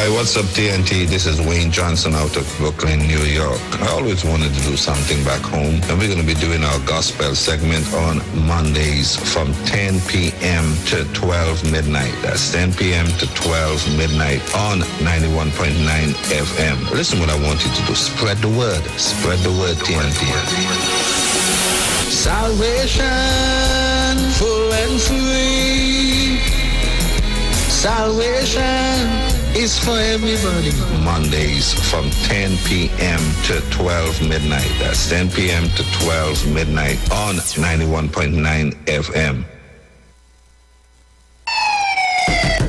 Hi, what's up, TNT? This is Wayne Johnson out of Brooklyn, New York. I always wanted to do something back home, and we're going to be doing our gospel segment on Mondays from 10 p.m. to 12 midnight. That's 10 p.m. to 12 midnight on 91.9 FM. Listen what I want you to do. Spread the word. Spread the word, TNT. Salvation, full and free. Salvation is for everybody. Mondays from 10 p.m. to 12 midnight. That's 10 p.m. to 12 midnight on 91.9 FM.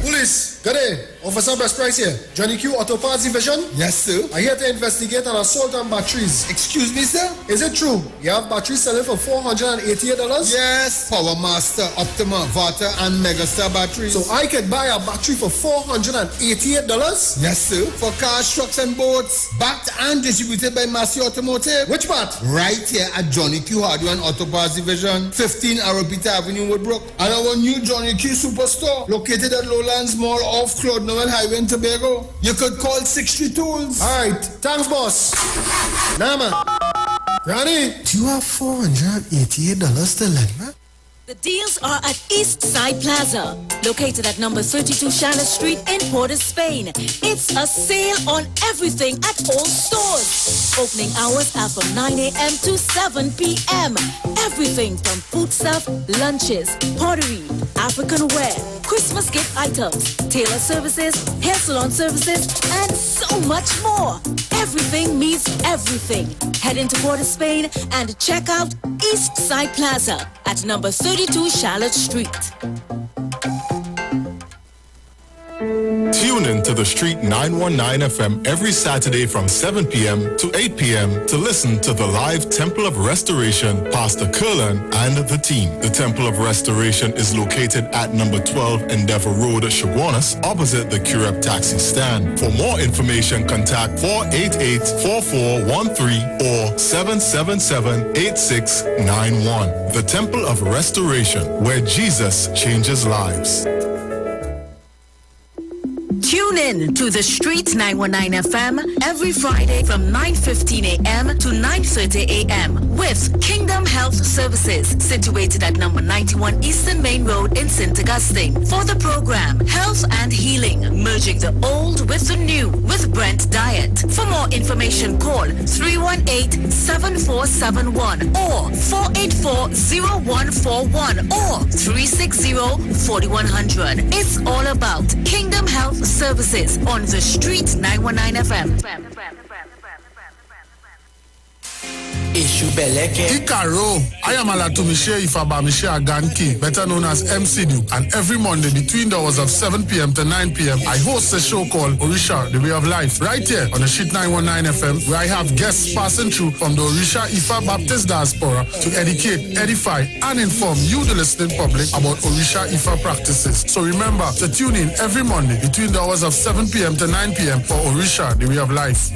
Police, good day. Officer Best Price here. Johnny Q Auto Parts Division? Yes, sir. I'm here to investigate an assault on batteries. Excuse me, sir? Is it true you have batteries selling for $488? Yes. Power Master, Optima, Vata, and Megastar batteries. So I could buy a battery for $488? Yes, sir. For cars, trucks, and boats. Backed and distributed by Massey Automotive. Which part? Right here at Johnny Q Hardware and Auto Parts Division, 15 Arrowpeter Avenue, Woodbrook. And our new Johnny Q Superstore, located at Lowlands Mall off Claude Noel Highway in Tobago. You could call 60 Tools. Alright, thanks, boss. Nah, man. Ronnie? Do you have $488 to lend, man? The deals are at East Side Plaza, located at number 32 Charlotte Street in Port of Spain. It's a sale on everything at all stores. Opening hours are from 9 a.m. to 7 p.m. Everything from food stuff, lunches, pottery, African wear, Christmas gift items, tailor services, hair salon services, and so much more. Everything means everything. Head into Port of Spain and check out East Side Plaza at number 32 Charlotte Street. Tune in to the Street 919 FM every Saturday from 7 p.m. to 8 p.m. to listen to the live Temple of Restoration, Pastor Curlin and the team. The Temple of Restoration is located at number 12 Endeavor Road, Chaguanas, opposite the Curab Taxi Stand. For more information, contact 488-4413 or 777-8691. The Temple of Restoration, where Jesus changes lives. Tune in to the Street 919 FM every Friday from 9:15 a.m. to 9:30 a.m. with Kingdom Health Services, situated at number 91 Eastern Main Road in St. Augustine. For the program, Health and Healing, merging the old with the new with Brent Diet. For more information, call 318-7471 or 484-0141 or 360-4100. It's all about Kingdom Health Services on the Street 919 FM. Ikaro, I am Alatumishe Ifabamishe Aganki, better known as MC Duke, and every Monday between the hours of 7 p.m. to 9 p.m. I host a show called Orisha, The Way of Life, right here on the Street 919 FM, where I have guests passing through from the Orisha Ifa Baptist Diaspora to educate, edify, and inform you, the listening public, about Orisha Ifa practices. So remember to tune in every Monday between the hours of 7 p.m. to 9 p.m. for Orisha, The Way of Life.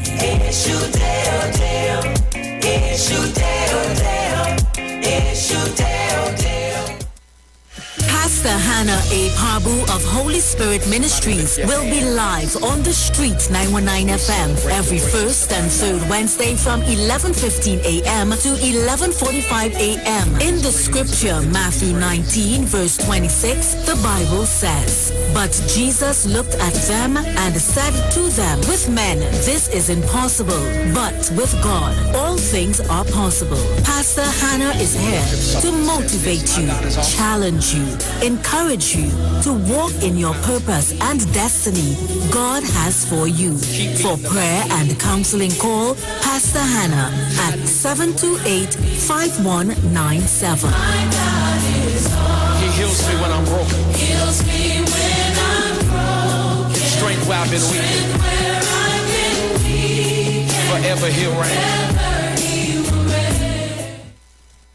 Pastor Hannah A. Parbu of Holy Spirit Ministries will be live on the Street 919 FM every first and third Wednesday from 11:15 a.m. to 11:45 a.m. In the scripture, Matthew 19 verse 26, the Bible says, "But Jesus looked at them and said to them, with men this is impossible, but with God all things are possible." Pastor Hannah is here to motivate you, challenge you, encourage you to walk in your purpose and destiny God has for you. For prayer and counseling, call Pastor Hannah at 728-5197. He heals me when I'm broken. Heals me when I'm broken. Strength where I've been weak. Forever he'll reign.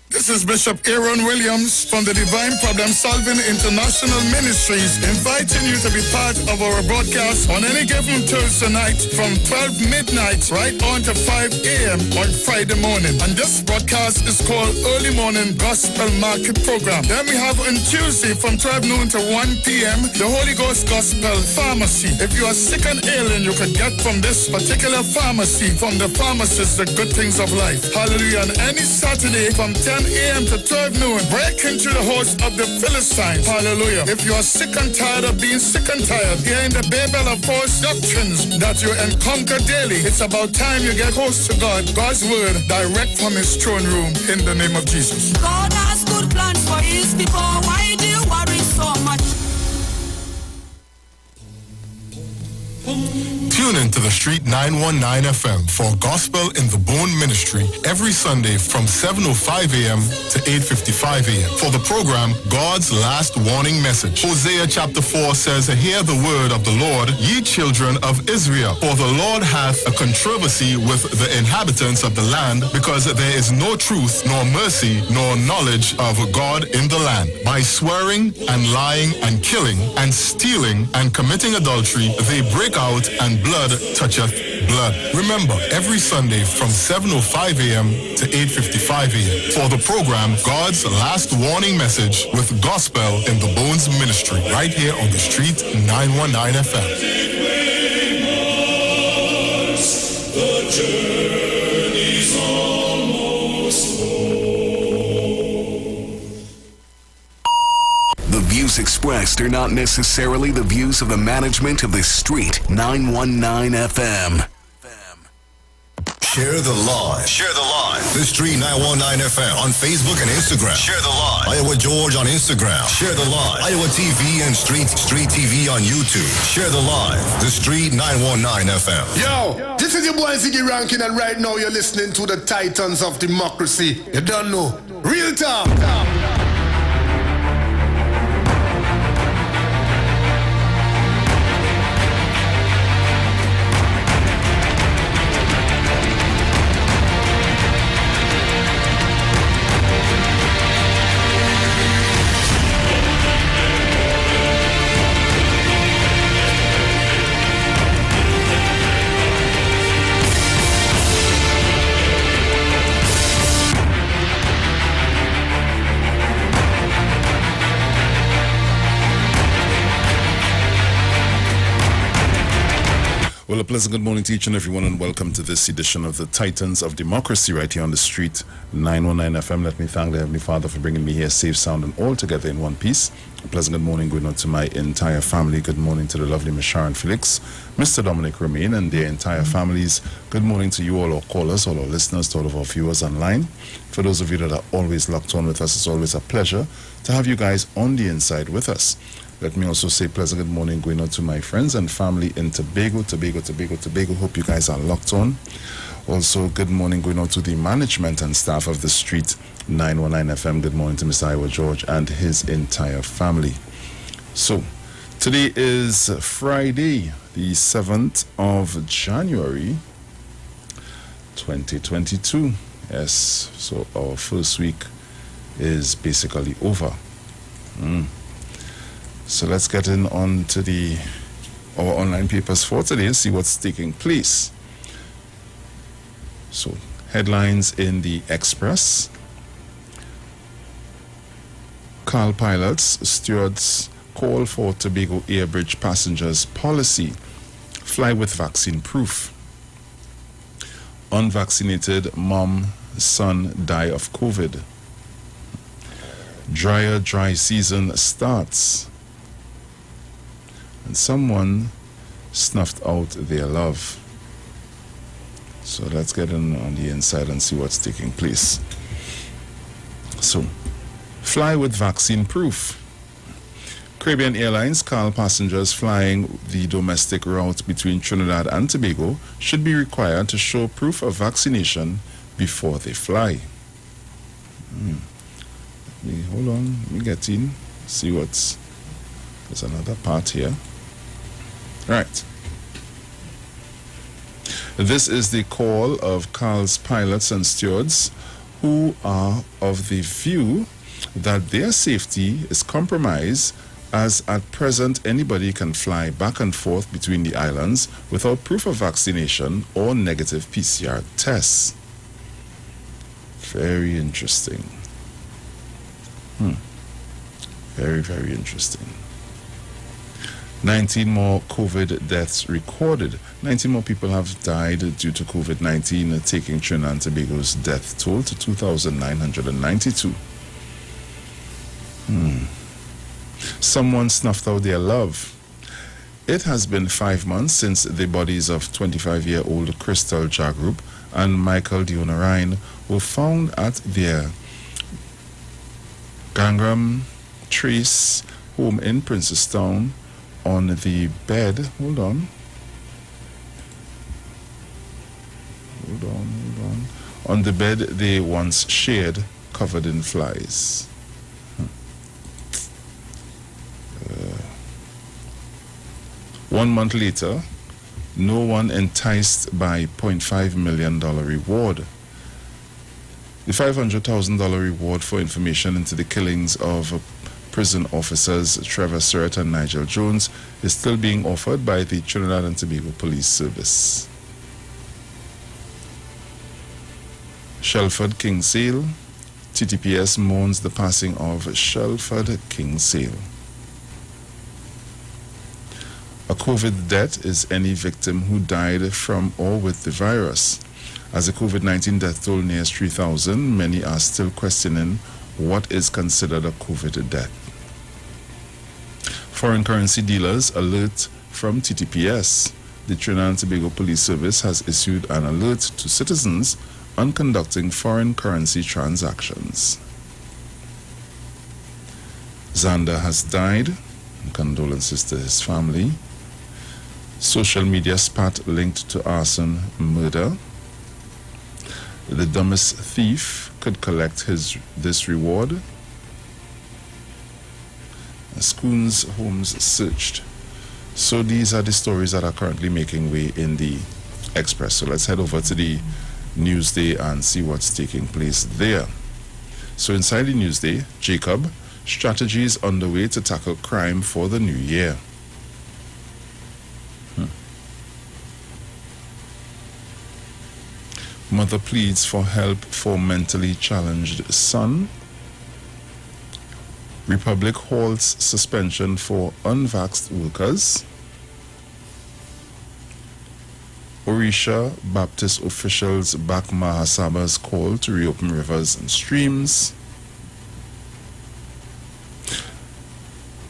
This This is Bishop Aaron Williams from the Divine Problem Solving International Ministries, inviting you to be part of our broadcast on any given Thursday night from 12 midnight right on to 5 a.m. on Friday morning. And this broadcast is called Early Morning Gospel Market Program. Then we have on Tuesday from 12 noon to 1 p.m. the Holy Ghost Gospel Pharmacy. If you are sick and ailing, you can get from this particular pharmacy, from the pharmacist, the good things of life. Hallelujah. And any Saturday from 10 a.m. to 12 noon, break into the host of the Philistines. Hallelujah. If you are sick and tired of being sick and tired, hearing the babel of false doctrines that you encounter daily, it's about time you get close to God, God's word, direct from his throne room, in the name of Jesus. God has good plans for his people. Why do you worry so much? Tune in to the Street 919 FM for Gospel in the Bone Ministry every Sunday from 7:05 a.m. to 8:55 a.m. for the program God's Last Warning Message. Hosea chapter 4 says, "Hear the word of the Lord, ye children of Israel. For the Lord hath a controversy with the inhabitants of the land, because there is no truth, nor mercy, nor knowledge of God in the land. By swearing and lying and killing and stealing and committing adultery, they break out, and blood toucheth blood." Remember, every Sunday from 7:05 a.m. to 8:55 a.m. for the program God's Last Warning Message with Gospel in the Bones Ministry, right here on the Street 919 FM. The journey's almost The views expressed are not necessarily the views of the management of the Street 919 FM. Share the live. Share the live. The Street 919 FM on Facebook and Instagram. Share the live. Iowa George on Instagram. Share the live. Iowa TV and Street TV on YouTube. Share the live. The Street 919 FM. Yo, this is your boy Ziggy Rankin, and right now you're listening to the Titans of Democracy. You don't know. Real talk. Well, a pleasant good morning to each and everyone, and welcome to this edition of the Titans of Democracy right here on the Street 919 FM. Let me thank the Heavenly Father for bringing me here safe, sound, and all together in one piece. A pleasant good morning going on to my entire family. Good morning to the lovely Miss Sharon Felix, Mr. Dominic Romain, and their entire families. Good morning to you all our callers, all our listeners, to all of our viewers online. For those of you that are always locked on with us, it's always a pleasure to have you guys on the inside with us. Let me also say pleasant good morning going on to my friends and family in Tobago. Hope you guys are locked on. Also, good morning going on to the management and staff of the Street 919 FM. Good morning to Mr. Iwer George and his entire family. So, today is Friday, the 7th of January, 2022. Yes, so our first week is basically over. So let's get in on to our online papers for today and see what's taking place. So, headlines in the Express. Car pilots, stewards call for Tobago Air Bridge passengers policy. Fly with vaccine proof. Unvaccinated mom, son die of COVID. Dry season starts. And someone snuffed out their love. So let's get in on the inside and see what's taking place. So, fly with vaccine proof. Caribbean Airlines call passengers flying the domestic route between Trinidad and Tobago should be required to show proof of vaccination before they fly. Hold on, let me get in, see there's another part here. Right. This is the call of CAL's pilots and stewards who are of the view that their safety is compromised, as at present anybody can fly back and forth between the islands without proof of vaccination or negative PCR tests. Very interesting. Very, very interesting. 19 more COVID deaths recorded. 19 more people have died due to COVID-19, taking Trinidad and Tobago's death toll to 2,992. Someone snuffed out their love. It has been 5 months since the bodies of 25-year-old Crystal Jagrup and Michael Dionarine were found at their Gangram Trace home in Princestown on the bed. Hold on. On the bed they once shared, covered in flies. 1 month later, no one enticed by $0.5 million reward. The $500,000 reward for information into the killings of prison officers Trevor Surratt and Nigel Jones is still being offered by the Trinidad and Tobago Police Service. Shelford Kingsale. TTPS mourns the passing of Shelford Kingsale. A COVID death is any victim who died from or with the virus. As the COVID-19 death toll nears 3,000, many are still questioning what is considered a COVID death. Foreign currency dealers alert from TTPS. The Trinidad and Tobago Police Service has issued an alert to citizens on conducting foreign currency transactions. Xander has died. Condolences to his family. Social media spat linked to arson murder. The dumbest thief could collect this reward. Schoon's homes searched. So these are the stories that are currently making way in the Express. So let's head over to the Newsday and see what's taking place there. So inside the Newsday, Jacob, strategies underway to tackle crime for the new year. Mother pleads for help for mentally challenged son. Republic halts suspension for unvaxxed workers. Orisha Baptist officials back Mahasaba's call to reopen rivers and streams.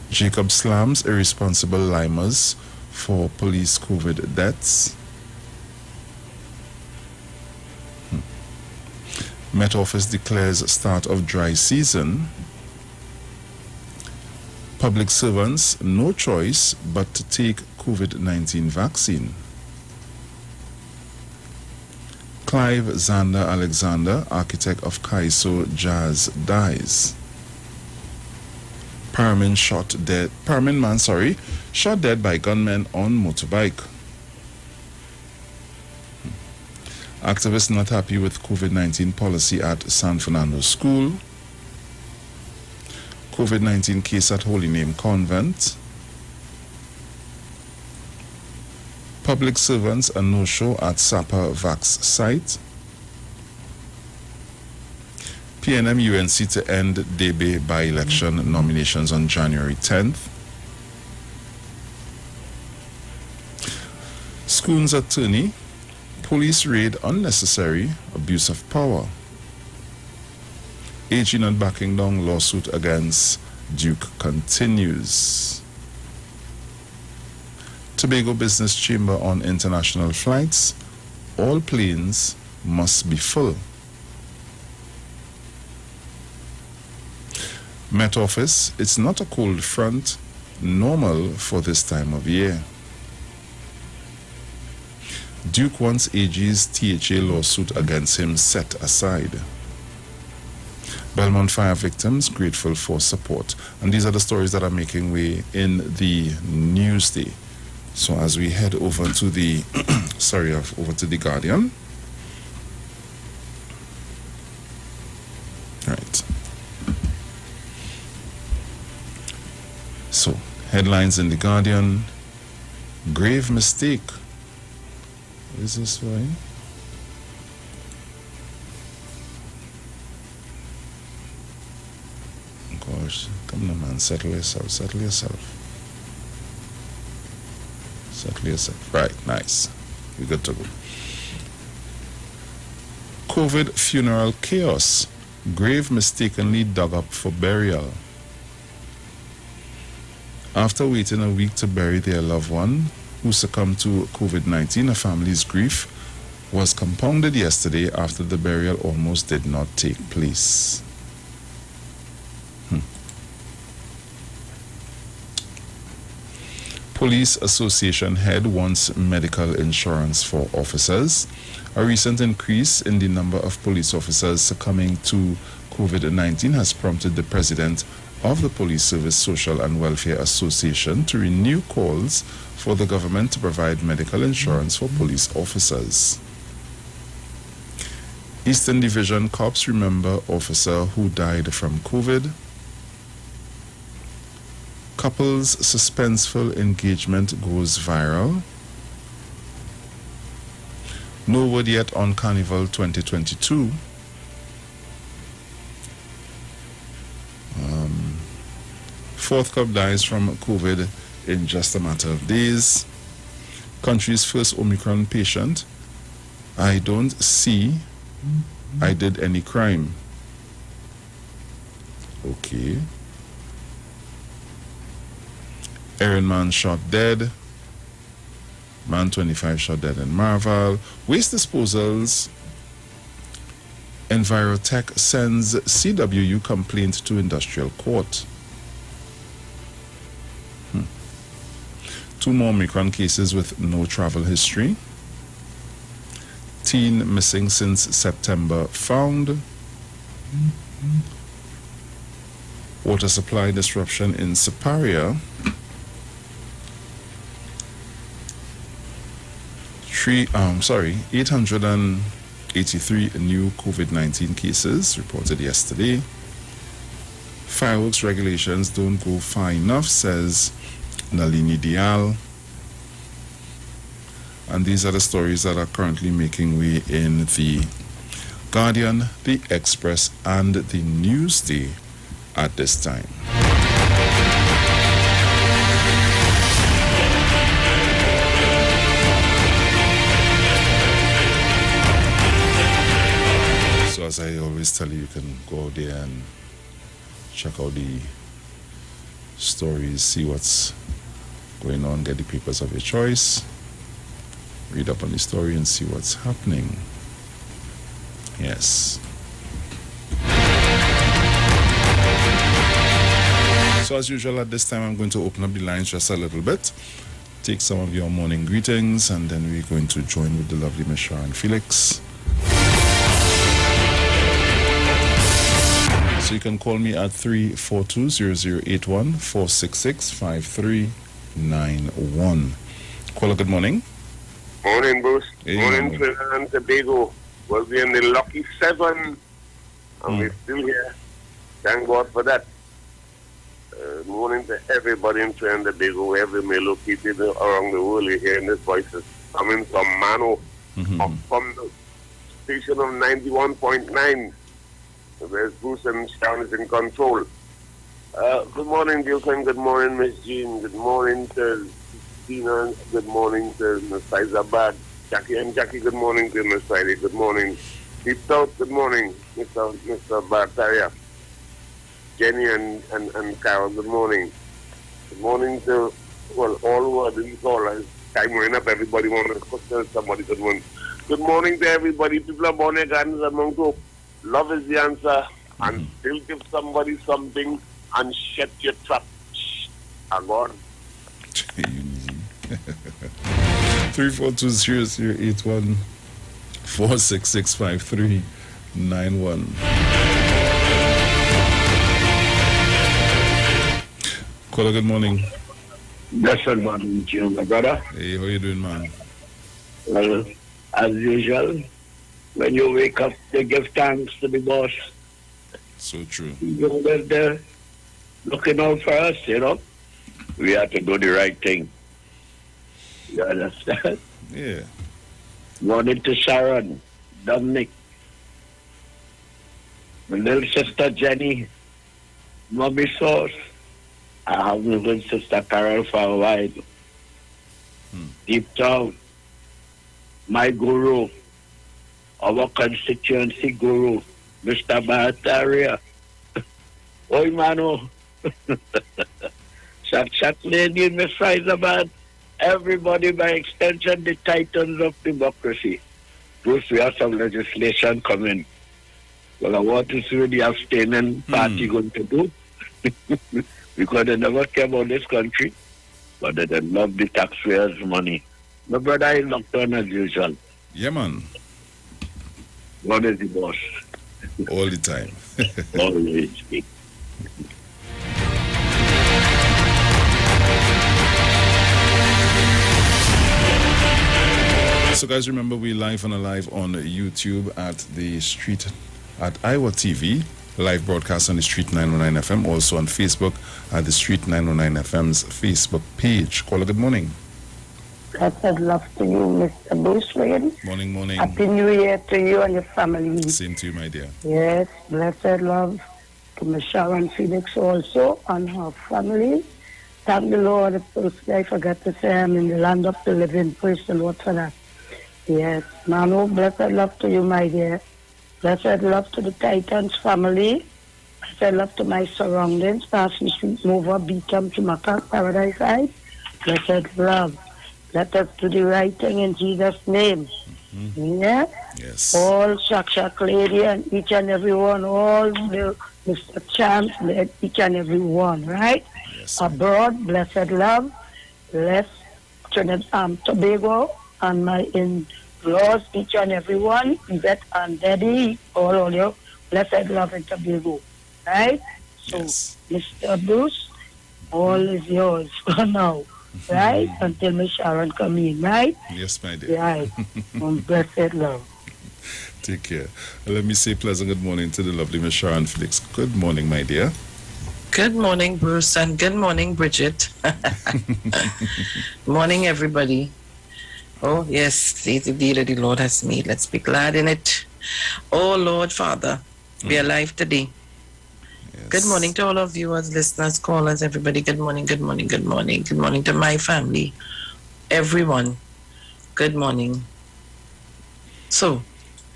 Jacob slams irresponsible limers for police COVID deaths. Met Office declares start of dry season. Public servants no choice but to take COVID-19 vaccine. Clive Xander Alexander, architect of Kaiso Jazz, dies. Paramin man shot dead by gunmen on motorbike. Activists not happy with COVID-19 policy at San Fernando School. COVID-19 case at Holy Name Convent. Public servants a no-show at Sapa Vax site. PNM UNC to end Debe by-election nominations on January 10th. Schoon's attorney. Police raid unnecessary, abuse of power. AG not backing down lawsuit against Duke continues. Tobago Business Chamber on international flights. All planes must be full. Met Office, it's not a cold front, normal for this time of year. Duke wants AG's THA lawsuit against him set aside. Belmont fire victims grateful for support. And these are the stories that are making way in the Newsday. So as we head over to the over to the Guardian. Headlines in The Guardian. Grave mistake. What is this way? Gosh, come on, man. Settle yourself. Settle yourself. Settle yourself. Right, nice. We're good to go. COVID funeral chaos. Grave mistakenly dug up for burial. After waiting a week to bury their loved one who succumbed to COVID-19, a family's grief was compounded yesterday after the burial almost did not take place. Police Association head wants medical insurance for officers. A recent increase in the number of police officers succumbing to COVID-19 has prompted the president of the Police Service Social and Welfare Association to renew calls for the government to provide medical insurance for police officers. Eastern Division cops remember officer who died from COVID. Couple's suspenseful engagement goes viral. No word yet on Carnival 2022. Fourth cub dies from COVID in just a matter of days. Country's first Omicron patient. I don't see I did any crime. Okay. Aaron man shot dead. Man 25 shot dead in Marval. Waste disposals. Envirotech sends CWU complaint to industrial court. 2 more Omicron cases with no travel history. Teen missing since September found. Water supply disruption in Siparia. 883 new COVID-19 cases reported yesterday. Fireworks regulations don't go far enough, says Nalini Dial. And these are the stories that are currently making way in the Guardian, the Express, and the Newsday at this time. So as I always tell you, you can go there and check out the stories, see what's going on, get the papers of your choice, read up on the story and see what's happening. Yes. So as usual at this time, I'm going to open up the lines just a little bit, take some of your morning greetings, and then we're going to join with the lovely Miss Sharon Felix. So you can call me at 342-0081 466-5391. Caller, good morning. Morning, Bruce. Hey, morning, Trinidad and Tobago. We'll be in the lucky 7, and we're still here. Thank God for that. Morning to everybody in Trinidad and Tobago, wherever they may located around the world. You're hearing this voices coming from Mano, up from the station of 91.9. There's Bruce and Sharon is in control. Good morning, Dilson. Good morning, Miss Jean. Good morning to Tina. Good morning to Miss Faizabad. Jackie and Jackie, good morning to Miss Friday. Good morning. Deep South, good morning, Mr. Bartaria. Jenny and Carol, good morning. Good morning to, well, all who are doing all. Time running up, everybody wants to tell somebody good morning. Good morning to everybody. People are born in gardens among hope. Love is the answer. And still give somebody something and shut your trap. I'm gone. 342-0081 466-5391. Caller, good morning. Yes, good morning to you, my brother. Hey, how you doing, man? Well, as usual, when you wake up, you give thanks to the boss. So true. You know, they're looking out for us, you know. We have to do the right thing. You understand? Yeah. Morning to Sharon, Dominic, my little sister Jenny, Mommy Sauce. I have my little sister Carol for a while. Deep Town, my guru, our constituency guru, Mr. Bahataria. Oi, mano. Shak lady in Miss Faizabad. Everybody, by extension, the titans of democracy. Bruce, we have some legislation coming. Well, what is really the abstaining party going to do? Because they never care about this country, but they love the taxpayers' money. My brother is locked on as usual. Yeah, man. What is the boss? All the time. Always. So guys, remember we live and alive on YouTube at the street at Iwer TV, live broadcast on the Street 919 FM, also on Facebook at the Street 919 FM's Facebook page. Caller, good morning. Blessed love to you, Mr. Bruce Wayne. Morning. Happy New Year to you and your family. Same to you, my dear. Yes, blessed love to Miss Sharon Felix also and her family. Thank the Lord. First, I forgot to say I'm in the land of the living. Praise the Lord for that. Yes, Manu, blessed love to you, my dear. Blessed love to the Titans family. Blessed love to my surroundings. Passing Street, Nova, Beacon, Chumaka, Paradise Side. Blessed love. Let us do the right thing in Jesus' name. Yeah? Yes. All Shak lady and each and every one, all the Mr. Champs, each and every one, right? Yes. Abroad, blessed love. Bless Trinidad, Tobago, and my in-laws, each and every one, Yvette and Daddy, all you, blessed love in Tobago, right? So, yes. Mr. Bruce, all is yours for now, right? Until Miss Sharon come in, right? Yes, my dear. Right. Blessed love. Take care. Let me say pleasant good morning to the lovely Miss Sharon Felix. Good morning, my dear. Good morning, Bruce, and good morning, Bridget. Morning, everybody. Oh, yes, this is the day that the Lord has made. Let's be glad in it. Oh, Lord Father, be alive today. Yes. Good morning to all of viewers, listeners, callers, everybody. Good morning, good morning, good morning. Good morning to my family, everyone. Good morning. So,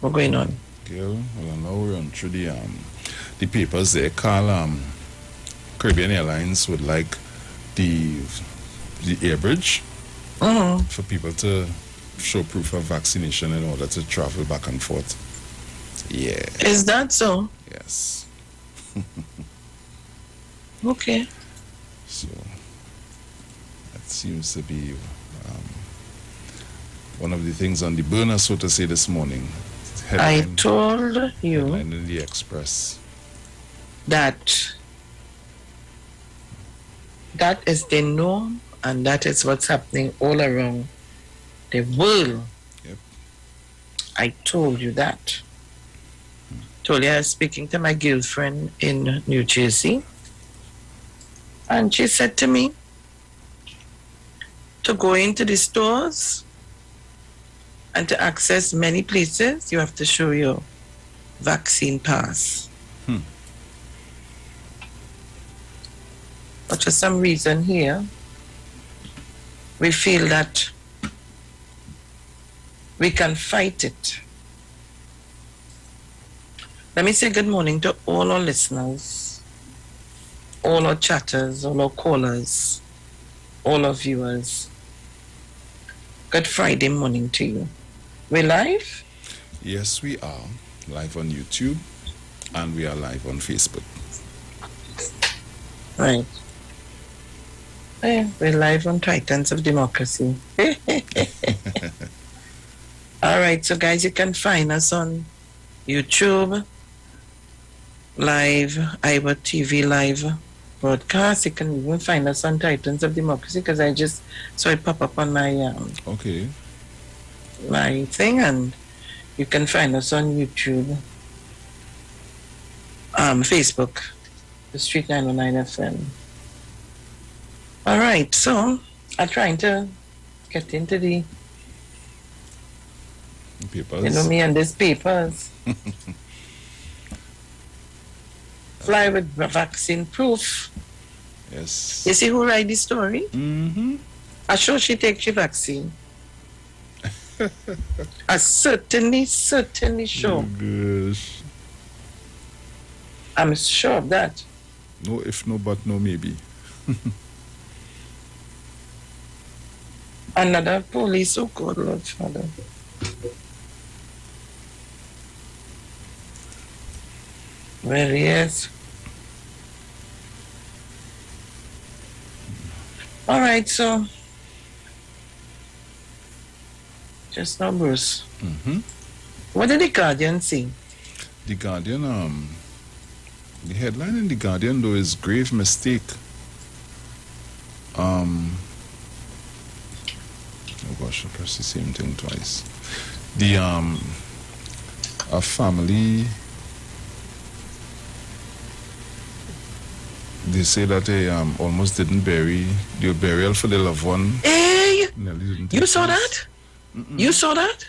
what's going on? Girl, well, now we're on through the papers there. Carl, Caribbean Airlines would like the air bridge for people to show proof of vaccination in order to travel back and forth. Yeah. Is that so? Yes. Okay. So that seems to be one of the things on the burner, so to say, this morning. I told you headline in the Express that is the norm, and that is what's happening all around the world. Yep. I told you that. Told you I was speaking to my girlfriend in New Jersey, and she said to me to go into the stores and to access many places, you have to show your vaccine pass. But for some reason here, we feel that we can fight it. Let me say good morning to all our listeners, all our chatters, all our callers, all our viewers. Good Friday morning to you. We're live? Yes, we are live on YouTube and we are live on Facebook. Right. Yeah, we're live on Titans of Democracy. All right, so guys, you can find us on YouTube, live, Iwer TV live broadcast. You can even find us on Titans of Democracy because I just saw it pop up on my my thing, and you can find us on YouTube, Facebook, the Street 919 FM. All right, so I'm trying to get into the papers. You know me and these papers. Fly with vaccine proof. Yes. You see who write the story? Mm-hmm. I sure she take the vaccine. I certainly sure. Gosh. I'm sure of that. No if, no but, no maybe. Another police, oh God, Lord Father. Where he is. All right, so just now, Bruce. Mm-hmm. What did the Guardian say? The Guardian, the headline in the Guardian though is grave mistake. Oh gosh, I pressed the same thing twice. The a family, they say that they almost didn't bury the burial for the loved one. Hey, Nearly you saw that? You saw that?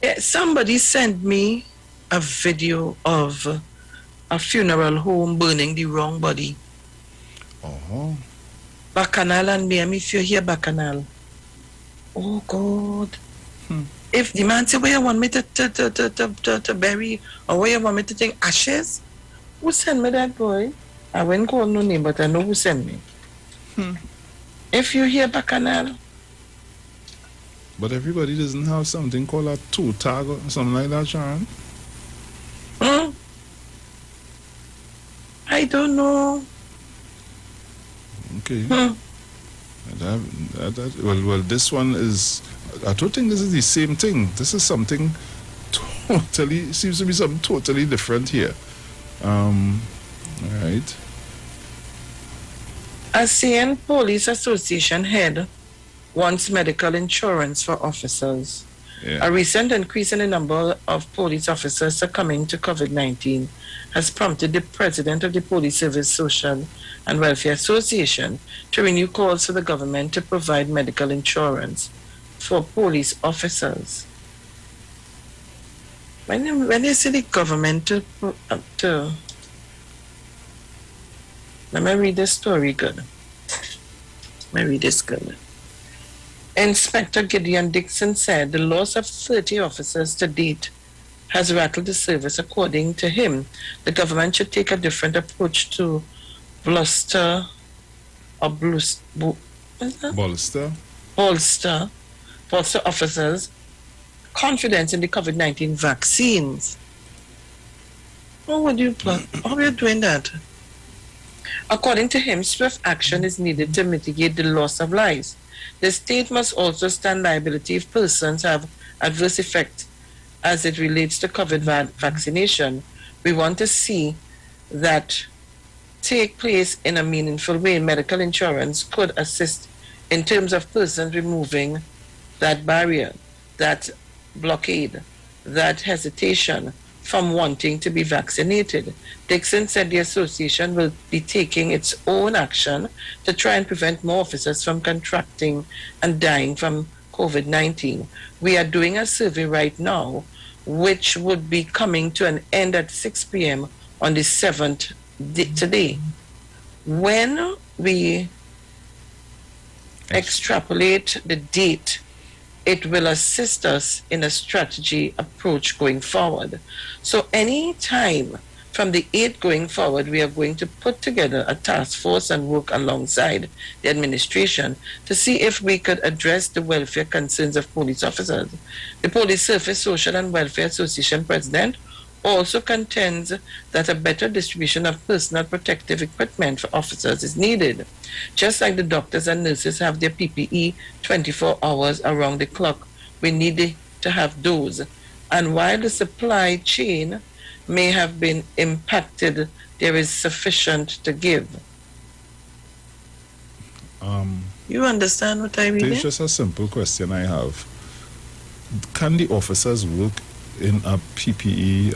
Yeah, somebody sent me a video of a funeral home burning the wrong body. Oh. Bacchanal and me, if you hear Bacchanal. Oh God. If the man say, where you want me to bury, or where you want me to take ashes, who send me that boy? I won't call no name, but I know who sent me. If you hear Bacchanal. But everybody doesn't have something called a toe tag or something like that, Sharon? I don't know. Okay. Well, this one is, I don't think this is the same thing. This is something totally, seems to be something totally different here. All right. ASEAN Police Association head wants medical insurance for officers. Yeah. A recent increase in the number of police officers succumbing to COVID-19 has prompted the president of the Police Service Social and Welfare Association to renew calls for the government to provide medical insurance for police officers. When you say the government to let me read this story good. Let me read this good. Inspector Gideon Dixon said the loss of 30 officers to date has rattled the service. According to him, the government should take a different approach to bolster officers' confidence in the COVID-19 vaccines. How are you doing that? According to him, swift action is needed to mitigate the loss of lives. The state must also stand liability if persons have adverse effects as it relates to COVID vaccination. We want to see that take place in a meaningful way. Medical insurance could assist in terms of persons removing that barrier, that blockade, that hesitation from wanting to be vaccinated. Dixon said the association will be taking its own action to try and prevent more officers from contracting and dying from COVID-19. We are doing a survey right now, which would be coming to an end at 6 p.m. on the 7th today. When we extrapolate the date, it will assist us in a strategy approach going forward. So any time from the 8th going forward, we are going to put together a task force and work alongside the administration to see if we could address the welfare concerns of police officers. The Police Service Social and Welfare Association president also contends that a better distribution of personal protective equipment for officers is needed. Just like the doctors and nurses have their PPE 24 hours around the clock, we need to have those. And while the supply chain may have been impacted, there is sufficient to give. You understand what I mean? It's just a simple question I have. Can the officers work in a PPE,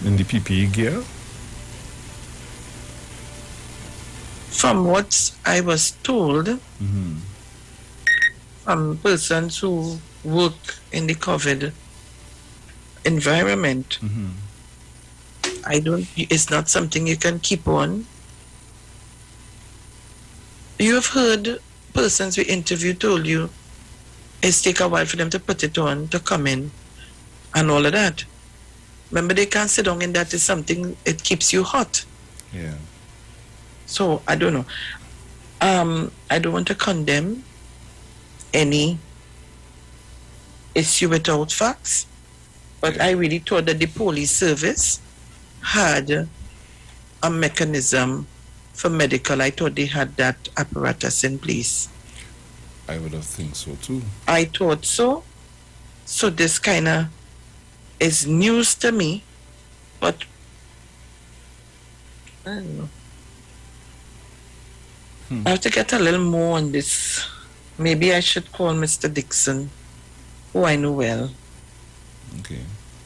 in the PPE gear? From what I was told, from persons who work in the COVID environment, it's not something you can keep on. You have heard persons we interviewed told you it's take a while for them to put it on, to come in, and all of that. Remember, they can't sit down, and that is something, it keeps you hot. Yeah. So, I don't know. I don't want to condemn any issue without facts, but I really thought that the police service had a mechanism for medical. I thought they had that apparatus in place. I would have think so too. I thought so. So this kind of is news to me, but I don't know. I have to get a little more on this. Maybe I should call Mr. Dixon, who I know well, okay,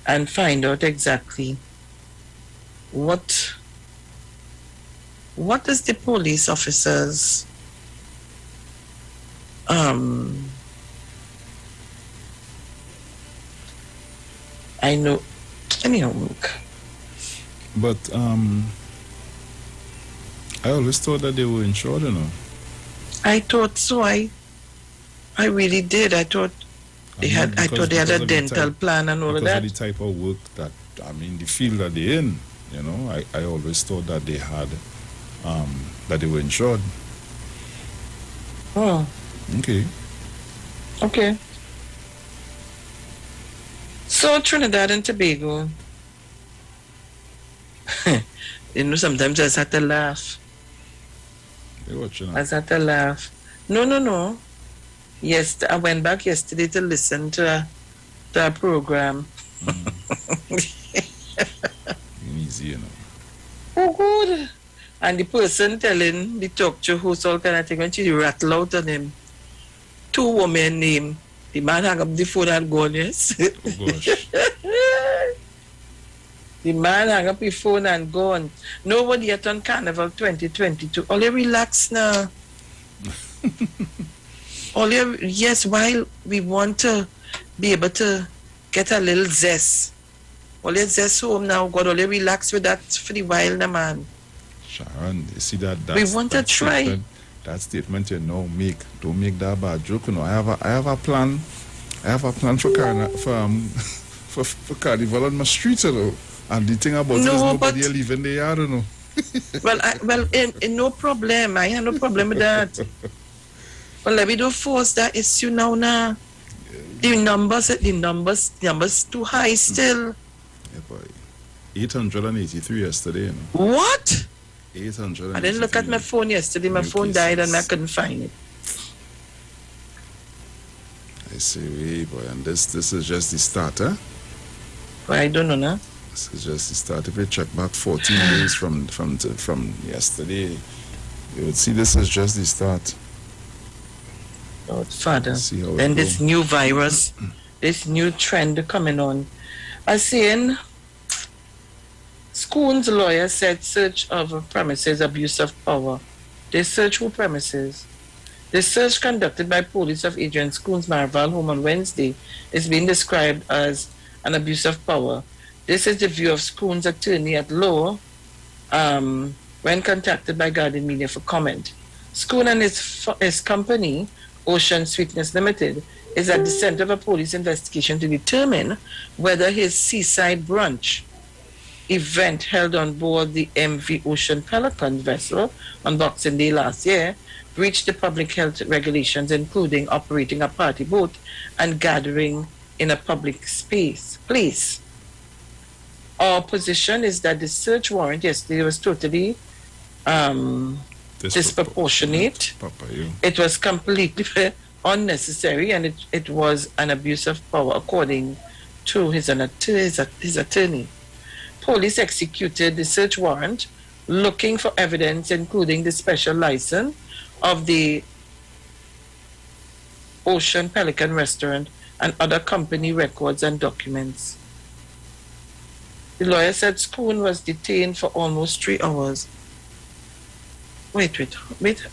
and find out exactly what is the police officers I know anyhow. But I always thought that they were insured, you know. I thought so. I really did. I thought they had. I thought they had a dental plan and all of that. Because of the type of work that, I mean, the field that they're in, you know, I always thought that they had, that they were insured. Oh. Okay. Okay. So Trinidad and Tobago. You know, sometimes I just have to laugh. I just have to laugh. No. Yes, I went back yesterday to listen to a program. Easy, you know. Oh, good. And the person telling the talk show host all kind of thing, when she rattle out on him, 2 women name. The man hung up the phone and gone, yes. Oh, gosh. The man hung up his phone and gone. Nobody yet on Carnival 2022. All you relax now. Yes, while we want to be able to get a little zest. All you zest home now, God, all you relax with that for the while now, man. Sharon, you see that? We want to try. Statement, that statement, you know, don't make that bad joke, you know. I have a plan. I have a plan for carnival on my street, you know. And the thing about it is nobody leaving the yard, you know. No problem. I have no problem with that. But let me don't force that issue now. The numbers too high still. Yeah, boy. 883 yesterday, you know. What? 800. I didn't look at my phone yesterday. My phone died and I couldn't find it. I say, hey, boy, and this is just the start, huh? Well, I don't know now. This is just the start. If you check back 14 days from yesterday, you would see this is just the start. Lord Father, then this new virus, this new trend coming on. I seen Schoon's lawyer said search of premises, abuse of power. They search who premises. The search conducted by police of Adrian Schoon's Marval home on Wednesday is being described as an abuse of power. This is the view of Schoon's attorney at law when contacted by Guardian Media for comment. Schoon and his company, Ocean Sweetness Limited, is at the center of a police investigation to determine whether his seaside brunch event held on board the MV Ocean Pelican vessel on Boxing Day last year breached the public health regulations, including operating a party boat and gathering in a public place. Our position is that the search warrant yesterday was totally disproportionate. It was completely unnecessary, and it was an abuse of power, according to his attorney. Police executed the search warrant looking for evidence, including the special license of the Ocean Pelican restaurant and other company records and documents. The lawyer said Schoon was detained for almost 3 hours. Wait.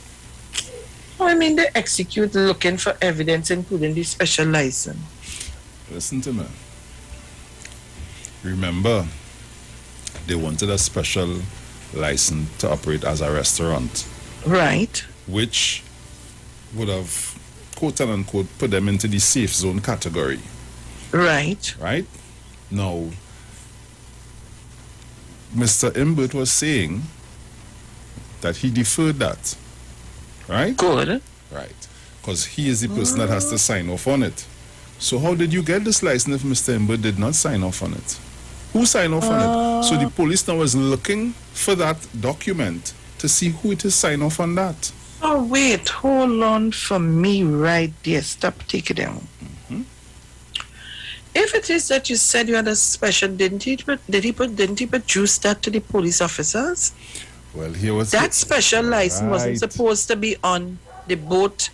I mean, they execute looking for evidence, including the special license. Listen to me. Remember, they wanted a special license to operate as a restaurant. Right. Which would have, quote and unquote, put them into the safe zone category. Right. Right? Now, Mr. Imbert was saying that he deferred that. Right? Good. Right. Because he is the person that has to sign off on it. So how did you get this license if Mr. Imbert did not sign off on it? Who signed off on it? So the police now is looking for that document to see who it is signed off on that. Oh, wait. Hold on for me right there. Stop, take it down. Mm-hmm. If it is that you said you had a special, didn't he produce that to the police officers? Well, here was that special license wasn't supposed to be on the boat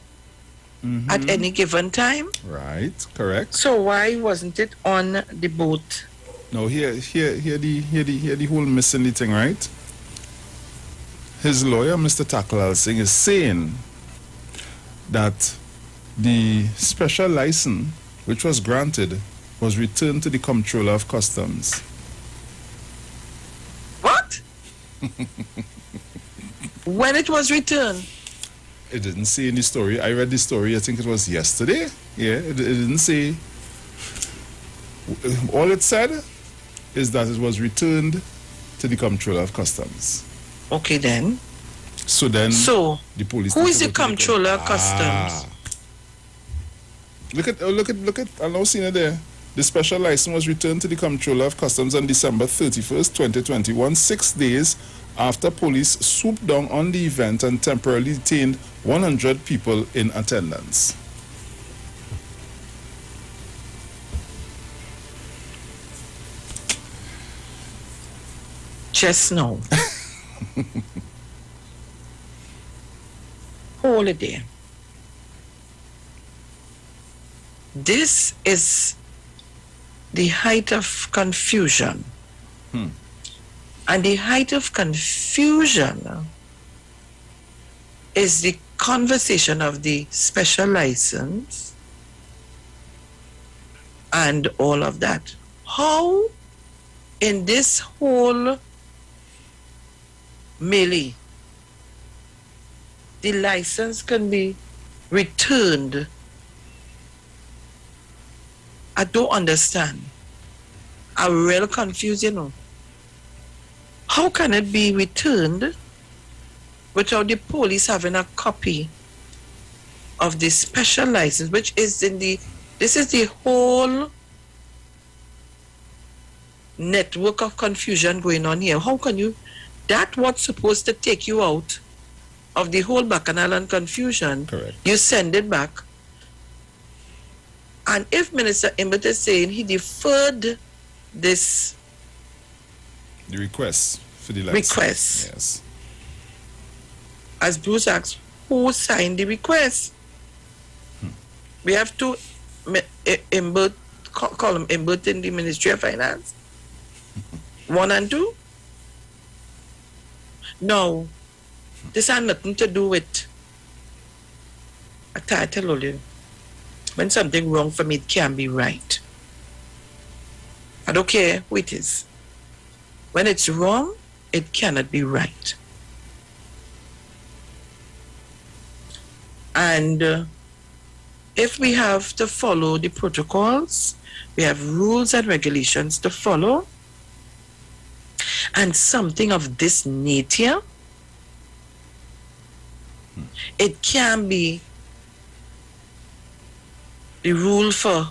at any given time. Right, correct. So why wasn't it on the boat? No, here the whole missing thing, right? His lawyer, Mr. Taklal Singh, is saying that the special license, which was granted, was returned to the Comptroller of Customs. What? When it was returned? It didn't say in the story. I read the story, I think it was yesterday. Yeah, it didn't say. All it said is that it was returned to the Comptroller of Customs. Okay, then. So the police. Who is the Comptroller of Customs? Look at. I'm now seeing it there. The special license was returned to the Comptroller of Customs on December 31st, 2021, 6 days after police swooped down on the event and temporarily detained 100 people in attendance. Just now. Hold it there. This is the height of confusion. And the height of confusion is the conversation of the special license and all of that. How in this whole melee the license can be returned? I don't understand. I'm real confused, you know. How can it be returned without the police having a copy of the special license, which is in the, this is the whole network of confusion going on here. How can you, that what's supposed to take you out of the whole bacchanal and confusion, correct, you send it back. And if Minister Imbert is saying he deferred this, the request for the license. Request. Yes. As Bruce asked, who signed the request? We have to Imbert, call him Imbert in the Ministry of Finance. 1 and 2? No. This has nothing to do with, I tell you, when something wrong for me, it can be right. I don't care who it is. When it's wrong, it cannot be right. And if we have to follow the protocols, we have rules and regulations to follow, and something of this nature, it can be the rule for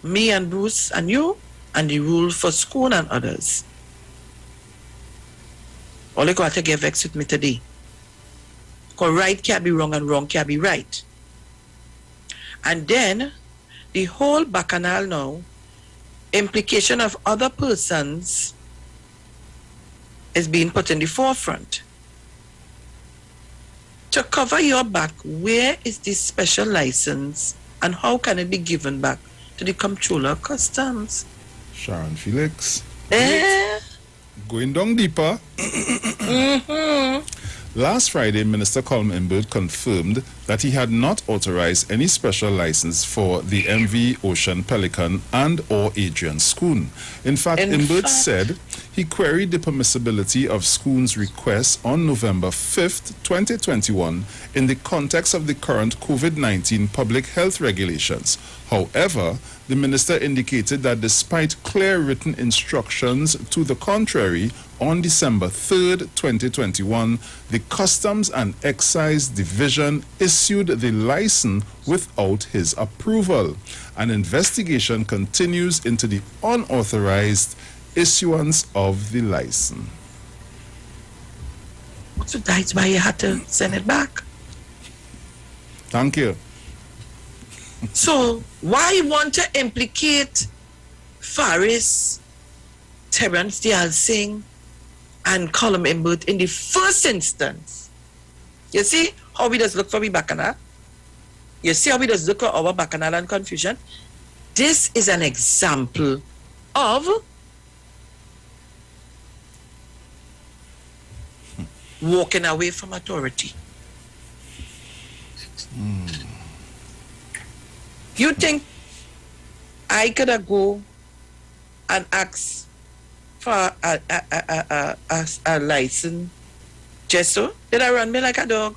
me and Bruce and you, and the rule for school and others. All you got to get vexed with me today. Because right can't be wrong and wrong can't be right. And then the whole bacchanal now, implication of other persons is being put in the forefront. To cover your back, where is this special license and how can it be given back to the Comptroller of Customs? Sharon Felix. Eh? Going down deeper. Last Friday, Minister Colm Imbert confirmed that he had not authorized any special license for the MV Ocean Pelican and or Adrian Schoon. In fact, Imbert said he queried the permissibility of Schoon's request on November 5th, 2021 in the context of the current COVID-19 public health regulations. However, the minister indicated that despite clear written instructions to the contrary, on December 3rd, 2021, the Customs and Excise Division issued the license without his approval. An investigation continues into the unauthorized issuance of the license. So that's why you had to send it back. Thank you. So why you want to implicate Faris, Terence Dial Singh, and Colm Imbert in the first instance? You see how we just look for we bacchanal? You see how we just look for our bacchanal and confusion? This is an example of walking away from authority. You think I could have go and ask for a license just so? Did I run me like a dog?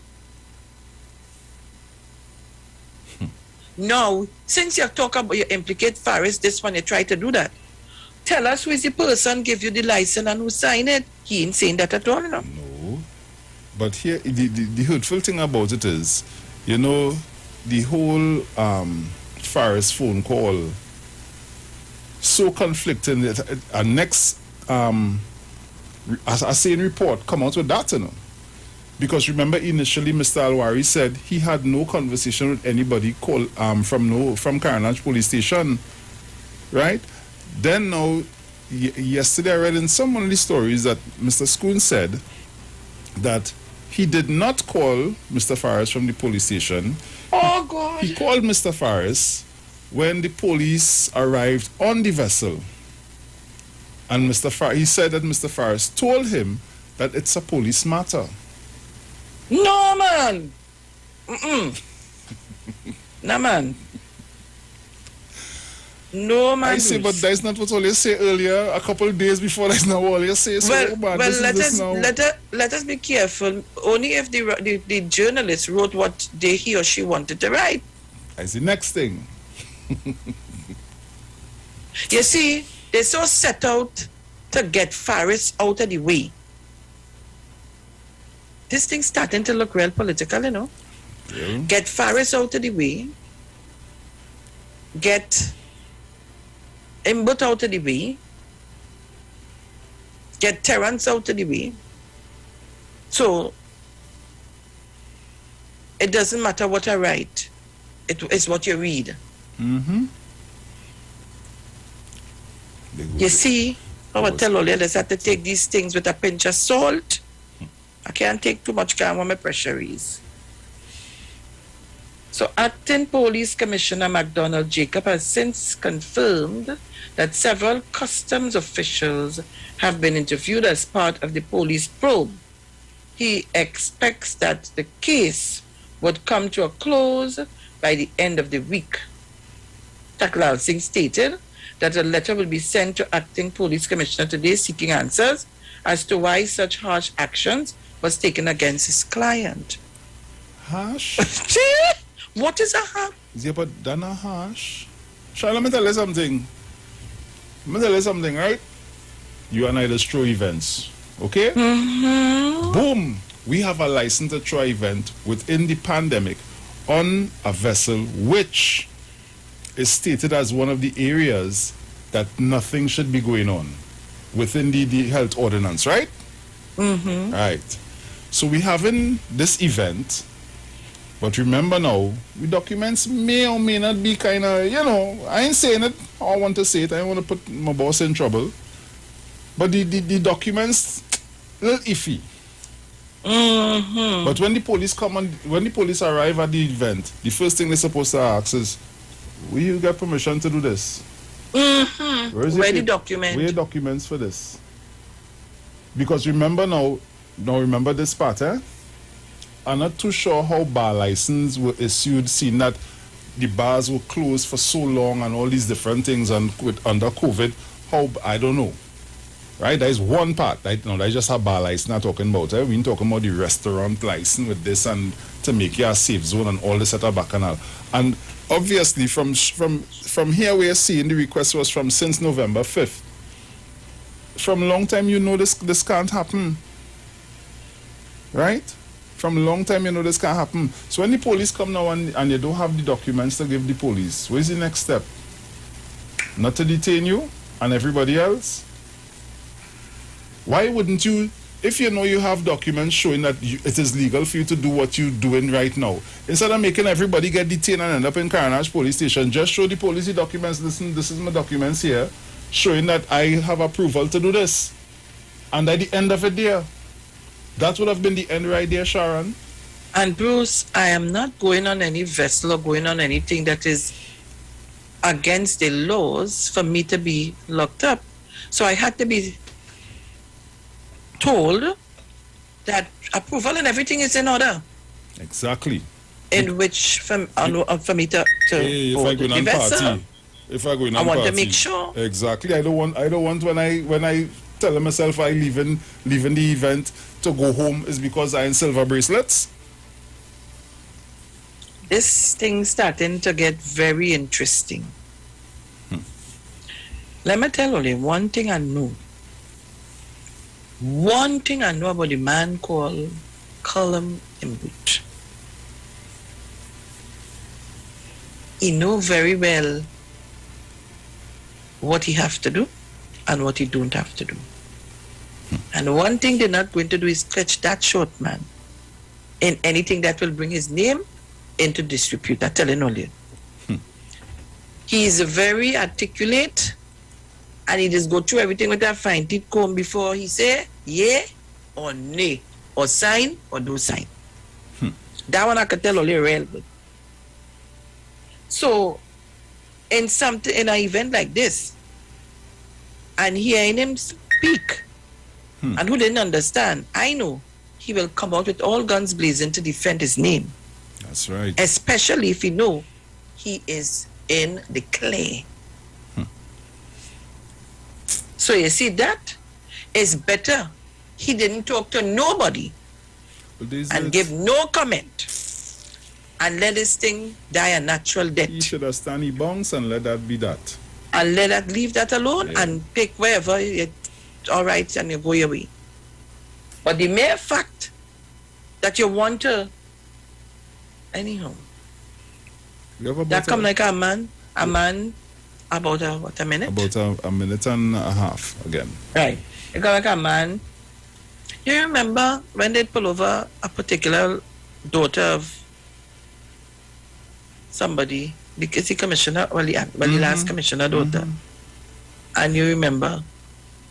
No, since you talk about you implicate Faris, this one you try to do that. Tell us who is the person give you the license and who signed it. He ain't saying that at all, no. No. But here, the hurtful thing about it is, you know, the whole Faris phone call so conflicting that a next a same report come out with that, you know. Because remember, initially Mr. Alwari said he had no conversation with anybody from Karanach police station, right? Then now, yesterday I read in some one of the stories that Mr. Schoon said that he did not call Mr. Faris from the police station. Oh God! He called Mr. Faris when the police arrived on the vessel, and he said that Mr. Faris told him that it's a police matter. No, man. No, man. No, man. I say, but that's not what all you say earlier. A couple of days before, that's not all you say. So, let us be careful. Only if the journalist wrote what he or she wanted to write. That's the next thing. You see, they're so set out to get Faris out of the way. This thing's starting to look real political, you know. Yeah. Get Faris out of the way. Get Imbert out of the way. Get Terence out of the way. So, it doesn't matter what I write. It is what you read. Mm-hmm. You see, I will tell all the others that to take these things with a pinch of salt. I can't take too much calm when my pressure is. So, Acting Police Commissioner MacDonald Jacob has since confirmed that several customs officials have been interviewed as part of the police probe. He expects that the case would come to a close by the end of the week. Taklal Singh stated that a letter will be sent to Acting Police Commissioner today seeking answers as to why such harsh actions was taken against his client. Harsh? What is a harsh? Yeah, but that's not harsh. Shall let me tell you something. Let me tell you something, right? You and I just throw events, okay? Mm-hmm. Boom! We have a license to throw event within the pandemic on a vessel which is stated as one of the areas that nothing should be going on within the health ordinance, right? Mm-hmm. Right. So we having this event, but remember now, the documents may or may not be kind of, you know, I ain't saying it, I want to say it, I don't want to put my boss in trouble, but the documents, a little iffy. Mm-hmm. But when the police when the police arrive at the event, the first thing they're supposed to ask is, will you get permission to do this? Mm-hmm. Where the document? Where are documents for this? Because remember now remember this part, eh? I'm not too sure how bar license were issued, seeing that the bars were closed for so long and all these different things, and with under COVID, how I don't know. Right, that is one part. Right now, that's just a bar license I'm talking about. Right? We're talking about the restaurant license with this and to make you a safe zone and all this at a bacchanal. And obviously, from here we are seeing the request was from since November 5th. From a long time, you know this can't happen. Right? From a long time, you know this can't happen. So when the police come now and you don't have the documents to give the police, where's the next step? Not to detain you and everybody else? Why wouldn't you, if you know you have documents showing that it is legal for you to do what you're doing right now, instead of making everybody get detained and end up in Carnage police station, just show the police the documents. Listen, this is my documents here, showing that I have approval to do this. And at the end of it there, that would have been the end right there, Sharon. And Bruce, I am not going on any vessel or going on anything that is against the laws for me to be locked up. So I had to be told that approval and everything is in order. Exactly. In which for me to hey, if I go on party, if I go on I want party, to make sure. Exactly. I don't want when I tell myself I leaving the event to go home is because I in silver bracelets. This thing starting to get very interesting. Let me tell you one thing I know. One thing I know about the man called Colum Imboot. He know very well what he have to do and what he don't have to do. And one thing they're not going to do is catch that short man in anything that will bring his name into disrepute. I'm telling you. He is very articulate, and he just go through everything with a fine teeth comb before he say yeah or nay, or sign or do sign. That one I can tell only real good. So in an event like this, and hearing him speak, and who didn't understand, I know he will come out with all guns blazing to defend his name. That's right. Especially if you know he is in the clay. So you see, that is better. He didn't talk to nobody and give no comment and let this thing die a natural death. He should have stand his bounce and let that be that. And leave that alone and pick wherever it's all right and you go your way. But the mere fact that you want to, anyhow, that come like a man about a minute? About a minute and a half again. Right. You come like a man. You remember when they pull over a particular daughter of somebody, because the commissioner, the last commissioner daughter. And you remember.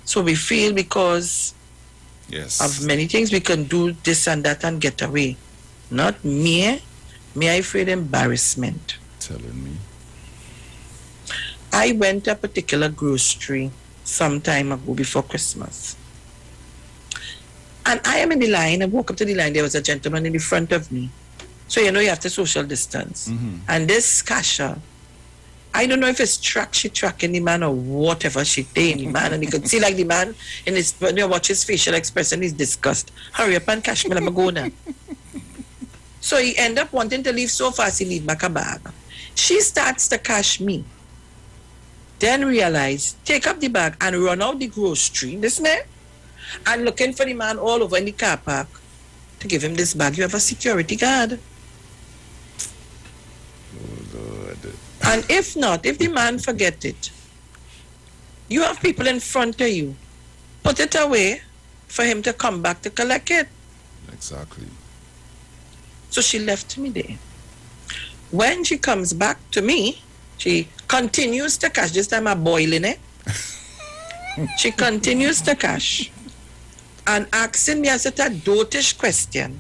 So we feel because of many things we can do this and that and get away. Not me. Me, I afraid embarrassment. Telling me. I went to a particular grocery some time ago before Christmas. And I am in the line. I walk up to the line. There was a gentleman in the front of me. So, you know, you have to social distance. And this cashier, I don't know if it's she tracking the man or whatever she did the man. And you could see like the man, when you watch his facial expression, he's disgust. Hurry up and cash me, I'm going now. So he end up wanting to leave so fast, he leave back a bag. She starts to cash me. Then realize, take up the bag and run out the grocery, listen, and looking for the man all over in the car park to give him this bag. You have a security guard. Oh, Lord. And if not, if the man forget it, you have people in front of you. Put it away for him to come back to collect it. Exactly. So she left me there. When she comes back to me, she continues to cash. This time I'm boiling it. She continues to cash. And asking me as a dotish question.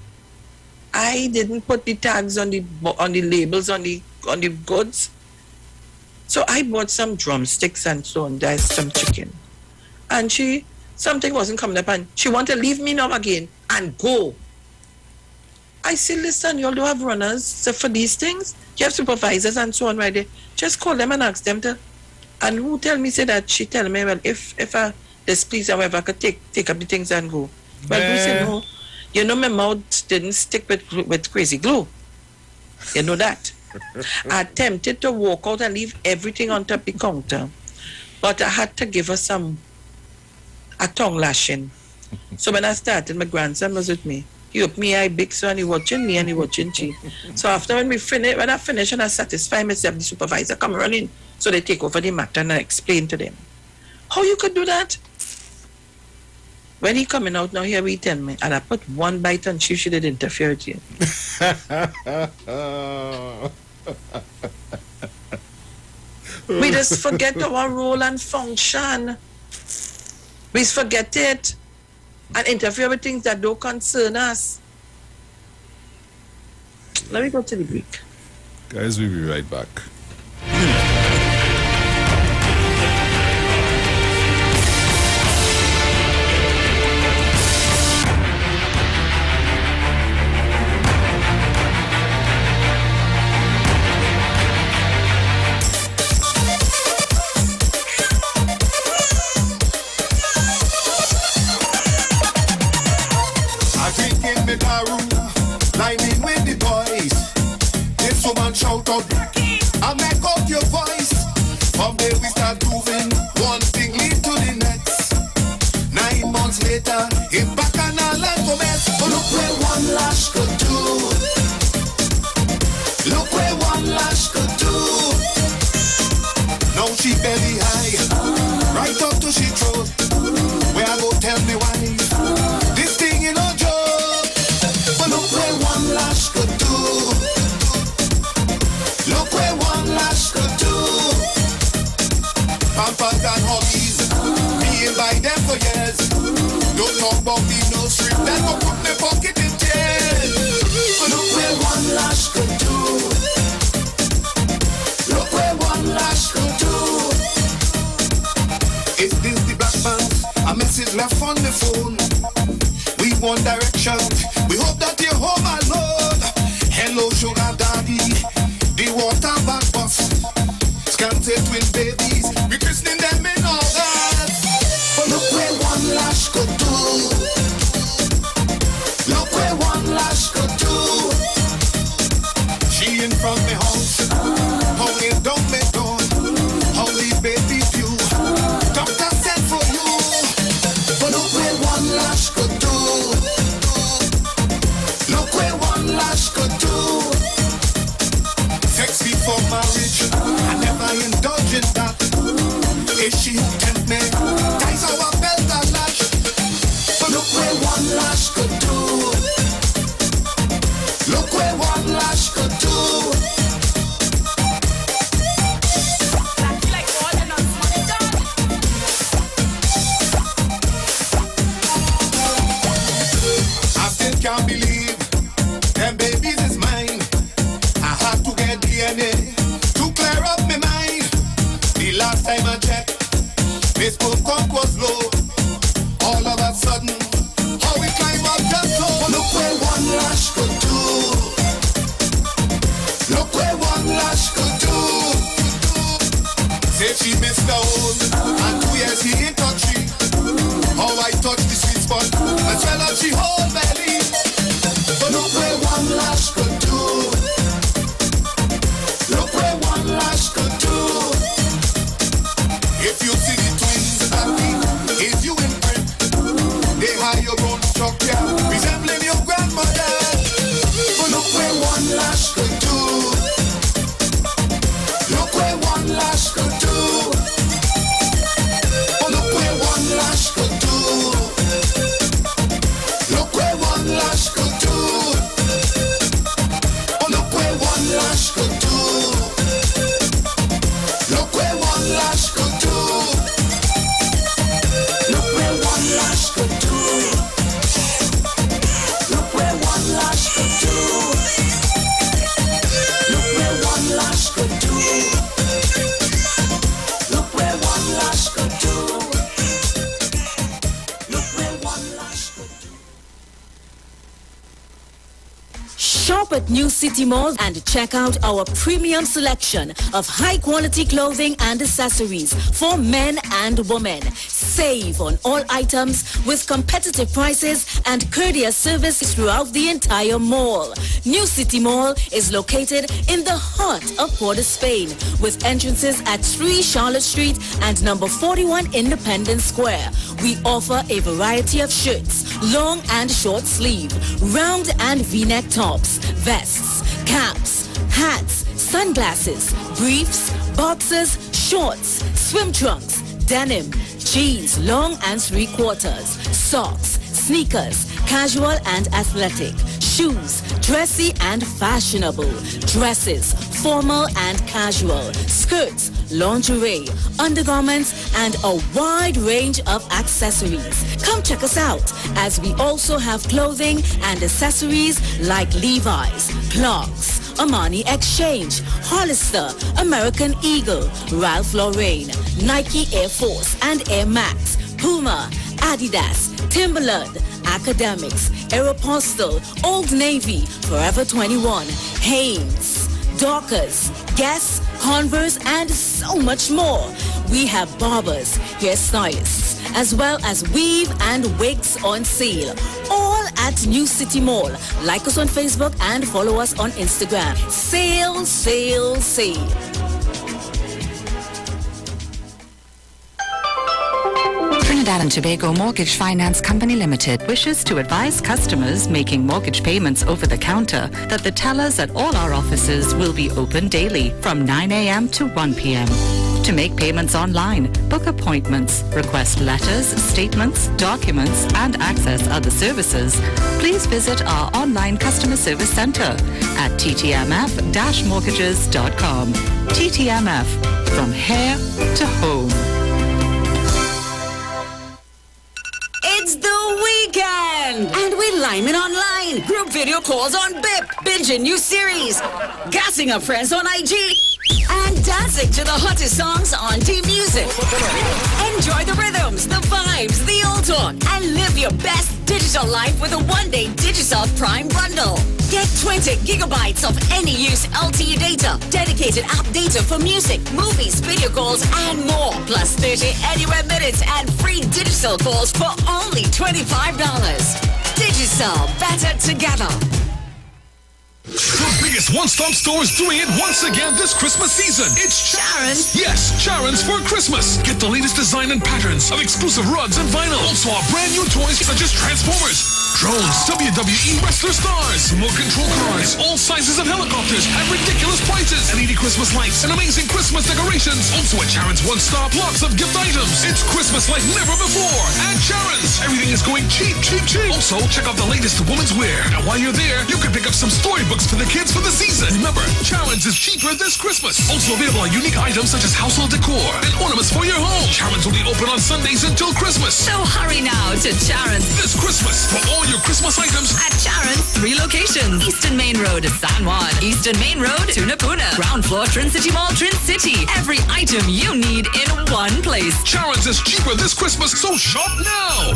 I didn't put the tags on the labels on the goods. So I bought some drumsticks and so on. There's some chicken. And something wasn't coming up and she wanted to leave me now again and go. I say, listen, you all do have runners. So for these things, you have supervisors and so on right there. Just call them and ask them to. And who tell me, say that she tell me, well, if I displease or whatever, I could take up the things and go. Well, who say no? You know, my mouth didn't stick with crazy glue. You know that. I attempted to walk out and leave everything on top of the counter. But I had to give her a tongue lashing. So when I started, my grandson was with me. He opened me eye big, so and he watching me and he watching she. So after when I finish and I satisfy myself, the supervisor come running. So they take over the matter and I explain to them. How you could do that? When he coming out now, here we tell me, and I put one bite on she did interfere with you. We just forget our role and function. We forget it and interfere with things that don't concern us. Let me go to the break. Guys, we'll be right back. Lining with the boys. This woman shout out, I make out your voice. From there we start moving, one thing lead to the next. 9 months later, him back and all and go mess. Look where one lash could do. Look where one lash could do. Now she belly high, right up to she throat. Where I go tell me why. This thing you know joke. But look where one lash could do. Look where one lash could do. Pampers and hobbies, being by them for years. Don't talk about the no strip that go put me pocket in jail. But look where one lash could do. Look where one lash could do. Is this the black man? A message left on the phone. We want direction. We hope that you're home alone. Hello, sugar daddy. The water back bus. Scanty twin babies. We christening them in August. But look where one lash could do. Look where one lash could do. She in from me house. Hanging down me door. Holy baby view. Doctor said for you. But look where one lash could do. Look where one lash could do. 6 feet for marriage, I never indulge in that. If she who tempt me, ties our belt and lash. But look where one lash could do. Look where one lash could do. I still can't believe them babies is mine. I had to get DNA to clear up my mind. The last time I checked, Facebook count was low. All of a sudden, how we climb up just so. Look where one lash could do. Look where one lash could do. Say she missed the hole, and 2 years he ain't touch she. How I touch the sweet spot, as well as she whole belly. But look where one lash could do. Look where one lash could do. If you see the twins that be, is you in print? They hide your own structure, resembling your grandmother. But look where one lash could do. Look where one lash could do. But look where one lash could do. Look where one lash could do. Oh, look where one lash could do. Look where one lash could do. Look where one lash could do. Look where one Shop at New City Mall and check out our premium selection of high-quality clothing and accessories for men and women. Save on all items with competitive prices and courteous service throughout the entire mall. New City Mall is located in the heart of Port of Spain with entrances at 3 Charlotte Street and number 41 Independence Square. We offer a variety of shirts, long and short sleeve, round and V-neck tops, vests, caps, hats, sunglasses, briefs, boxers, shorts, swim trunks, denim, jeans, long and 3/4, socks, sneakers, casual and athletic, shoes, dressy and fashionable, dresses, formal and casual, skirts, lingerie, undergarments, and a wide range of accessories. Come check us out as we also have clothing and accessories like Levi's, Clarks, Armani Exchange, Hollister, American Eagle, Ralph Lauren, Nike Air Force and Air Max, Puma, Adidas, Timberland, Academics, Aeropostale, Old Navy, Forever 21, Hanes, Dockers, Guess, Converse, and so much more. We have barbers, hairstylists, as well as weave and wigs on sale. All at New City Mall. Like us on Facebook and follow us on Instagram. Sale, sale, sale. Trinidad and Tobago Mortgage Finance Company Limited wishes to advise customers making mortgage payments over the counter that the tellers at all our offices will be open daily from 9 a.m. to 1 p.m. To make payments online, book appointments, request letters, statements, documents, and access other services, please visit our online customer service center at ttmf-mortgages.com. TTMF, from here to home. It's the weekend! And we're liming online. Group video calls on BIP. Binging new series. Gassing up friends on IG. And dancing to the hottest songs on T-Music. Enjoy the rhythms, the vibes, the old talk, and live your best digital life with a one-day Digisoft Prime bundle. Get 20 gigabytes of any use LTE data, dedicated app data for music, movies, video calls, and more. Plus 30 anywhere minutes and free digital calls for only $25. Digicel, better together. The biggest one-stop store is doing it once again this Christmas season. It's Sharon's. Yes, Sharon's for Christmas. Get the latest design and patterns of exclusive rugs and vinyl. Also, our brand new toys such as Transformers, drones, WWE wrestler stars, remote control cars, all sizes of helicopters at ridiculous prices, LED Christmas lights and amazing Christmas decorations. Also at Sharon's One Stop, lots of gift items. It's Christmas like never before at Sharon's. Everything is going cheap, cheap, cheap. Also, check out the latest women's wear. And while you're there, you can pick up some storybooks for the kids for the season. Remember, Sharon's is cheaper this Christmas. Also available are unique items such as household decor and ornaments for your home. Sharon's will be open on Sundays until Christmas. So hurry now to Sharon's this Christmas for all your Christmas items at Sharon's 3 locations. Eastern Main Road, San Juan. Eastern Main Road, Tunapuna. Ground floor, Trin City Mall, Trin City. Every item you need in one place. Sharon's is cheaper this Christmas, so shop now.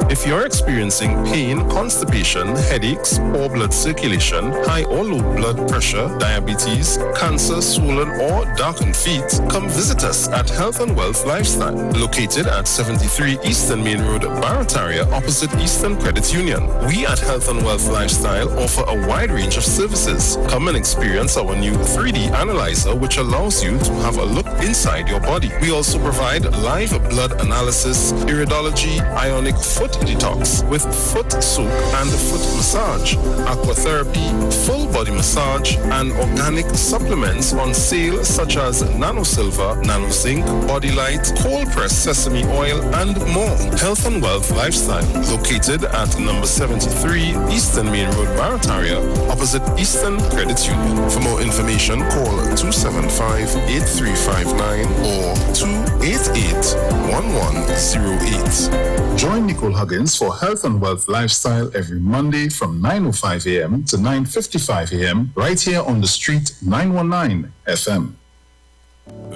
If you're experiencing pain, constipation, headaches, poor blood circulation, high or low blood pressure, diabetes, cancer, swollen or darkened feet, come visit us at Health and Wealth Lifestyle, located at 73 Eastern Main Road, Barataria, opposite Eastern Credit Union. We at Health and Wealth Lifestyle offer a wide range of services. Come and experience our new 3D analyzer, which allows you to have a look inside your body. We also provide live blood analysis, iridology, ionic foot detox with foot soak and foot massage, aquatherapy, full body massage, and organic supplements on sale such as Nano Silver, Nano Zinc, Body Light, cold pressed sesame oil, and more. Health and Wealth Lifestyle, located at number 73 Eastern Main Road, Barataria, opposite Eastern Credit Union. For more information, call 275-8359 or 288-1108. Join Nicole Huggins for Health and Wealth Lifestyle every Monday from 9:05 a.m. to 9:55 a.m. right here on the street 919 FM.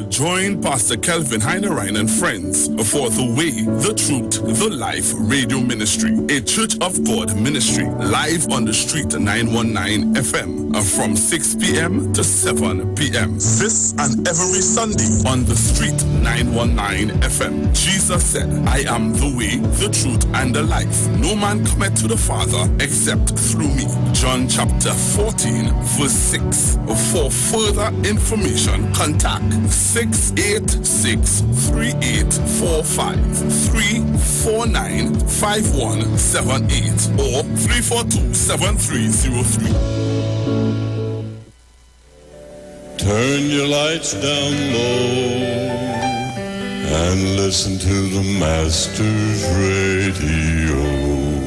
Join Pastor Kelvin Heinerine and friends for The Way, The Truth, The Life Radio Ministry, a Church of God ministry, live on the street 919 FM from 6 p.m. to 7 p.m. This and every Sunday on the street 919 FM. Jesus said, I am the way, the truth, and the life. No man cometh to the Father except through me. John chapter 14, verse 6. For further information, contact 686-3845-349-5178 or 342-7303. Turn your lights down low and listen to the Master's Radio.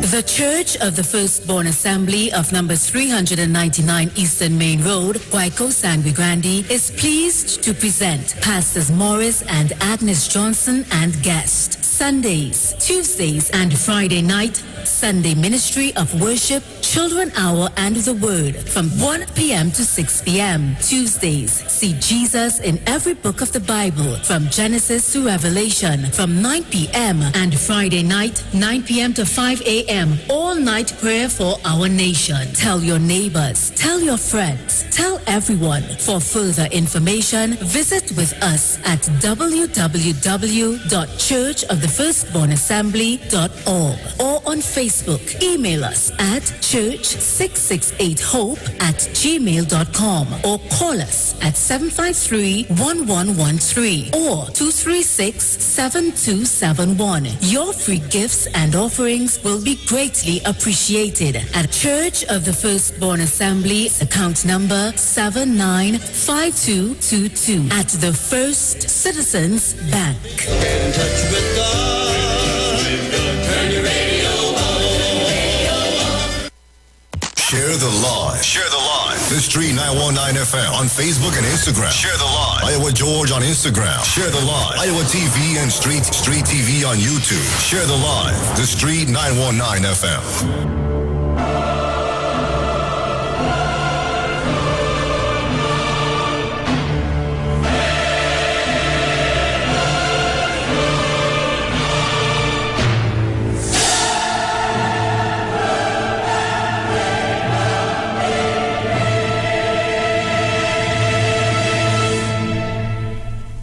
The Church of the Firstborn Assembly of numbers 399 Eastern Main Road, Guayco, Sangre Grande, is pleased to present Pastors Morris and Agnes Johnson and guest. Sundays, Tuesdays, and Friday night, Sunday Ministry of Worship, Children Hour, and the Word from 1 p.m. to 6 p.m. Tuesdays, see Jesus in every book of the Bible from Genesis to Revelation from 9 p.m. and Friday night, 9 p.m. to 5 a.m. All night prayer for our nation. Tell your neighbors, tell your friends, tell everyone. For further information, visit with us at www.churchofthefirstbornassembly.org or on Facebook. Email us at church668hope@gmail.com or call us at 753-1113 or 236-7271. Your free gifts and offerings will be greatly appreciated at Church of the Firstborn Assembly, account number 795222 at the First Citizens Bank. Get in touch with God. Turn your radio on. Share the live. Share the live. The Street 919 FM on Facebook and Instagram. Share the live. Iowa George on Instagram. Share the live. Iowa TV and Street TV on YouTube. Share the live. The Street 919 FM.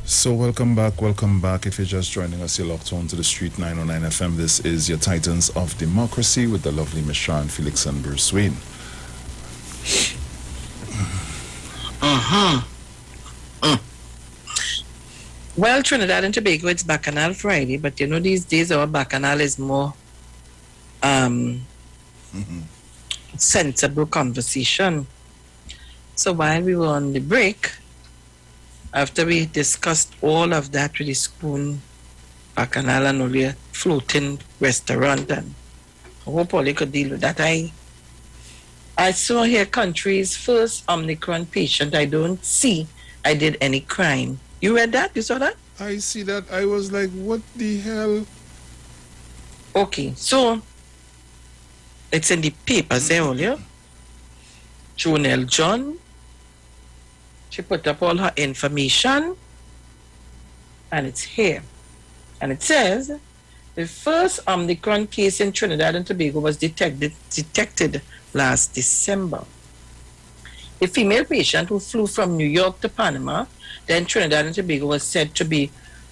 So welcome back. If you're just joining us, you're locked on to the Street 909 FM. This is your Titans of Democracy with the lovely Miss Sharon Felix and Bruce Wayne. Well, Trinidad and Tobago, it's Bacchanal Friday, but you know these days our Bacchanal is more sensible conversation. So while we were on the break, after we discussed all of that with the spoon, Bacchanal and only a floating restaurant, and I hope all could deal with that. I saw here country's first Omicron patient. I don't see I did any crime. You read that? You saw that? I see that. I was like, what the hell? Okay, so it's in the papers there earlier. Jonelle John, she put up all her information, and it's here. And it says, the first Omicron case in Trinidad and Tobago was detected last December. A female patient who flew from New York to Panama, then Trinidad and Tobago, was said to be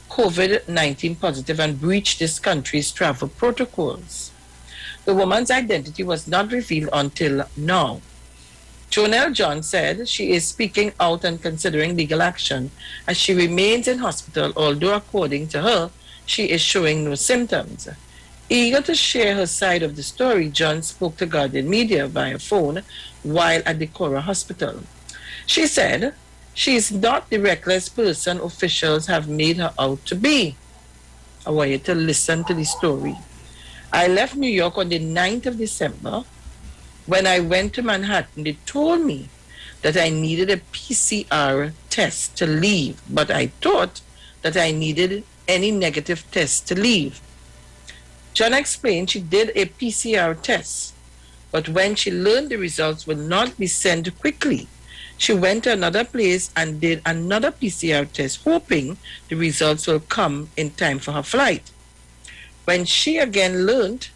COVID-19 positive and breached this country's travel protocols. The woman's identity was not revealed until now. Jonelle John said she is speaking out and considering legal action as she remains in hospital, although according to her, she is showing no symptoms. Eager to share her side of the story, John spoke to Guardian Media via phone while at the Cora Hospital. She said she is not the reckless person officials have made her out to be. I want you to listen to the story. I left New York on the 9th of December. When I went to Manhattan, they told me that I needed a PCR test to leave, but I thought that I needed any negative test to leave. John explained she did a PCR test, but when she learned the results would not be sent quickly, She went to another place and did another PCR test, hoping the results will come in time for her flight. When she again learned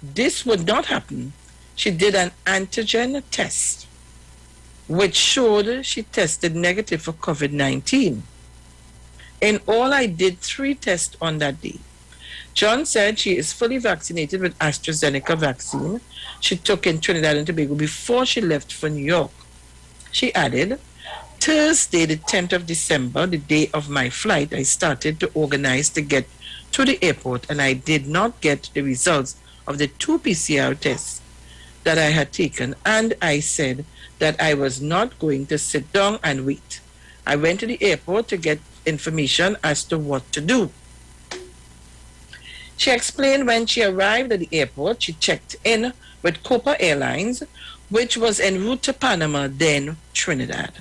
this would not happen, she did an antigen test, which showed she tested negative for COVID-19. In all, I did 3 tests on that day. John said she is fully vaccinated with AstraZeneca vaccine she took in Trinidad and Tobago before she left for New York. She added, Thursday, the 10th of December, the day of my flight, I started to organize to get to the airport, and I did not get the results of the 2 PCR tests that I had taken, and I said that I was not going to sit down and wait. I went to the airport to get information as to what to do. She explained when she arrived at the airport, she checked in with Copa Airlines, which was en route to Panama, then Trinidad.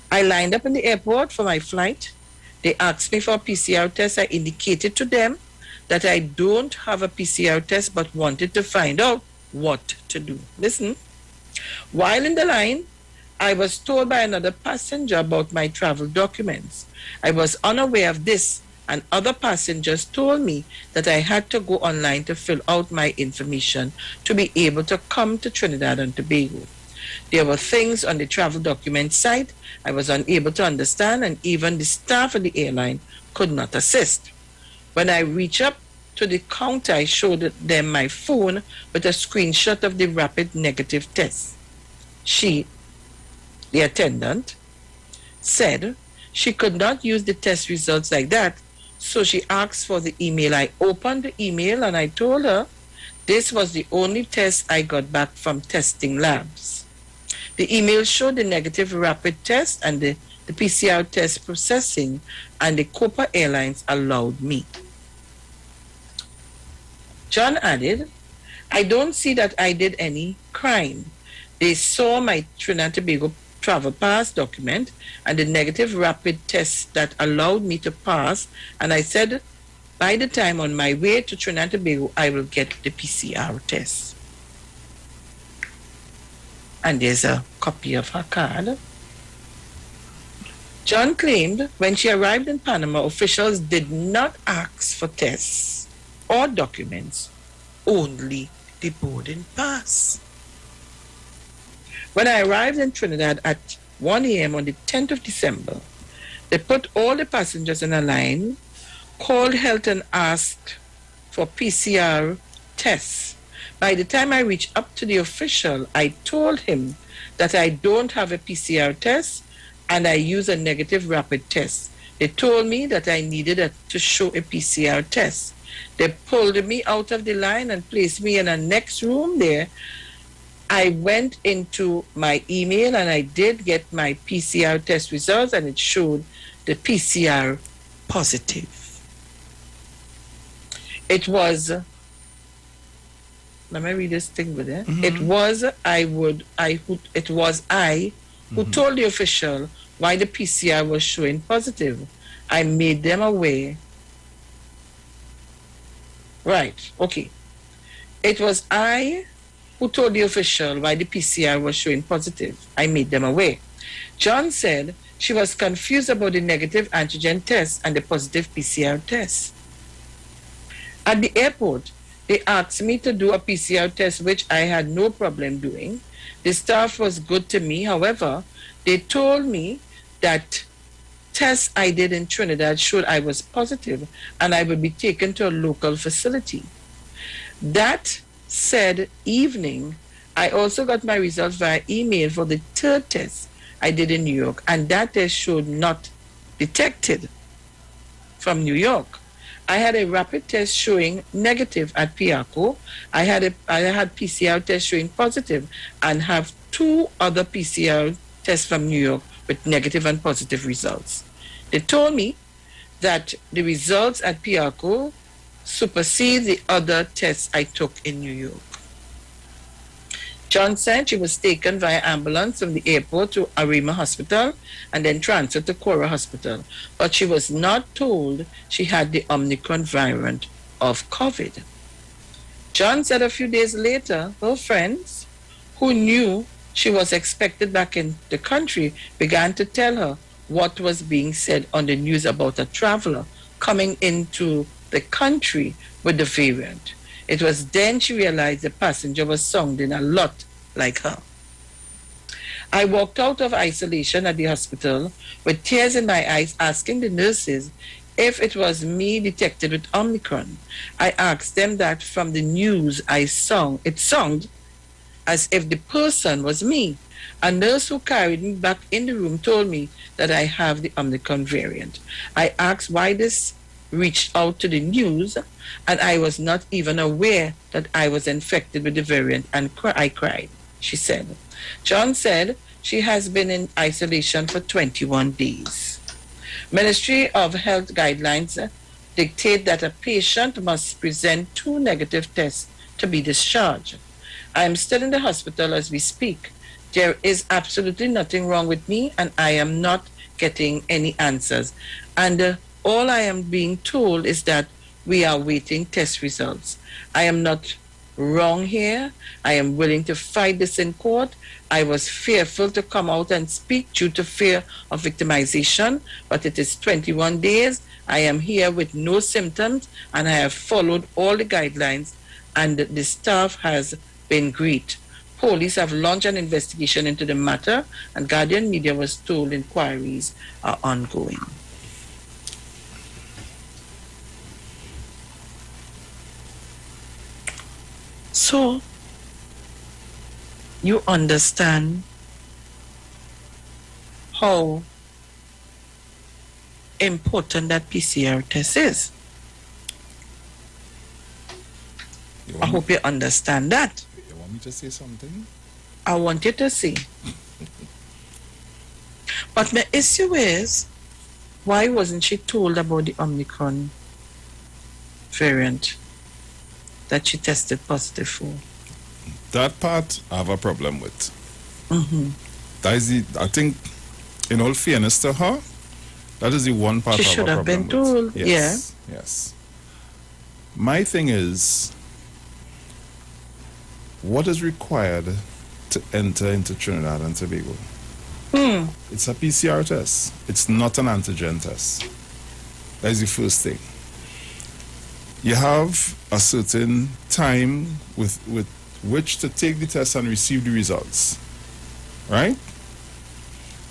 I lined up in the airport for my flight. They asked me for a PCR test. I indicated to them that I don't have a PCR test but wanted to find out what to do. Listen. While in the line, I was told by another passenger about my travel documents. I was unaware of this, and other passengers told me that I had to go online to fill out my information to be able to come to Trinidad and Tobago. There were things on the travel document site I was unable to understand, and even the staff of the airline could not assist. When I reached up to the counter, I showed them my phone with a screenshot of the rapid negative test. She, the attendant, said she could not use the test results like that, so she asked for the email. I opened the email and I told her this was the only test I got back from testing labs. The email showed the negative rapid test and the PCR test processing, and the Copa Airlines allowed me. John added, I don't see that I did any crime. They saw my Trinidad and Tobago travel pass document and the negative rapid test that allowed me to pass, and I said, by the time on my way to Trinidad and Tobago, I will get the PCR test. And there's a copy of her card. John claimed when she arrived in Panama, officials did not ask for tests or documents, only the boarding pass. When I arrived in Trinidad at 1 a.m. on the 10th of December, they put all the passengers in a line, called health and asked for PCR tests. By the time I reached up to the official, I told him that I don't have a PCR test and I use a negative rapid test. They told me that I needed to show a PCR test. They pulled me out of the line and placed me in a next room there. I went into my email and I did get my PCR test results, and it showed the PCR positive. It was, let me read this thing with it. It was I who told the official why the PCR was showing positive. I made them aware. Right, okay. It was I who told the official why the PCR was showing positive. I made them aware. John said she was confused about the negative antigen test and the positive PCR test. At the airport, they asked me to do a PCR test, which I had no problem doing. The staff was good to me. However, they told me that tests I did in Trinidad showed I was positive and I would be taken to a local facility. That said evening, I also got my results via email for the 3rd test I did in New York, and that test showed not detected from New York. I had a rapid test showing negative at Piarco. I had PCR test showing positive, and have 2 other PCR tests from New York with negative and positive results. They told me that the results at Piarco supersede the other tests I took in New York. John said she was taken via ambulance from the airport to Arima Hospital and then transferred to Cora Hospital, but she was not told she had the Omicron variant of COVID. John said a few days later, her friends who knew she was expected back in the country, began to tell her what was being said on the news about a traveler coming into the country with the variant. It was then she realized the passenger was sounding a lot like her. I walked out of isolation at the hospital with tears in my eyes, asking the nurses if it was me detected with Omicron. I asked them that from the news it sounded as if the person was me. A nurse who carried me back in the room told me that I have the Omicron variant. I asked why this reached out to the news, and I was not even aware that I was infected with the variant, and I cried, she said. John said she has been in isolation for 21 days. Ministry of Health guidelines dictate that a patient must present 2 negative tests to be discharged. I am still in the hospital as we speak. There is absolutely nothing wrong with me, and I am not getting any answers. And all I am being told is that we are waiting test results. I am not wrong here. I am willing to fight this in court. I was fearful to come out and speak due to fear of victimization, but it is 21 days. I am here with no symptoms, and I have followed all the guidelines, and the staff has been great. Police have launched an investigation into the matter, and Guardian Media was told inquiries are ongoing. So, you understand how important that PCR test is. I hope you understand that. You want me to say something? I want you to see. But my issue is, why wasn't she told about the Omicron variant that she tested positive for? That part I have a problem with. Mm-hmm. That is the, I think, in all fairness to her, that is the one part She I have should a have been problem told, with. Yes, yes. My thing is, what is required to enter into Trinidad and Tobago? It's a PCR test. It's not an antigen test. That is the first thing. You have a certain time with which to take the test and receive the results, right?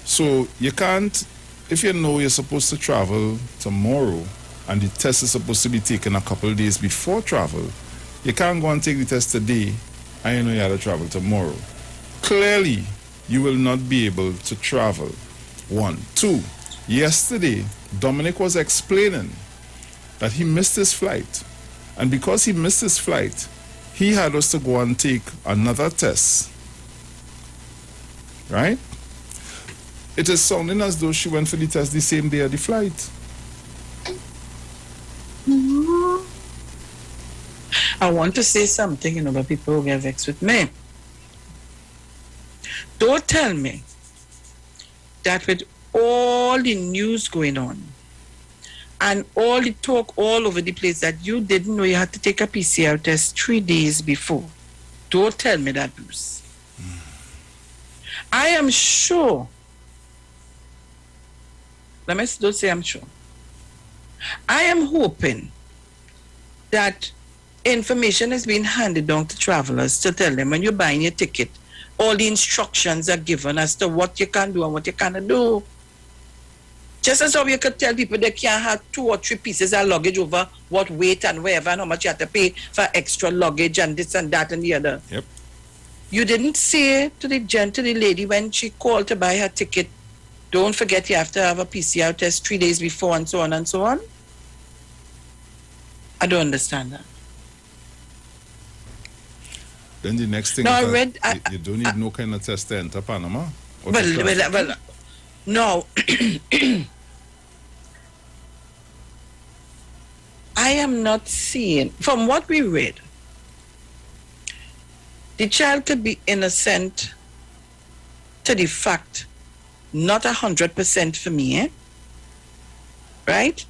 So you can't, if you know you're supposed to travel tomorrow and the test is supposed to be taken a couple of days before travel, you can't go and take the test today and you know you have to travel tomorrow. Clearly, you will not be able to travel. 1. 2, yesterday, Dominic was explaining that he missed his flight. And because he missed his flight, he had us to go and take another test. Right? It is sounding as though she went for the test the same day of the flight. I want to say something, but people will get vexed with me. Don't tell me that with all the news going on and all the talk all over the place that you didn't know you had to take a PCR test 3 days before. Don't tell me that, Bruce. I am sure. Let me don't say I'm sure. I am hoping that information is being handed down to travelers to tell them when you're buying your ticket, all the instructions are given as to what you can do and what you cannot do. Just as how you could tell people they can't have 2 or 3 pieces of luggage over what weight and wherever and how much you have to pay for extra luggage and this and that and the other. Yep. You didn't say to the lady when she called to buy her ticket, don't forget you have to have a PCR test 3 days before and so on and so on. I don't understand that. Then the next thing No, is I read, you don't need no kind of test to enter Panama. Well, no. I am not seeing, from what we read, the child could be innocent to the fact, not 100% for me, right?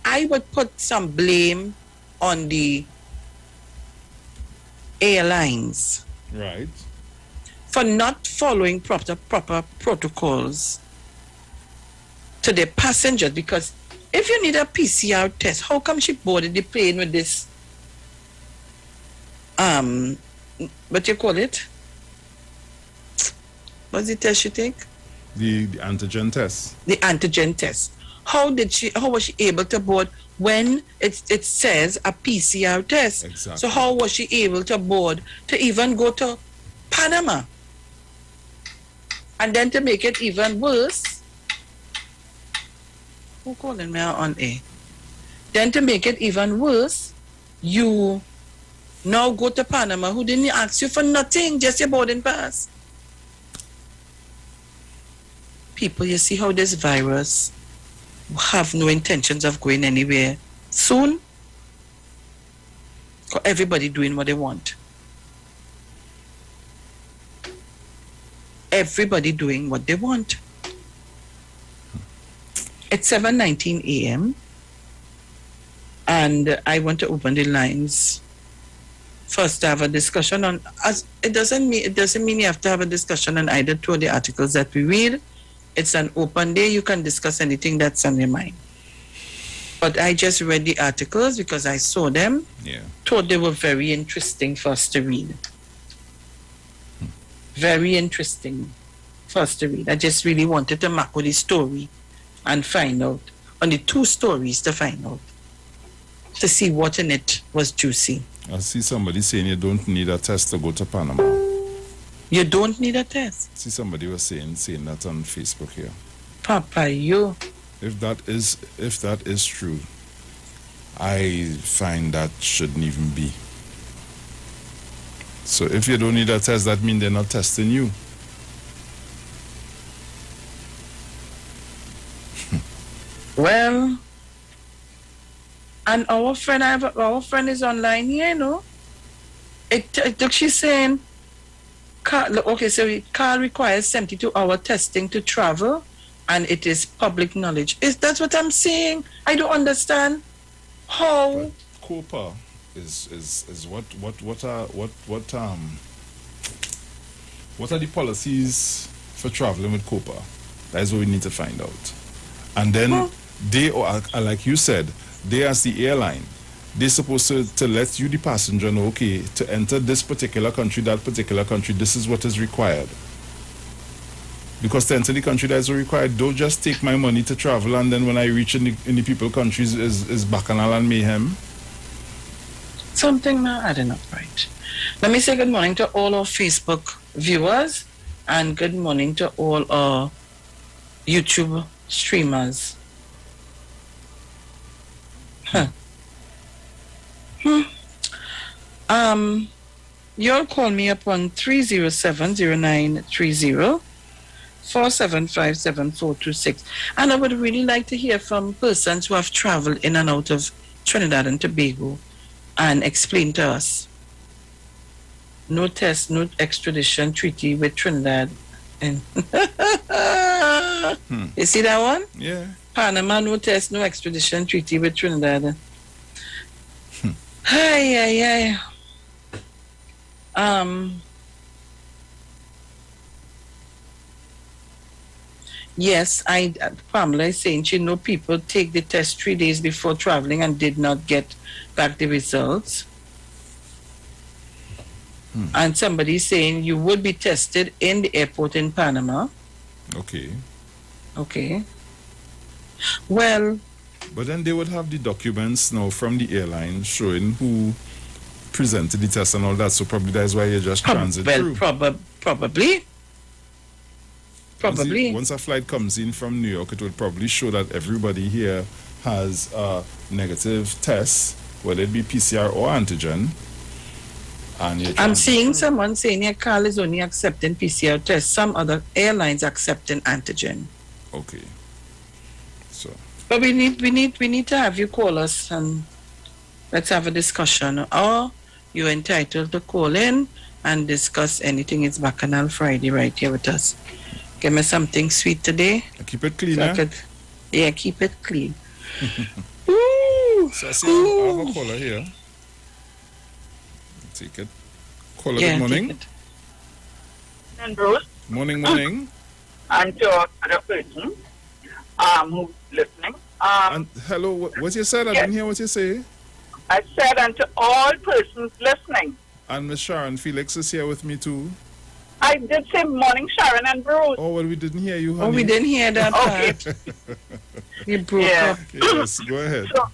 I would put some blame on the airlines. Right. for not following proper protocols to their passengers. Because if you need a PCR test, how come she boarded the plane with this what you call it? What's the test she take? The antigen test. The antigen test. How was she able to board when it says a PCR test? Exactly. So how was she able to board to even go to Panama? And then to make it even worse, who calling me on air? Then to make it even worse, you now go to Panama, who didn't ask you for nothing, just your boarding pass. People, you see how this virus have no intentions of going anywhere soon? Or everybody doing what they want. Everybody doing what they want. It's 7:19 a.m. and I want to open the lines first to have a discussion on. It doesn't mean you have to have a discussion on either two of the articles that we read. It's an open day. You can discuss anything that's on your mind. But I just read the articles because I saw them. Yeah. Thought they were very interesting for us to read. Very interesting for us to read. I just really wanted to map with the story and find out, on the two stories to find out, to see what in it was juicy. I see somebody saying you don't need a test to go to Panama. You don't need a test? See somebody was saying that on Facebook here. Papa, you. If that is true, I find that shouldn't even be. So if you don't need a test, that means they're not testing you. Well, and our friend is online here, no? She's saying, okay, so car requires 72-hour testing to travel, and it is public knowledge. That's what I'm saying? I don't understand how. But COPA is what are the policies for traveling with COPA? That is what we need to find out. And then they, or like you said, they as the airline, they're supposed to let you, the passenger, know, okay, to enter this particular country, that particular country, this is what is required. Because to enter the country that is required, don't just take my money to travel and then when I reach in the people countries is bacchanal and mayhem. Something not adding up right. Let me say good morning to all our Facebook viewers and good morning to all our YouTube streamers. You'll call me up on 307-0930 475-7426. And I would really like to hear from persons who have traveled in and out of Trinidad and Tobago and explain to us. No test, no extradition treaty with Trinidad. And You see that one? Yeah. Panama, no test, no extradition treaty with Trinidad. Hey. Yes, Pamela is saying she know people take the test 3 days before traveling and did not get back the results. And somebody is saying you would be tested in the airport in Panama. Okay. Well. But then they would have the documents now from the airline showing who presented the test and all that. So probably that's why you just transit through. Probably. Once a flight comes in from New York, it will probably show that everybody here has a negative test, whether it be PCR or antigen. And I'm seeing someone saying your car is only accepting PCR tests. Some other airlines accepting antigen. Okay. So. But we need to have you call us and let's have a discussion. Or you're entitled to call in and discuss anything. It's Bacchanal Friday right here with us. Give me something sweet today. Keep it clean, Yeah, keep it clean. So I see I have a caller here. Take it. Caller, good morning. And Bruce. Morning. And to other person who's listening. And hello, what you said? I didn't hear what you say. I said, and to all persons listening. And Miss Sharon Felix is here with me too. I did say morning, Sharon and Bruce. Oh, well, we didn't hear you, honey. Oh, we didn't hear that Okay. part. You broke up. Yes, go ahead. So,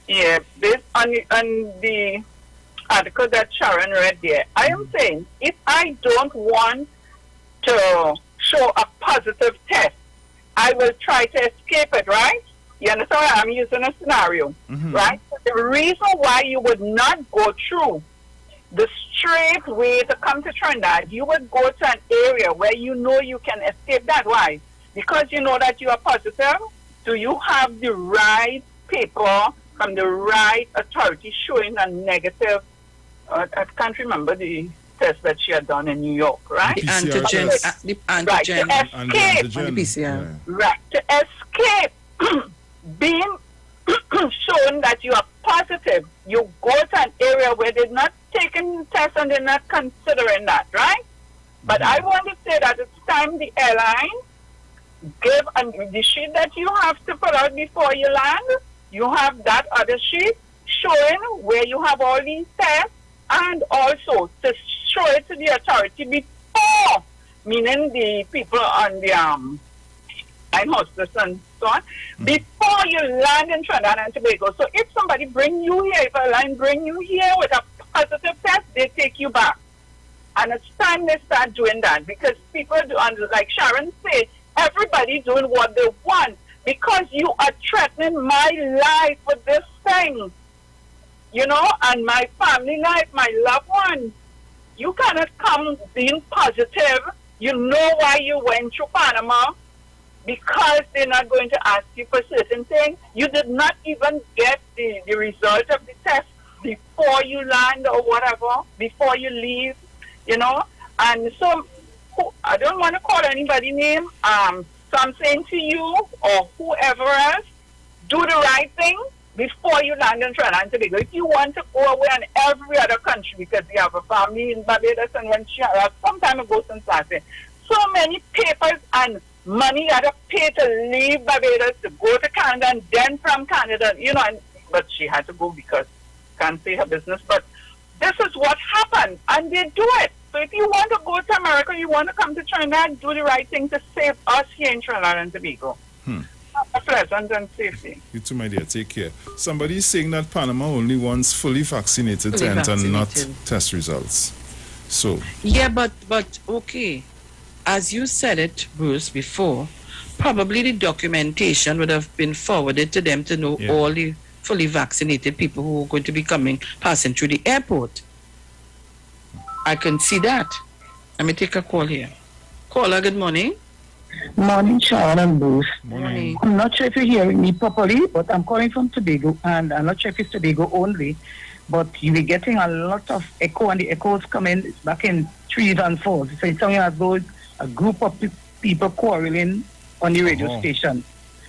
yeah, based on the article that Sharon read there, I am saying if I don't want to show a positive test, I will try to escape it, right? You understand? I'm using a scenario, right? The reason why you would not go through the straight way to come to Trinidad, you would go to an area where you know you can escape that. Why? Because you know that you are positive. Do you have the right paper from the right authority showing a negative? I can't remember the test that she had done in New York, right? The antigen. Right, to escape. PCR. Right, to escape being shown that you are positive, you go to an area where they're not taking tests and they're not considering that, right? But I want to say that it's time the airline give the sheet that you have to put out before you land. You have that other sheet showing where you have all these tests, and also to show it to the authority before, meaning the people on the line hostess and so on, before you land in Trinidad and Tobago. So if somebody bring you here, if a line bring you here with a positive test, they take you back. And it's time they start doing that, because people do, and like Sharon said, everybody doing what they want, because you are threatening my life with this thing, you know, and my family life, my loved ones. You cannot come being positive. You know why you went through Panama, because they're not going to ask you for certain things. You did not even get the result of the test before you land or whatever, before you leave, you know. And so I don't want to call anybody name. So I'm saying to you or whoever else, do the right thing before you land in Trinidad and Tobago. If you want to go away in every other country, because we have a family in Barbados, and when she some time ago since last year, so many papers and money you had to pay to leave Barbados to go to Canada, and then from Canada, you know, but she had to go because can't say her business. But this is what happened, and they do it. So if you want to go to America, you want to come to Trinidad, do the right thing to save us here in Trinidad and Tobago. A pleasant and safety. You too, my dear. Take care. Somebody is saying that Panama only wants fully vaccinated to enter, not test results. So yeah, but okay. As you said it, Bruce, before, probably the documentation would have been forwarded to them to know all the fully vaccinated people who are going to be passing through the airport. I can see that. Let me take a call here. Caller, good morning. Morning, Sharon and Bruce. Morning. I'm not sure if you're hearing me properly, but I'm calling from Tobago, and I'm not sure if it's Tobago only, but you'll be getting a lot of echo, and the echoes coming back in threes and fours. So it's something as though a group of people quarreling on the radio station.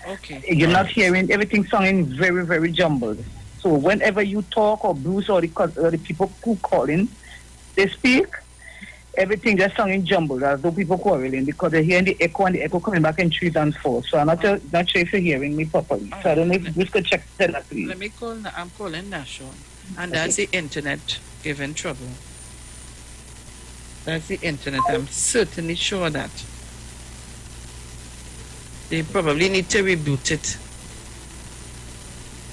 Okay. You're not hearing everything sounding very, very jumbled. So whenever you talk, or Bruce or the people who calling, they speak, everything just sounding jumbled, as though people quarreling, because they're hearing the echo, and the echo coming back in threes and fours. So I'm not sure if you're hearing me properly. So I don't know if Bruce could check that, please. Let me call. I'm calling Nashon, and that's the internet giving trouble. That's the internet. I'm certainly sure that they probably need to reboot it.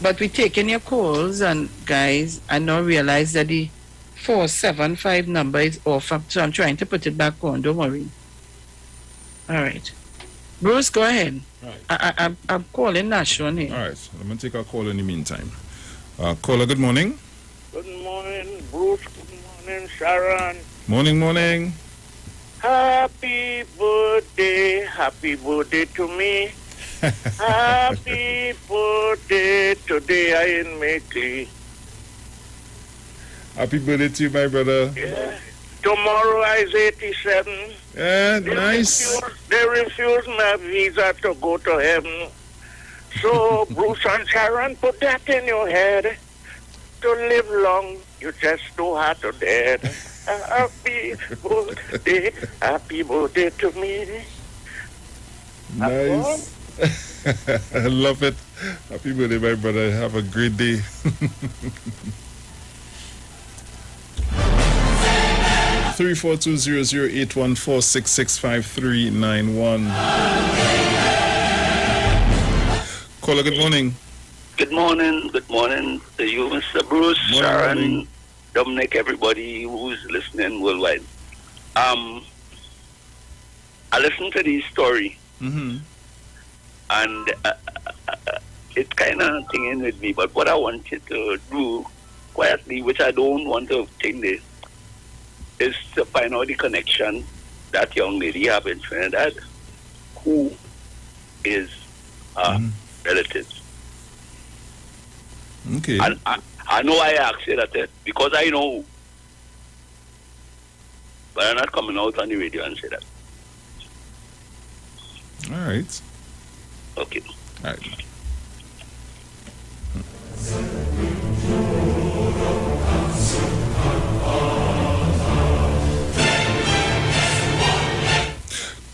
But we're taking your calls, and guys, I now realize that the 475 number is off, so I'm trying to put it back on. Don't worry. All right. Bruce, go ahead. Right. I'm calling Nashon here. All right. I'm going to take a call in the meantime. Caller, good morning. Good morning, Bruce. Good morning, Sharon. Morning. Happy birthday to me. Happy birthday today, I in Makeley. Happy birthday to you, my brother. Yeah. Tomorrow I is 87. Yeah, nice. They refused my visa to go to heaven. So, Bruce and Sharon, put that in your head. To live long, you just know how to dead. Happy birthday to me. Nice. I love it. Happy birthday, my brother. Have a great day. Three 342-00814665391. Caller, good morning. Good morning to you, Mr. Bruce, Sharon, Dominic, everybody who's listening worldwide. I listened to this story, and it kind of thinging with me. But what I wanted to do quietly, which I don't want to think this, is to find out the connection that young lady have in Trinidad, who is relatives. Okay. And I know I asked you that because I know, but I'm not coming out on the radio and say that. All right. Okay. All right.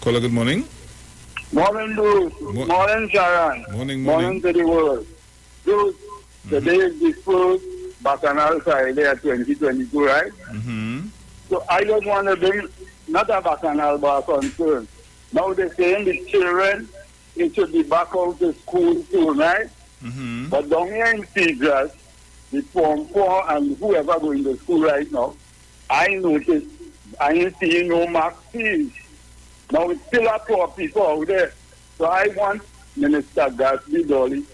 Caller, good morning. Morning, Bruce. Morning, Sharon. Morning. To the world. Bruce, today is the first Bacchanal Friday at 2022, right? So I just want to bring, not a Bacchanal, but a concern. Now they're saying the children, it should be back out to school soon, right? But down here in Tigras, the Form 4 and whoever going to school right now, I noticed, I ain't seeing no mark fees. Now it's still a poor people out there. So I want Minister Gatsby Dolly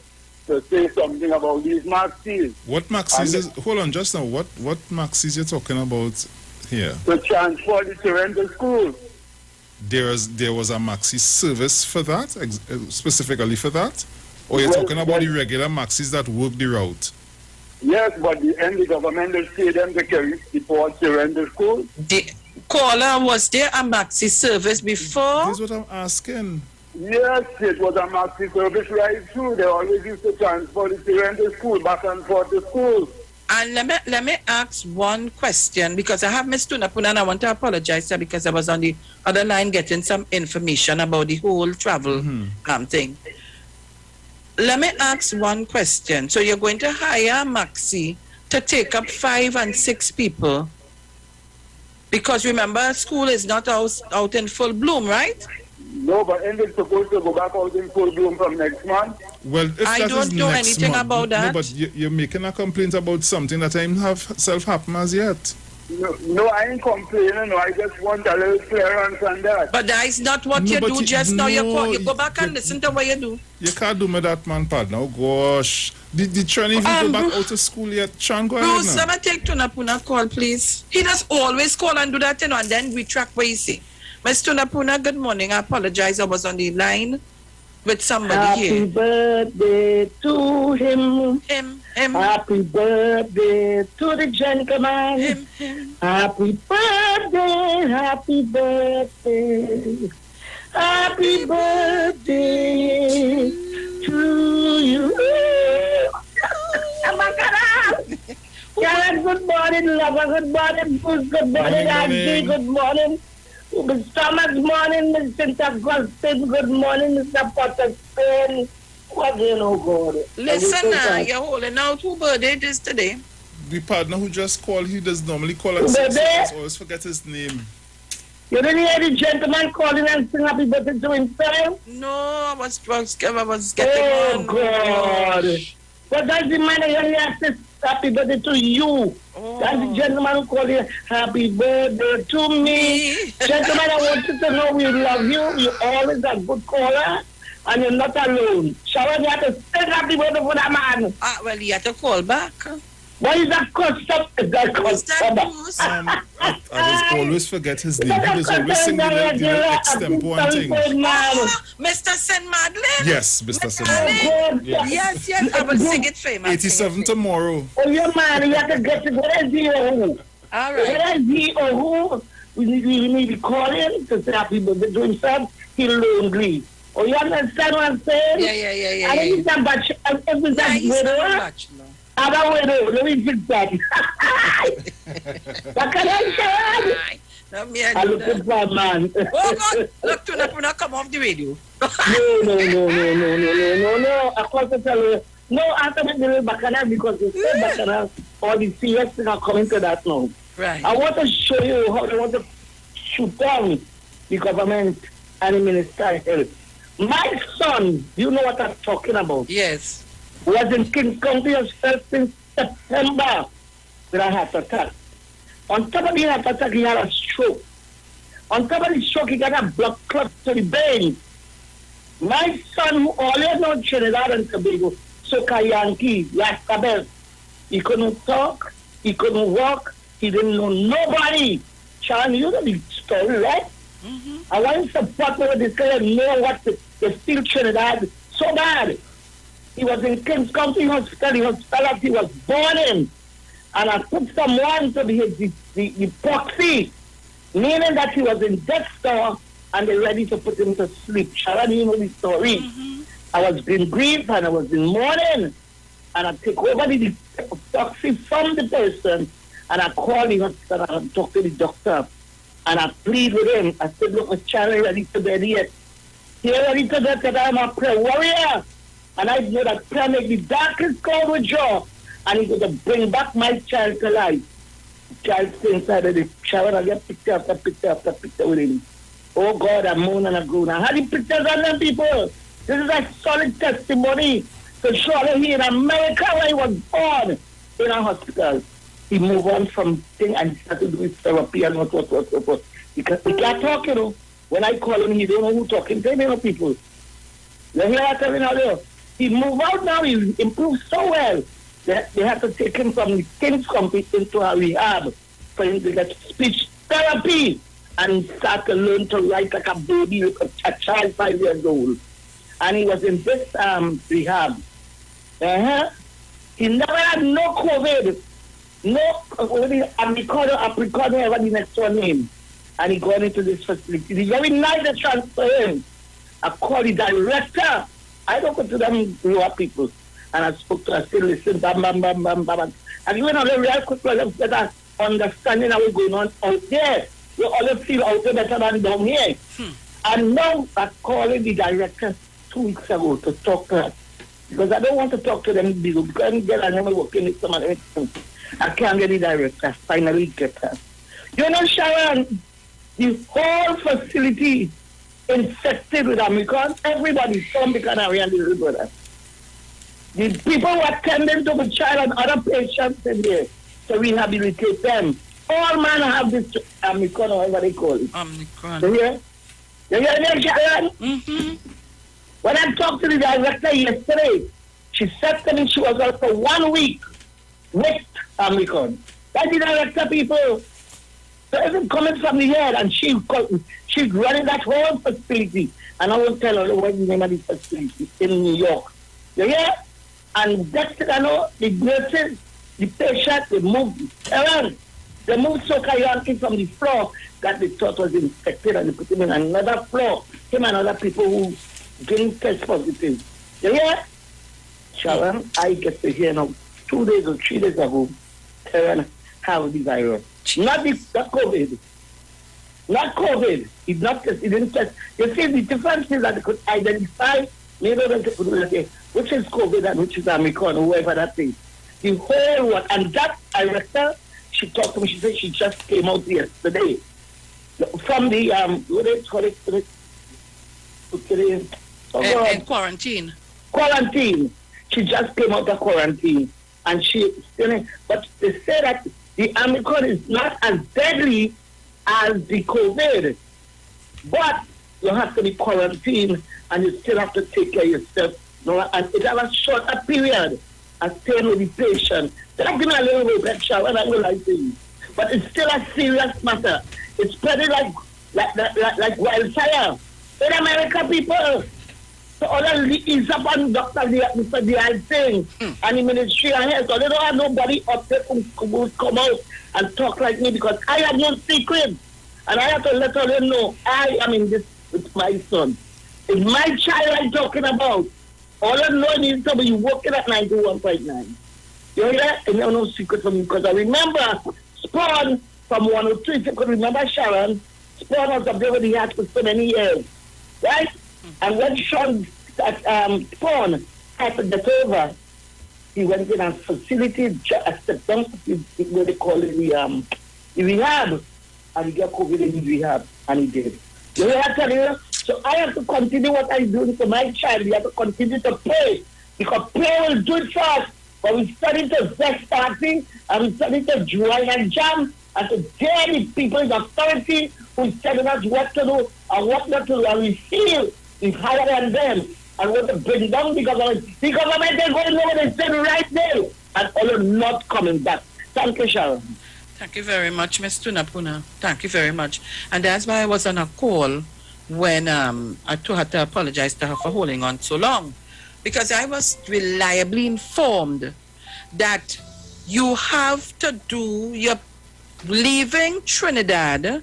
to say something about these maxis. What maxis is, hold on just now, what maxis you're talking about here? To transfer the children to school. There was a maxi service for that, specifically for that? Or you're talking about the regular maxis that work the route? Yes, but the government will say them to carry the poor children to school. Caller, was there a maxi service before? That's what I'm asking. Yes, it was a maxi service right through. They always used to transfer the children to school, back and forth to school. And let me ask one question, because I have Ms. Tunapuna and I want to apologize to her because I was on the other line getting some information about the whole travel thing. Let me ask one question. So you're going to hire a maxi to take up 5 and 6 people? Because remember, school is not out in full bloom, right? No, but it's supposed to go back out in full bloom from next month. Well, if I that don't is know next anything month, about that. No, but you're making a complaint about something that ain't have self-happen as yet. No, I ain't complaining. No, I just want a little clearance on that. But that is not what you do just now. You go back and listen to what you do. You can't do me that, man, pad. Now, gosh. Did Tran even go back out of school yet? Tran, go ahead Bruce, now. let me take Tunapuna call, please. He does always call and do that, and then we track what he say. Ms. Tunapuna, good morning. I apologize. I was on the line with somebody here. Happy birthday to him. Happy birthday to the gentleman. Happy birthday, happy birthday. Happy birthday to you. Oh my God. Karen, good morning. Lover, good morning. Bruce, good morning. Angie, good morning. Mr. Thomas, morning. Mr. Augustine, good morning. Mr. Potterson. What do you know, God? Listen now, you're holding out. Who birthday it is today? The partner who just called, he does normally call at 6 Birthday? I always forget his name. You didn't hear the gentleman calling and sing happy birthday to himself? No, I was getting oh, on. God. But that's the man that only has to happy birthday to you. Oh. That's the gentleman who called you happy birthday to me. Gentlemen, I want you to know we love you. You're always a good caller. And you're not alone. Sharon, you have to sing happy birthday for that man. Well, you have to call back. What is that custom? That custom? I just always forget his name. He does always sing the little extempo and things. Mr. St. Madeline? Yes, Mr. St. Madeline. Yes, I will sing it for him. 87 tomorrow. Oh, yeah, man, you have to get to where is he or who? All right. Where is he or who? We need to call him to say happy birthday to himself. He's lonely. Oh, you understand what I'm saying? Yeah. I think it's a bachelor. If it's a widow, I'm a widow. Let me fix that. Bacchanal, Sharon. Not me and I you. look at my man. Oh God! Look, to not come off the radio. No. I want to tell you. No, after the Bacchanal because you said Bacchanal, all the serious things are coming to that now. Right. I want to show you how they want to shoot down the government and the Minister of Health. My son, you know what I'm talking about? Yes. Was in Kings County Hospital since September with a heart attack. On top of the heart attack, he had a stroke. On top of the stroke, he got a blood clot to the brain. My son, who always known Trinidad and Tobago, Soca Yankee, Rascabel, he couldn't talk, he couldn't walk, he didn't know nobody. Sharon, you know the story, right? Mm-hmm. I want to support me with this guy and know what the still Trinidad so bad. He was in Kings County Hospital, the hospital that he was born in. And I put someone to be the proxy, meaning that he was in death door and they're ready to put him to sleep. Sharon, you know the story. Mm-hmm. I was in grief and I was in mourning. And I take over the proxy from the person and I call the hospital and I talk to the doctor. And I plead with him. I said, look, my child is ready to bed yet. He's ready to bed because I'm a prayer warrior. And I know that prayer make the darkest cloud withdraw. And he's going to bring back my child to life. The child stays inside of the shower and I get picture after picture after picture with him. Oh God, I'm moaning and I'm groaning. I had the pictures on them, people. This is a solid testimony to show that he in America where he was born in a hospital. He moved on from thing and started to do his therapy and what. He can't talk, you know. When I call him, he don't know who talking to him, you know, people. You hear what I'm telling you there? He moved out now, he improved so well. They had to take him from the King's Company into a rehab for him to get speech therapy and start to learn to write like a baby, like a child 5 years old. And he was in this rehab. He never had no COVID. No, I'm recording ever the next one name. And he got into this facility. The very night they transfer him, I called the director. I don't go to them lower people. And I spoke to her, I said, listen, bam. And you know, the real quick better understanding how we're going on out there. You always feel out there better than down here. And now I called the director 2 weeks ago to talk to her. Because I don't want to talk to them because I can't get her working with some other things. I can't get the director. Finally get her. You know, Sharon, the whole facility infected with Omicron. Everybody from the Canary and the river. The people who attending to the child and other patients in there to rehabilitate them. All men have this Omicron or whatever they call it. Omicron. You hear? You hear me, Sharon? Mm-hmm. When I talked to the director yesterday, she said to me she was out for 1 week with Omicron. That's the director, people. So it's coming from the head, and she's running that whole facility. And I won't tell her what the name of the facility in New York. You hear? And that's it, I know, the nurses, the patients, they moved around. They moved Soca Yankee from the floor that they thought was infected and they put him in another floor. Him and other people who didn't test positive. You hear? Sharon, I get to hear now 2 days or 3 days ago, Karen have the virus. Not COVID. Not COVID. It didn't test. You see, the difference is that they could identify maybe which is COVID and which is Omicron, whoever that is. The whole one. And that director, she talked to me, she said she just came out yesterday. From the, what do they call it? In quarantine. Quarantine. She just came out of quarantine. And but they say that the Omicron is not as deadly as the COVID. But you have to be quarantined and you still have to take care of yourself. And it has a shorter period as staying with the patient. That's been a little bit extra when I will lie to you. But it's still a serious matter. It's spreading like wildfire. In America, people, so all that ease up on doctors, the thing, and the Ministry of Health, so they don't have nobody up there who come out and talk like me because I have no secret. And I have to let all them know I am in this with my son. It's my child I'm talking about. All I know is to be working at 91.9. You hear that? And you have no secret from me because I remember Spawn from 102, if you could remember Sharon, Spawn was up there with the hat for so many years, right? And when Sean, Spawn had to get over, he went in a facility, a step down, what they call it, the rehab, and he got COVID in the rehab, and he did. You know what I'm telling you? So I have to continue what I'm doing for my child. We have to continue to pray, because prayer will do it for us. But we started to zest starting, and we started to join and jam, and to dare the people in authority who is telling us what to do and what not to do, and we feel is higher than them, and want to bring down the government. The government is going over and saying right now, and all not coming back. Thank you, Sharon. Thank you very much, Ms. Tunapuna. Thank you very much. And that's why I was on a call when I had to apologize to her for holding on so long. Because I was reliably informed that you have to do your leaving Trinidad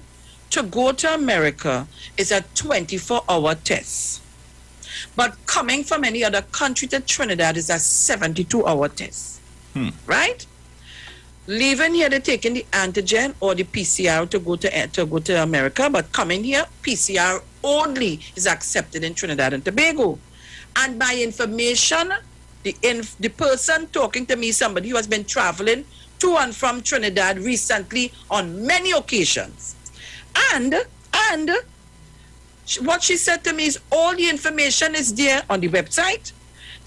to go to America is a 24-hour test. But coming from any other country to Trinidad is a 72-hour test. Right? Leaving here, they're taking the antigen or the PCR to go to America, but coming here, PCR only is accepted in Trinidad and Tobago. And by information, the person talking to me, somebody who has been traveling to and from Trinidad recently on many occasions. And what she said to me is all the information is there on the website.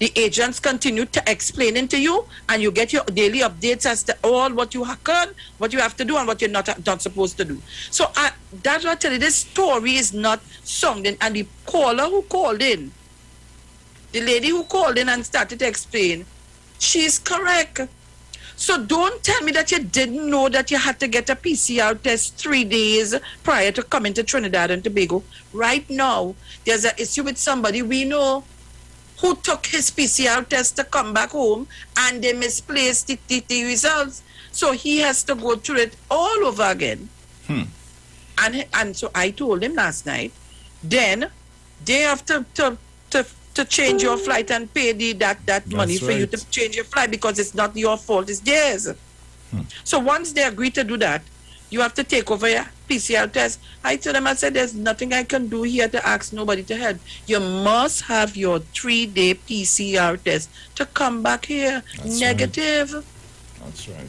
The agents continue to explain it to you, and you get your daily updates as to all what you can, what you have to do, and what you're not supposed to do. So that's what I tell you. This story is not sounding. And the caller who called in, the lady who called in and started to explain, she's correct. So don't tell me that you didn't know that you had to get a PCR test 3 days prior to coming to Trinidad and Tobago. Right now, there's an issue with somebody we know who took his PCR test to come back home, and they misplaced the results. So he has to go through it all over again. And so I told him last night, then they have to change your flight and pay that money for you to change your flight, because it's not your fault, it's theirs. So once they agree to do that, you have to take over your PCR test. I told them, I said, there's nothing I can do here to ask nobody to help. You must have your 3-day PCR test to come back here. That's negative. Right. That's right.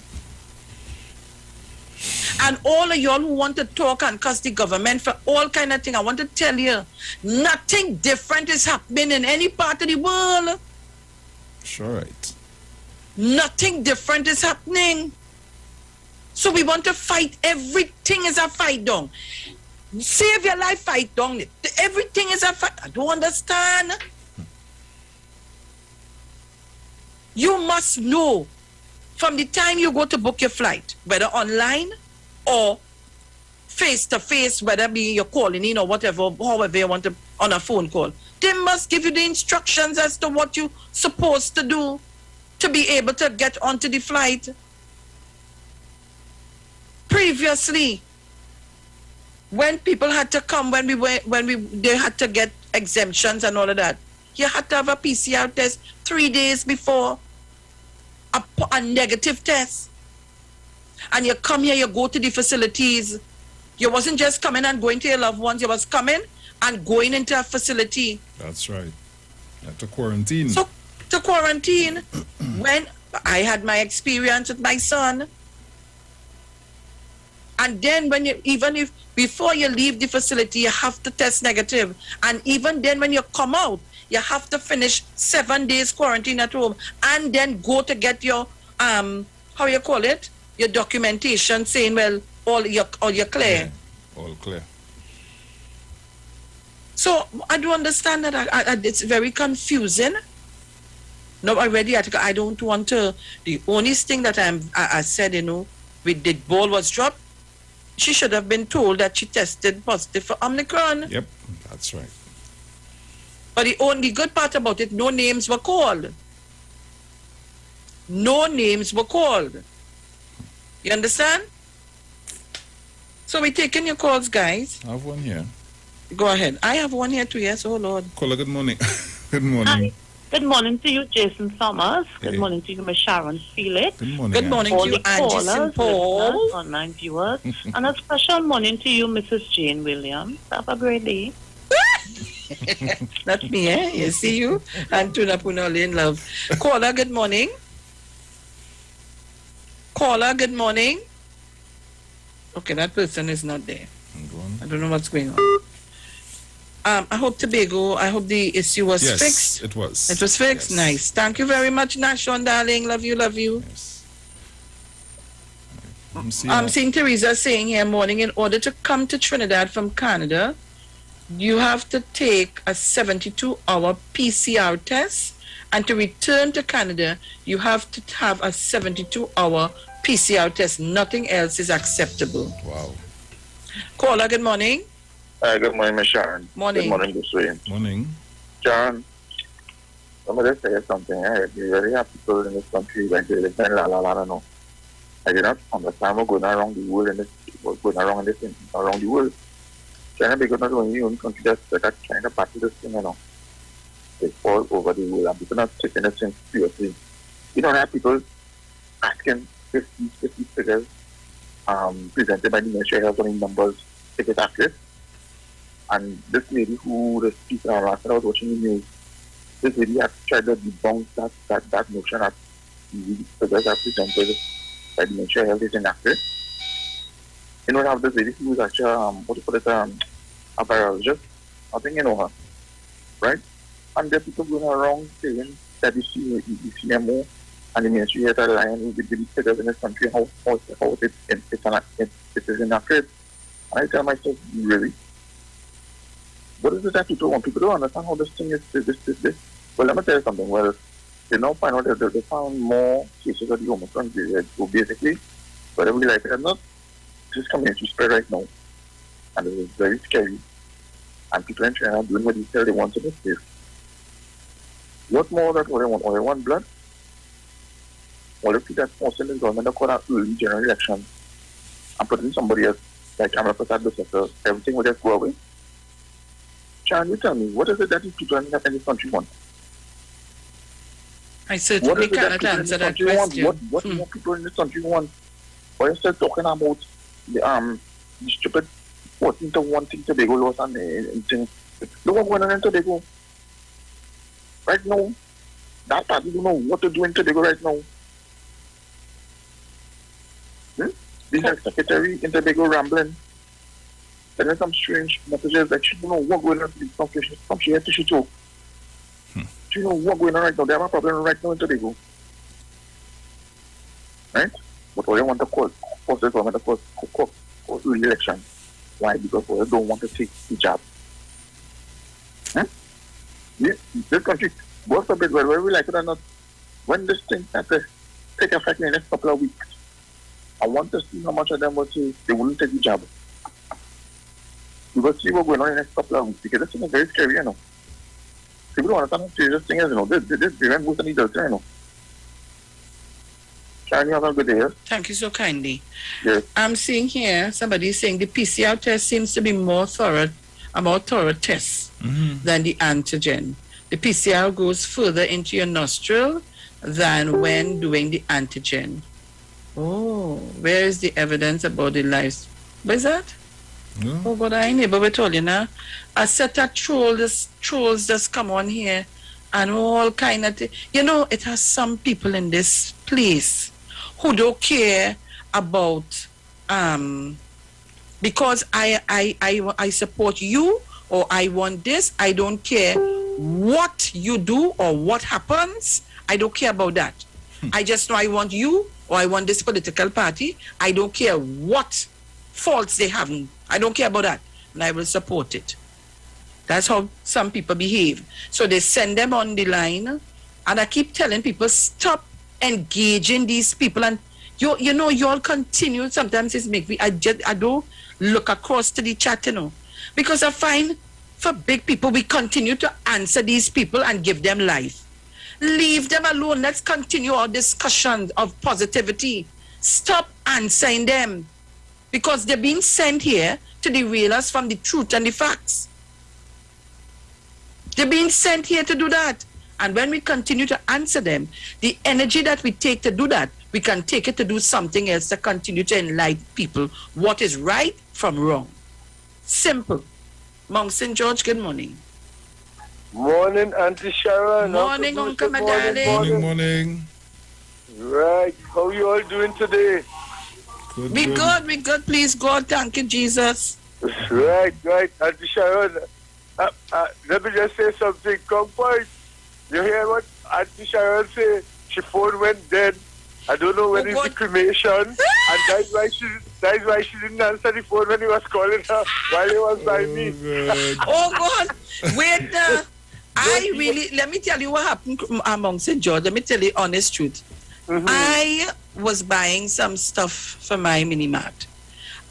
And all of y'all who want to talk and cuss the government for all kind of thing, I want to tell you, nothing different is happening in any part of the world. Sure, right. Nothing different is happening. So we want to fight. Everything is a fight down. Save your life, fight down. Everything is a fight. I don't understand. You must know from the time you go to book your flight, whether online or face-to-face, whether be you're calling in or whatever, however you want to, on a phone call, they must give you the instructions as to what you're supposed to do to be able to get onto the flight. Previously, when people had to come, they had to get exemptions and all of that, you had to have a PCR test 3 days before, a negative test. And you come here, you go to the facilities. You wasn't just coming and going to your loved ones, you was coming and going into a facility. That's right. You have to quarantine. So, to quarantine, when I had my experience with my son, and then before you leave the facility, you have to test negative. And even then when you come out, you have to finish 7 days quarantine at home, and then go to get your, how you call it? Your documentation saying, well, all you're clear. Yeah, all clear. So I do understand that it's very confusing. No, already I don't want to. The only thing that I said, with the ball was dropped, she should have been told that she tested positive for Omicron. Yep, that's right. But the only good part about it, no names were called. No names were called. You understand? So we're taking your calls, guys. I have one here. Go ahead. I have one here too, yes. Oh, Lord. Caller, good morning. Good morning. Hi. Good morning to you, Jason Thomas. Good morning to you, Ms. Sharon Felix. Good morning. Good morning all to you, the Angie callers, Paul. listeners, online viewers. And a special morning to you, Mrs. Jane Williams. Have a great day. Not me, eh? You see you? And Tuna Punoli in love. Caller, good morning. Caller, good morning. Okay, that person is not there. I don't know what's going on. I hope Tobago, I hope the issue was Yes, fixed. it was. It was fixed? Yes. Nice. Thank you very much, Nashon, darling. Love you, love you. Yes. I'm seeing Teresa saying here, morning, in order to come to Trinidad from Canada, you have to take a 72-hour PCR test, and to return to Canada, you have to have a 72-hour PCR test. Nothing else is acceptable. Wow. Caller, good morning. Good morning, Ms. Sharon. Morning. Good morning, this way. Morning. Sharon, I'm going to say something. We really have people in this country like they live in la, no. I did not understand what's going around the world and what's going around around the world. China, because not only in country that China battle this thing, you know. They fall over the world and people not taking this thing seriously. You don't have people asking 50 figures presented by the Ministry of Health on the numbers, if it's accurate. And this lady who the speaker last night I was watching the news, this lady had tried to debunk that notion that the figures are presented by the Ministry of Health is inaccurate. You know, have this lady who is actually a virologist. I think you know her, right? And there are people going around saying that the CMO and the Ministry of Health are lying with the figures in this country, how it is inaccurate. And I tell myself, really? What is it that people want? People don't understand how this thing is, this. Well, let me tell you something. Well, they now find out that they found more cases of the Omicron variant. So basically, whatever we like it or not, this community spread right now. And it is very scary. And people in China are doing what they tell they want to be safe. What more that what they want? Or they want blood? Well, if that's forcing the government to call an early general election and putting somebody else, like Kamala Prasad, everything will just go away. Can you tell me, what is it that these people in this country want? I certainly cannot answer that question. What more people in this country want? Why instead talking about the stupid 14-1 thing Tobago lost and things? Look what's going on in Tobago. Right now, that party don't know what to do in Tobago right now. The secretary in Tobago rambling. Sending some strange messages that she don't know what's going on from she to she too. She know what's going on right now. They have a problem right now in Tobago. Right? But all they want to cause the government to cause early election. Why? Because they don't want to take the job. This country, God forbid, whether we like it or not, when this thing has to take effect in the next couple of weeks, I want to see how much of them will say they wouldn't take the job. We will see what's going on in the next couple of weeks because this thing is very scary, you know. People don't understand how serious this thing is, you know. This prevent most of the adults, you know. Sharon, you have a good day. Thank you so kindly. Yes. I'm seeing here somebody saying the PCR test seems to be a more thorough test than the antigen. The PCR goes further into your nostril than when doing the antigen. Oh, where is the evidence about the lives? What is that? Oh, but I never we told you now. A set of trolls just come on here and all kind of things. You know, it has some people in this place who don't care about because I support you or I want this. I don't care what you do or what happens. I don't care about that. I just know I want you or I want this political party. I don't care what faults they have. I don't care about that. And I will support it. That's how some people behave. So they send them on the line and I keep telling people, stop engaging these people. And you know, you all continue. Sometimes it's make me, I do look across to the chat, you know. Because I find for big people, we continue to answer these people and give them life. Leave them alone. Let's continue our discussion of positivity. Stop answering them. Because they're being sent here to derail us from the truth and the facts. They're being sent here to do that. And when we continue to answer them, the energy that we take to do that, we can take it to do something else to continue to enlighten people what is right from wrong. Simple. Mount St. George, good morning. Morning, Auntie Sharon. Morning, Uncle Morning. Morning. Right. How you all doing today? We good. Please, God. Thank you, Jesus. Right. Auntie Sharon, let me just say something. Come point. You hear what Auntie Sharon say? She phone went dead. I don't know when is the cremation, and that's why she didn't answer the phone when he was calling her while he was by me. Oh God! Wait, let me tell you what happened among St. George. Let me tell you honest truth. I was buying some stuff for my mini mart.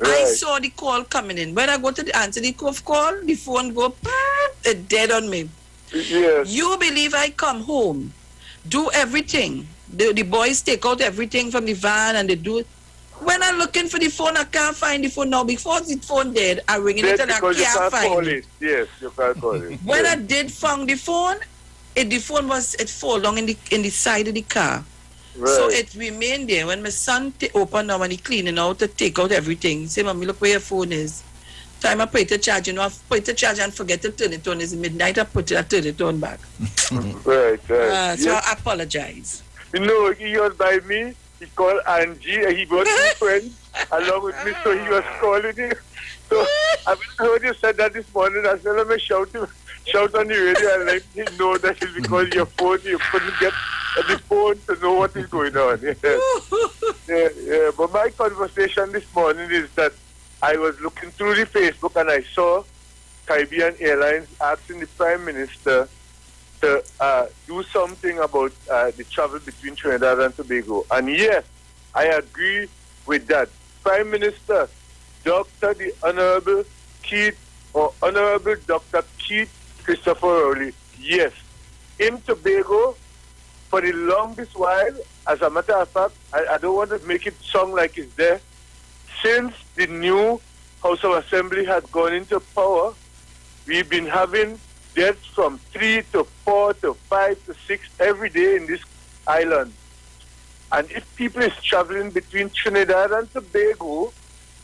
I saw the call coming in. When I go to answer the call, the phone go dead on me. Yes. You believe I come home, do everything. The boys take out everything from the van and they do it. When I'm looking for the phone, I can't find the phone now. Before the phone dead, I ring it and I can't find it. Yes, you can't call it. When I did find the phone, the phone fall down in the side of the car. Right. So it remained there. When my son opened now and he cleaning out to take out everything, say, Mommy, look where your phone is. Time I put it to charge, I put it to charge and forget to turn it on. It's midnight, I turn it on back. Right. So I apologize. You know, he was by me. He called Angie, and he got two friends along with me, so he was calling him. So I heard you said that this morning. I said, let me shout on the radio and let him know that it's because your phone, you couldn't get the phone to know what is going on. Yeah. But my conversation this morning is that I was looking through the Facebook and I saw Caribbean Airlines asking the Prime Minister to do something about the travel between Trinidad and Tobago. And yes, I agree with that. Prime Minister, the Honorable Dr. Keith Christopher Rowley, yes. In Tobago, for the longest while, as a matter of fact, I don't want to make it sound like it's there, since the new House of Assembly had gone into power, we've been having deaths from 3 to 4 to 5 to 6 every day in this island. And if people is traveling between Trinidad and Tobago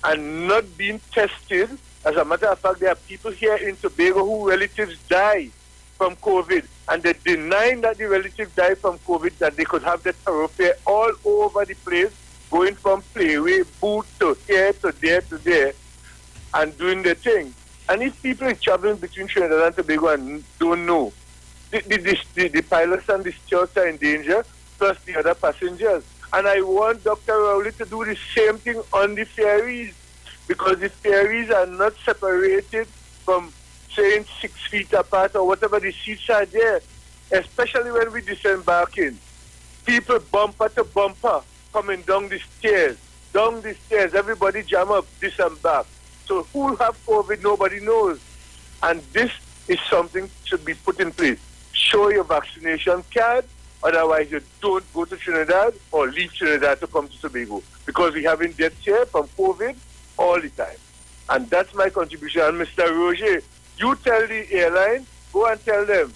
and not being tested, as a matter of fact, there are people here in Tobago who relatives die from COVID, and they're denying that the relatives died from COVID, that they could have the thoroughfare all over the place, going from Playway, Boot to here to there, and doing their thing. And if people are traveling between Trinidad and Tobago and don't know, the pilots and the stewards are in danger, plus the other passengers. And I want Dr. Rowley to do the same thing on the ferries, because the ferries are not separated from, saying 6 feet apart or whatever, the seats are there, especially when we disembarking. People bumper to bumper coming down the stairs, everybody jam up, disembark. So who have COVID, nobody knows. And this is something should be put in place. Show your vaccination card, otherwise you don't go to Trinidad or leave Trinidad to come to Tobago, because we're having deaths here from COVID all the time. And that's my contribution. And Mr. Roger, you tell the airline, go and tell them,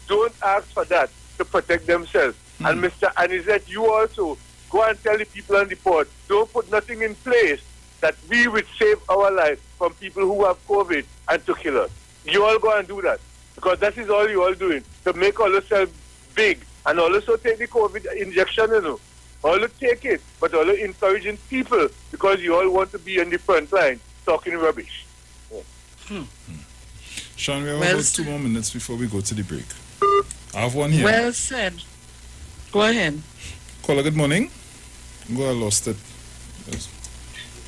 don't ask for that to protect themselves. And Mr. Anizet, you also go and tell the people on the port, don't put nothing in place that we would save our life from people who have COVID and to kill us. You all go and do that, because that is all you all doing, to make all yourself big. And also take the COVID injection, All take it, but all encouraging people, because you all want to be on the front line talking rubbish. Sean, we have about 2 more minutes before we go to the break. I have one here. Well said. Go ahead. Caller, good morning. I lost it. Yes.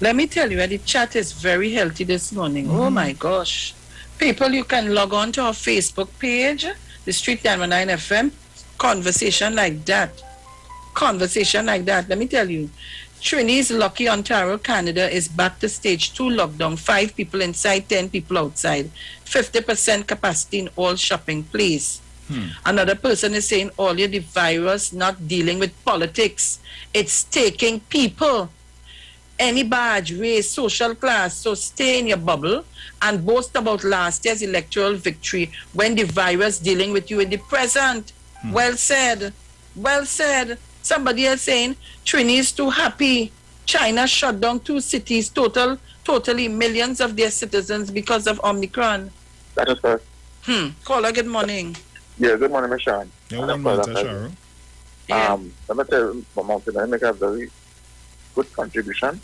Let me tell you, the chat is very healthy this morning. Oh my gosh. People, you can log on to our Facebook page, the Street 919 FM. Conversation like that. Let me tell you. Trini's Lucky, Ontario, Canada is back to stage 2 lockdown. 5 people inside, 10 people outside. 50% capacity in all shopping place. Another person is saying, earlier, the virus not dealing with politics. It's taking people. Any badge, race, social class. So stay in your bubble and boast about last year's electoral victory when the virus dealing with you in the present. Well said. Well said. Somebody else saying Trini is too happy. China shut down 2 cities, totally millions of their citizens because of Omicron. That is correct. Caller, good morning. Yeah, good morning, Miss Sharon. Yeah, one minute, Sharon. Let me tell you, Mountain, I make a very good contribution,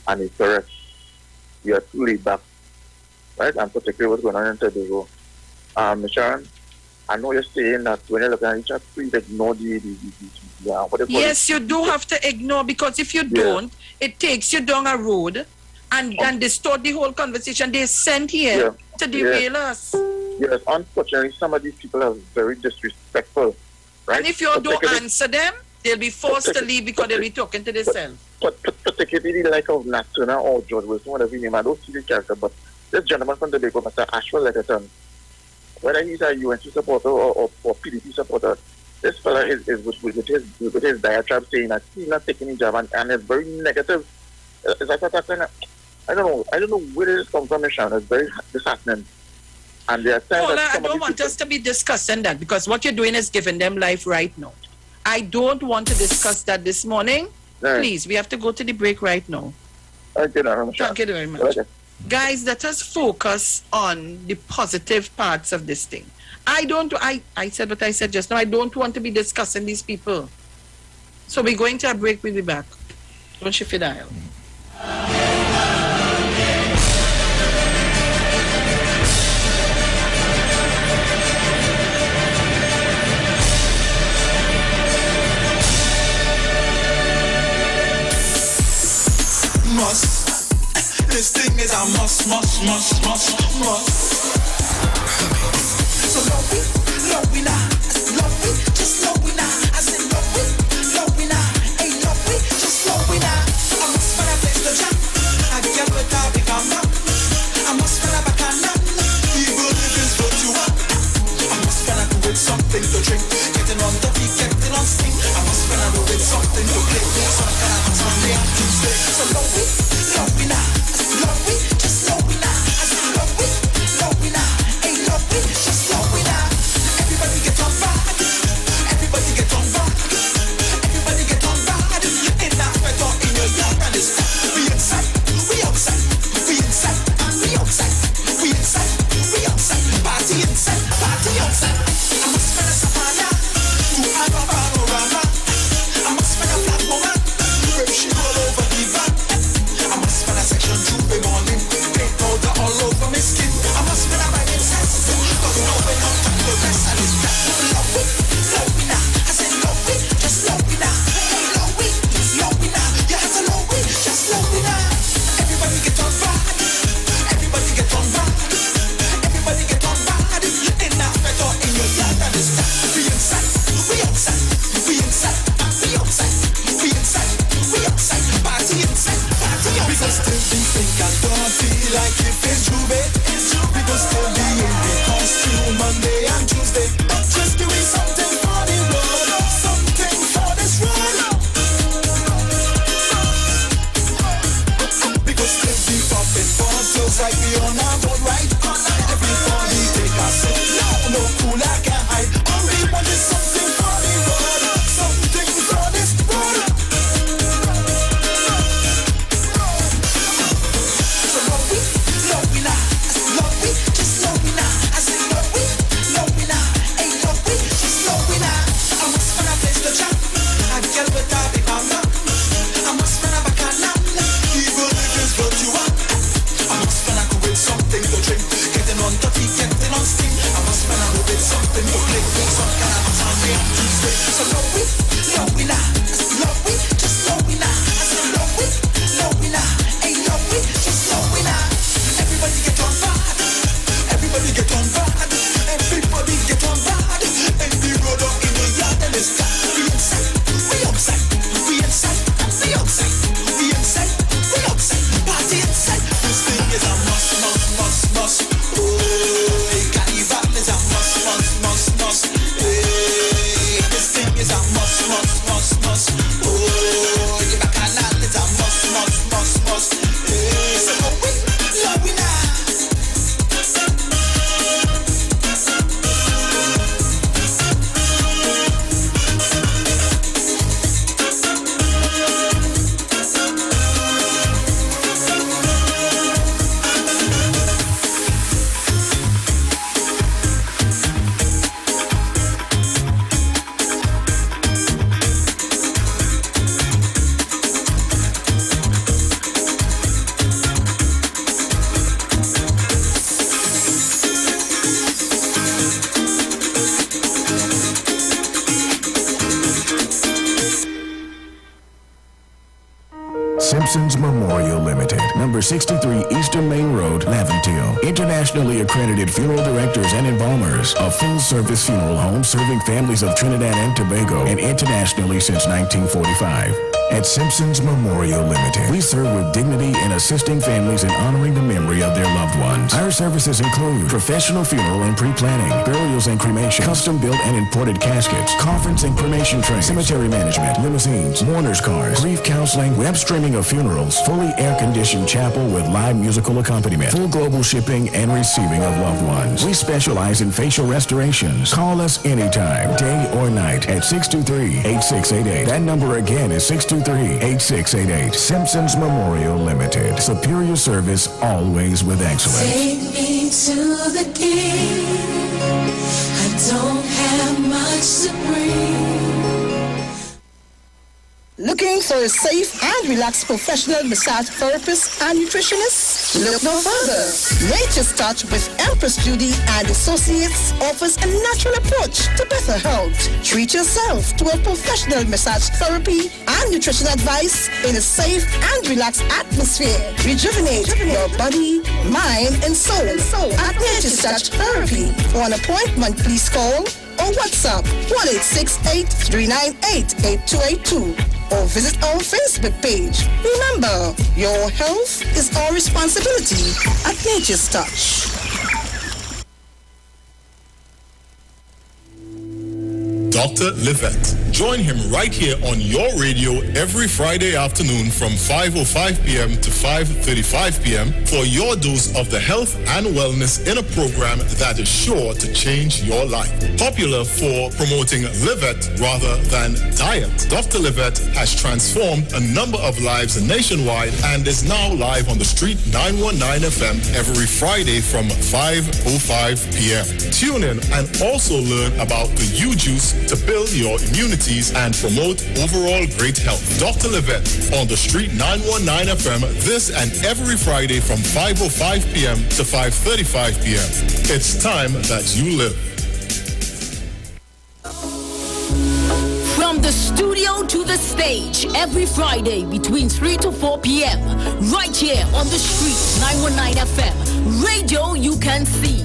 and it's correct. We are too laid back, right? And particularly what's going on in Tobago. Miss Sharon, I know you're saying that when you're looking at each other, please ignore the what they call Yes, you do have to ignore, because if you don't, it takes you down a road and distort the whole conversation. They sent here to derail us. Yes, unfortunately, some of these people are very disrespectful, right? And if you don't answer them, they'll be forced to leave because they'll be talking to themselves. Particularly like of Nat Turner or George Wilson, whatever you name, I don't see the character, but this gentleman from Tobago, Mr. Ashwell Letterton, whether he's a UNC supporter or PDP supporter, this fella is with his diatribe saying that he's not taking his job, and it's very negative. It's like that, I don't know where this comes from, Sean. It's very disheartening. And there are times I don't want us to be discussing that, because what you're doing is giving them life right now. I don't want to discuss that this morning. Right. Please, we have to go to the break right now. Thank you very much. Okay. Guys, let us focus on the positive parts of this thing. I said what I said just now. I don't want to be discussing these people. So we're going to a break. We'll be back. Don't shift your dial. This thing is a must. So love we now, just love we now. I said love we now, hey love we, just love we now. I must find a place to jump, I get with our big mama. I must find a bacana, even if it's what you want. I must find a do with something to drink, getting on the beat, getting on sing. I must find a do with something to play, some kind of Sunday and Tuesday. So love we now, love we, just love we now. I said love we now, hey love we, just love we now. Everybody get on. Simpsons Memorial Limited, number 63 Eastern Main Road, Laventille. Internationally accredited funeral directors and embalmers, a full-service funeral home serving families of Trinidad and Tobago and internationally since 1945. At Simpsons Memorial Limited, we serve with dignity in assisting families in honoring the memory of their loved ones. Our services include professional funeral and pre-planning, burials and cremation, custom-built and imported caskets, conference and cremation trains, cemetery management, limousines, mourners cars, grief counseling, web streaming of funerals, fully air-conditioned chapel with live musical accompaniment, full global shipping and receiving of loved ones. We specialize in facial restorations. Call us anytime, day or night, at 623-8688. That number again is 623-8688. Simpsons Memorial Limited. Superior service, always with excellence. Take me to the king. I don't have much to bring. Looking for a safe and relaxed professional massage therapist and nutritionist? Look no further. Nature's Touch with Empress Judy and Associates offers a natural approach to better health. Treat yourself to a professional massage therapy and nutrition advice in a safe and relaxed atmosphere. Rejuvenate your body, mind, and soul at Nature's Touch Therapy. For an appointment, please call or WhatsApp 1-868-398-8282 or visit our Facebook page. Remember, your health is our responsibility at Nature's Touch. Dr. Livette. Join him right here on your radio every Friday afternoon from 5:05 p.m. to 5:35 p.m. for your dose of the health and wellness in a program that is sure to change your life. Popular for promoting Livette rather than diet, Dr. Livette has transformed a number of lives nationwide and is now live on the Street 919 FM every Friday from 5:05 p.m. Tune in and also learn about the U-Juice to build your immunities and promote overall great health. Dr. Livette on the Street 919 FM this and every Friday from 5:05 p.m. to 5:35 p.m. It's time that you live. From the studio to the stage, every Friday between 3 to 4 p.m. right here on the Street 919 FM. Radio you can see.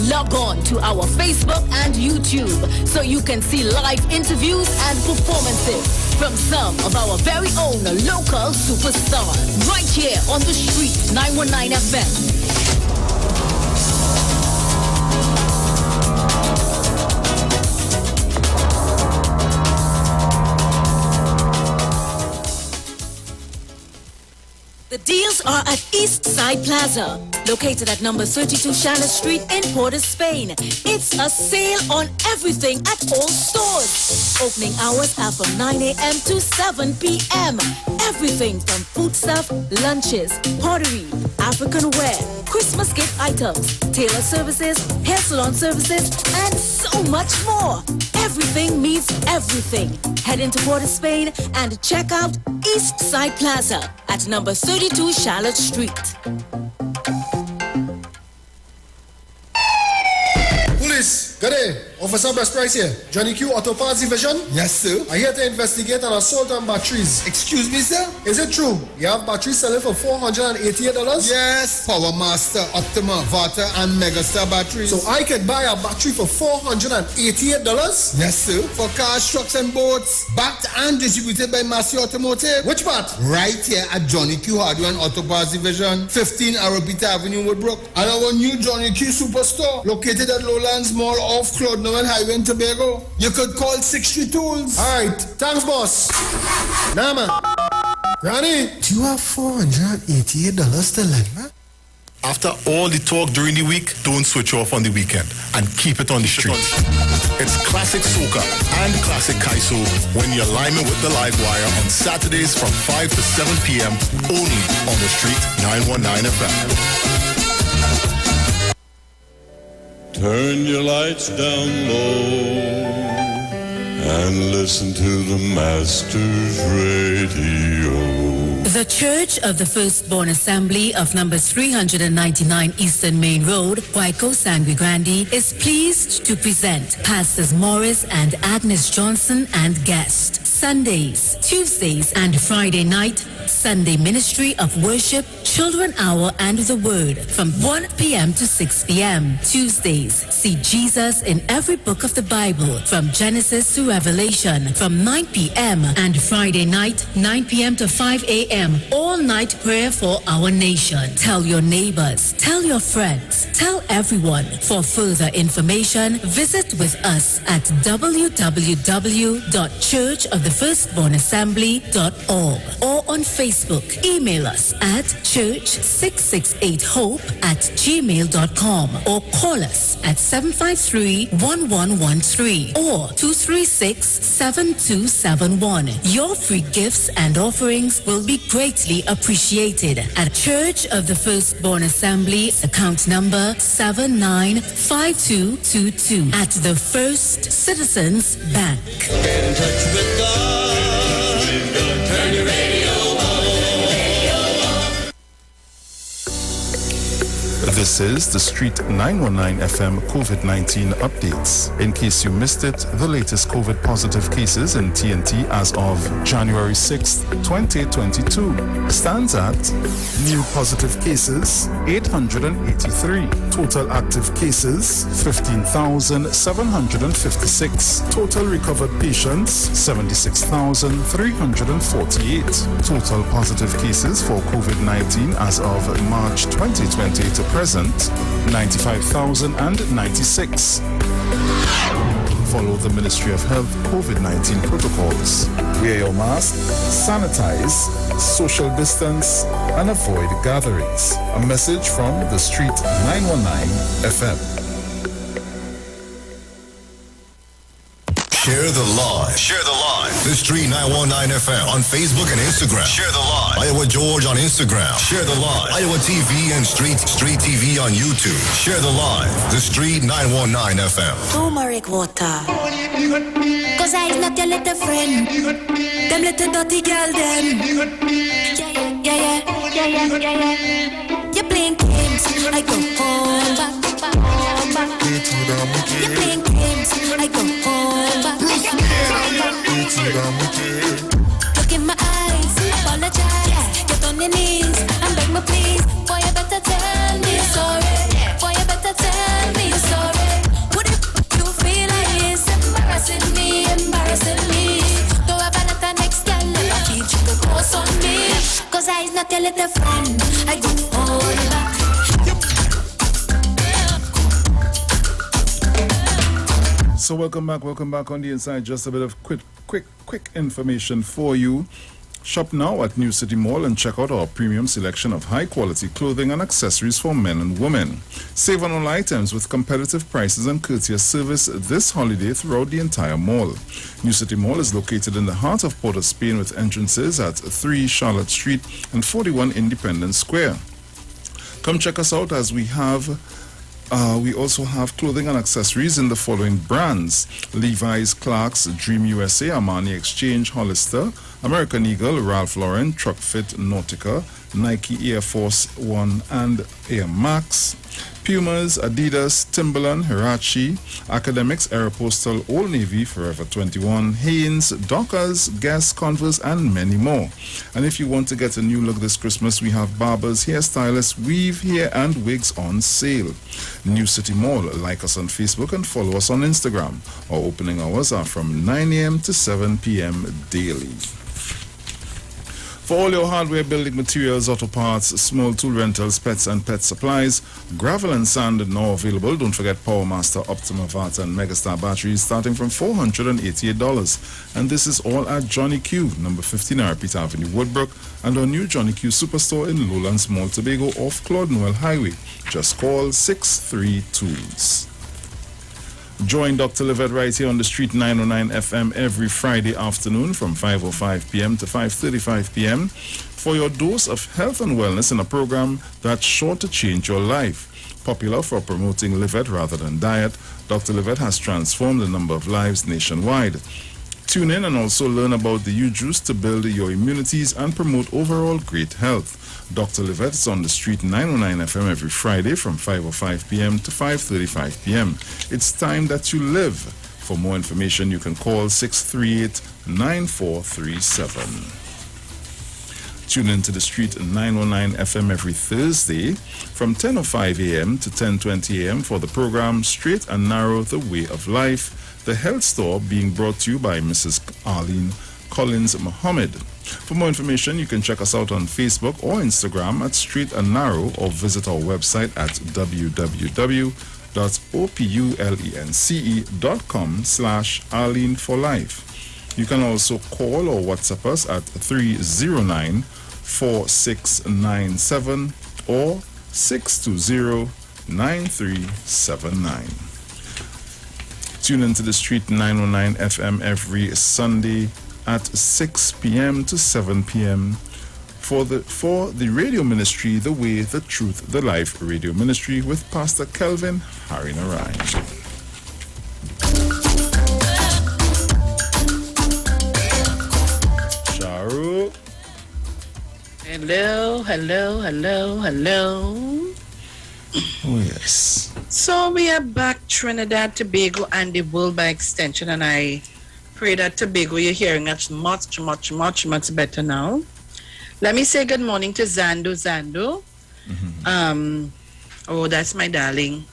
Log on to our Facebook and YouTube so you can see live interviews and performances from some of our very own local superstars. Right here on the Street 919 FM. The deals are at East Side Plaza, located at number 32 Charlotte Street in Port of Spain. It's a sale on everything at all stores. Opening hours are from 9 a.m. to 7 p.m. Everything from food stuff, lunches, pottery, African wear, Christmas gift items, tailor services, hair salon services, and so much more. Everything meets everything. Head into Port of Spain and check out East Side Plaza at number 32 Charlotte Street. Police, good day. Officer Best Price here. Johnny Q Auto Parts Division? Yes, sir. I'm here to investigate an assault on batteries. Excuse me, sir? Is it true? You have batteries selling for $488? Yes. Power Master, Optima, Vata, and Megastar batteries. So I can buy a battery for $488? Yes, sir. For cars, trucks, and boats. Backed and distributed by Massey Automotive. Which part? Right here at Johnny Q Hardware and Auto Parts Division, 15 Arabita Avenue, Woodbrook. And our new Johnny Q Superstore, located at Lowlands Mall off Claude Noel Highway in Tobago. You could call 60 Tools. Alright, thanks boss. Nah man. Granny, do you have $488 to lend, man? After all the talk during the week, don't switch off on the weekend and keep it on the street. It's classic soca and classic kaiso when you're liming with the live wire on Saturdays from 5 to 7 p.m. only on the Street 919 FM. Turn your lights down low and listen to the Master's Radio. The Church of the Firstborn Assembly of number 399 Eastern Main Road, Waiko Sangre Grande, is pleased to present Pastors Morris and Agnes Johnson and guest. Sundays, Tuesdays, and Friday night, Sunday Ministry of Worship, Children Hour and the Word from 1 p.m. to 6 p.m. Tuesdays, see Jesus in every book of the Bible from Genesis to Revelation from 9 p.m. and Friday night, 9 p.m. to 5 a.m. All night prayer for our nation. Tell your neighbors, tell your friends, tell everyone. For further information, visit with us at www.churchofthefirstbornassembly.org or on Facebook. Email us at church668hope@gmail.com or call us at 753-1113 or 236-7271. Your free gifts and offerings will be greatly appreciated at Church of the Firstborn Assembly, account number 795222 at the First Citizens Bank. Get in touch with God. Turn your radio on. This is the Street 919 FM COVID-19 updates. In case you missed it, the latest COVID positive cases in TNT as of January 6th, 2022 stands at new positive cases 883, total active cases 15,756, total recovered patients 76,348, total positive cases for COVID-19 as of March 2020 to present 95,096. Follow the Ministry of Health COVID-19 protocols. Wear your mask, sanitize, social distance, and avoid gatherings. A message from the Street 919 FM. Share the live. Share the live. The Street 919 FM on Facebook and Instagram. Share the live. Iowa George on Instagram. Share the live. Iowa TV and Street TV on YouTube. Share the live. The Street 919 FM. Turmeric water. Cause I'm not your little friend. Them little dirty girl them. Yeah. You're playing games. I go home back. You're playing games. I go home back. Look in my eyes, apologize. Get on your knees and beg me please. Boy, you better tell me sorry. Boy, you better tell me sorry. What if you feel like it's embarrassing me? Don't have another next girl, never feel you could force on me. Cause I's not your little friend. I go home back. So welcome back on the inside. Just a bit of quick information for you. Shop now at New City Mall and check out our premium selection of high-quality clothing and accessories for men and women. Save on all items with competitive prices and courteous service this holiday throughout the entire mall. New City Mall is located in the heart of Port of Spain with entrances at 3 Charlotte Street and 41 Independence Square. Come check us out as we also have clothing and accessories in the following brands: Levi's, Clarks, Dream USA, Armani Exchange, Hollister, American Eagle, Ralph Lauren, Truck Fit, Nautica, Nike Air Force One and Air Max, Pumas, Adidas, Timberland, Hirachi, Academics, Aeropostale, Old Navy, Forever 21, Hanes, Dockers, Guess, Converse, and many more. And if you want to get a new look this Christmas, we have barbers, hairstylists, weave, hair, and wigs on sale. New City Mall. Like us on Facebook and follow us on Instagram. Our opening hours are from 9 a.m. to 7 p.m. daily. For all your hardware, building materials, auto parts, small tool rentals, pets and pet supplies, gravel and sand now available. Don't forget PowerMaster, Optima VAT and Megastar batteries starting from $488. And this is all at Johnny Q, number 15 Arpita Avenue, Woodbrook, and our new Johnny Q Superstore in Lowlands Mall, Tobago off Claude Noel Highway. Just call 632s. Join Dr. Livette right here on the Street 909 FM every Friday afternoon from 5:05 p.m. to 5:35 p.m. for your dose of health and wellness in a program that's sure to change your life. Popular for promoting Livette rather than diet, Dr. Livette has transformed a number of lives nationwide. Tune in and also learn about the U-Juice to build your immunities and promote overall great health. Dr. Livette is on the Street 909 FM every Friday from 5:05 p.m. to 5:35 p.m. It's time that you live. For more information, you can call 638-9437. Tune into the Street 919 FM every Thursday from 10:05 a.m. to 10:20 a.m. for the program Straight and Narrow, The Way of Life, the health store being brought to you by Mrs. Arlene Collins Mohammed. For more information, you can check us out on Facebook or Instagram at Straight and Narrow, or visit our website at www.opulence.com/Arlene for Life. You can also call or WhatsApp us at 309-4697 or 620-9379. Tune into the Street 919 FM every Sunday at 6 p.m. to 7 p.m. for the radio ministry, The Way, the Truth, the Life radio ministry with Pastor Kelvin Harinarai. Sharu. Hello. Oh, yes. So we are back, Trinidad, Tobago, and the world by extension, and I pray that Tobago, you're hearing us much better now. Let me say good morning to Zando. Oh, that's my darling.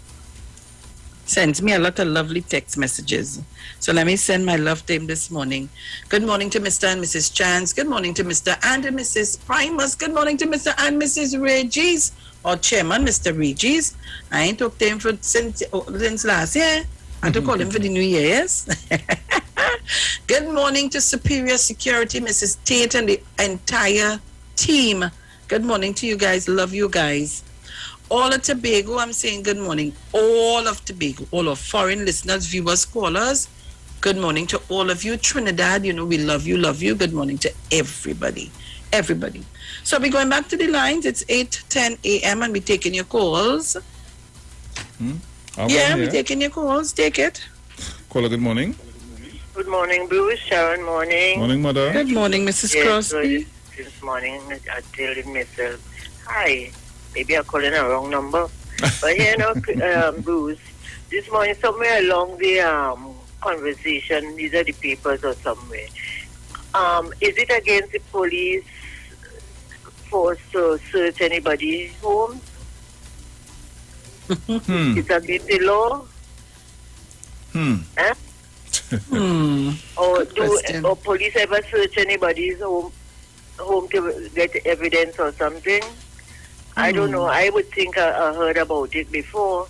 Sends me a lot of lovely text messages. So let me send my love to him this morning. Good morning to Mr. and Mrs. Chance. Good morning to Mr. and Mrs. Primus. Good morning to Mr. and Mrs. Regis, or Chairman, Mr. Regis. I ain't talked to him since last year. I had to call him for the New Year, yes? Good morning to Superior Security, Mrs. Tate, and the entire team. Good morning to you guys. Love you guys. All of Tobago, I'm saying good morning. All of Tobago, all of foreign listeners, viewers, callers. Good morning to all of you. Trinidad, you know, we love you. Good morning to everybody. So we're going back to the lines. It's 8:10 a.m. and we're taking your calls. We're taking your calls. Take it. Caller, good morning. Good morning, Bruce. Sharon, morning. Morning, Mother. Good morning, Mrs. Crosby. This morning, I tell myself, hi. Maybe I'm calling a wrong number. But you know, Bruce, this morning, somewhere along the conversation, these are the papers or somewhere, is it against the police force to search anybody's home? It's against the law? Or police ever search anybody's home to get evidence or something? I don't know. I would think I heard about it before.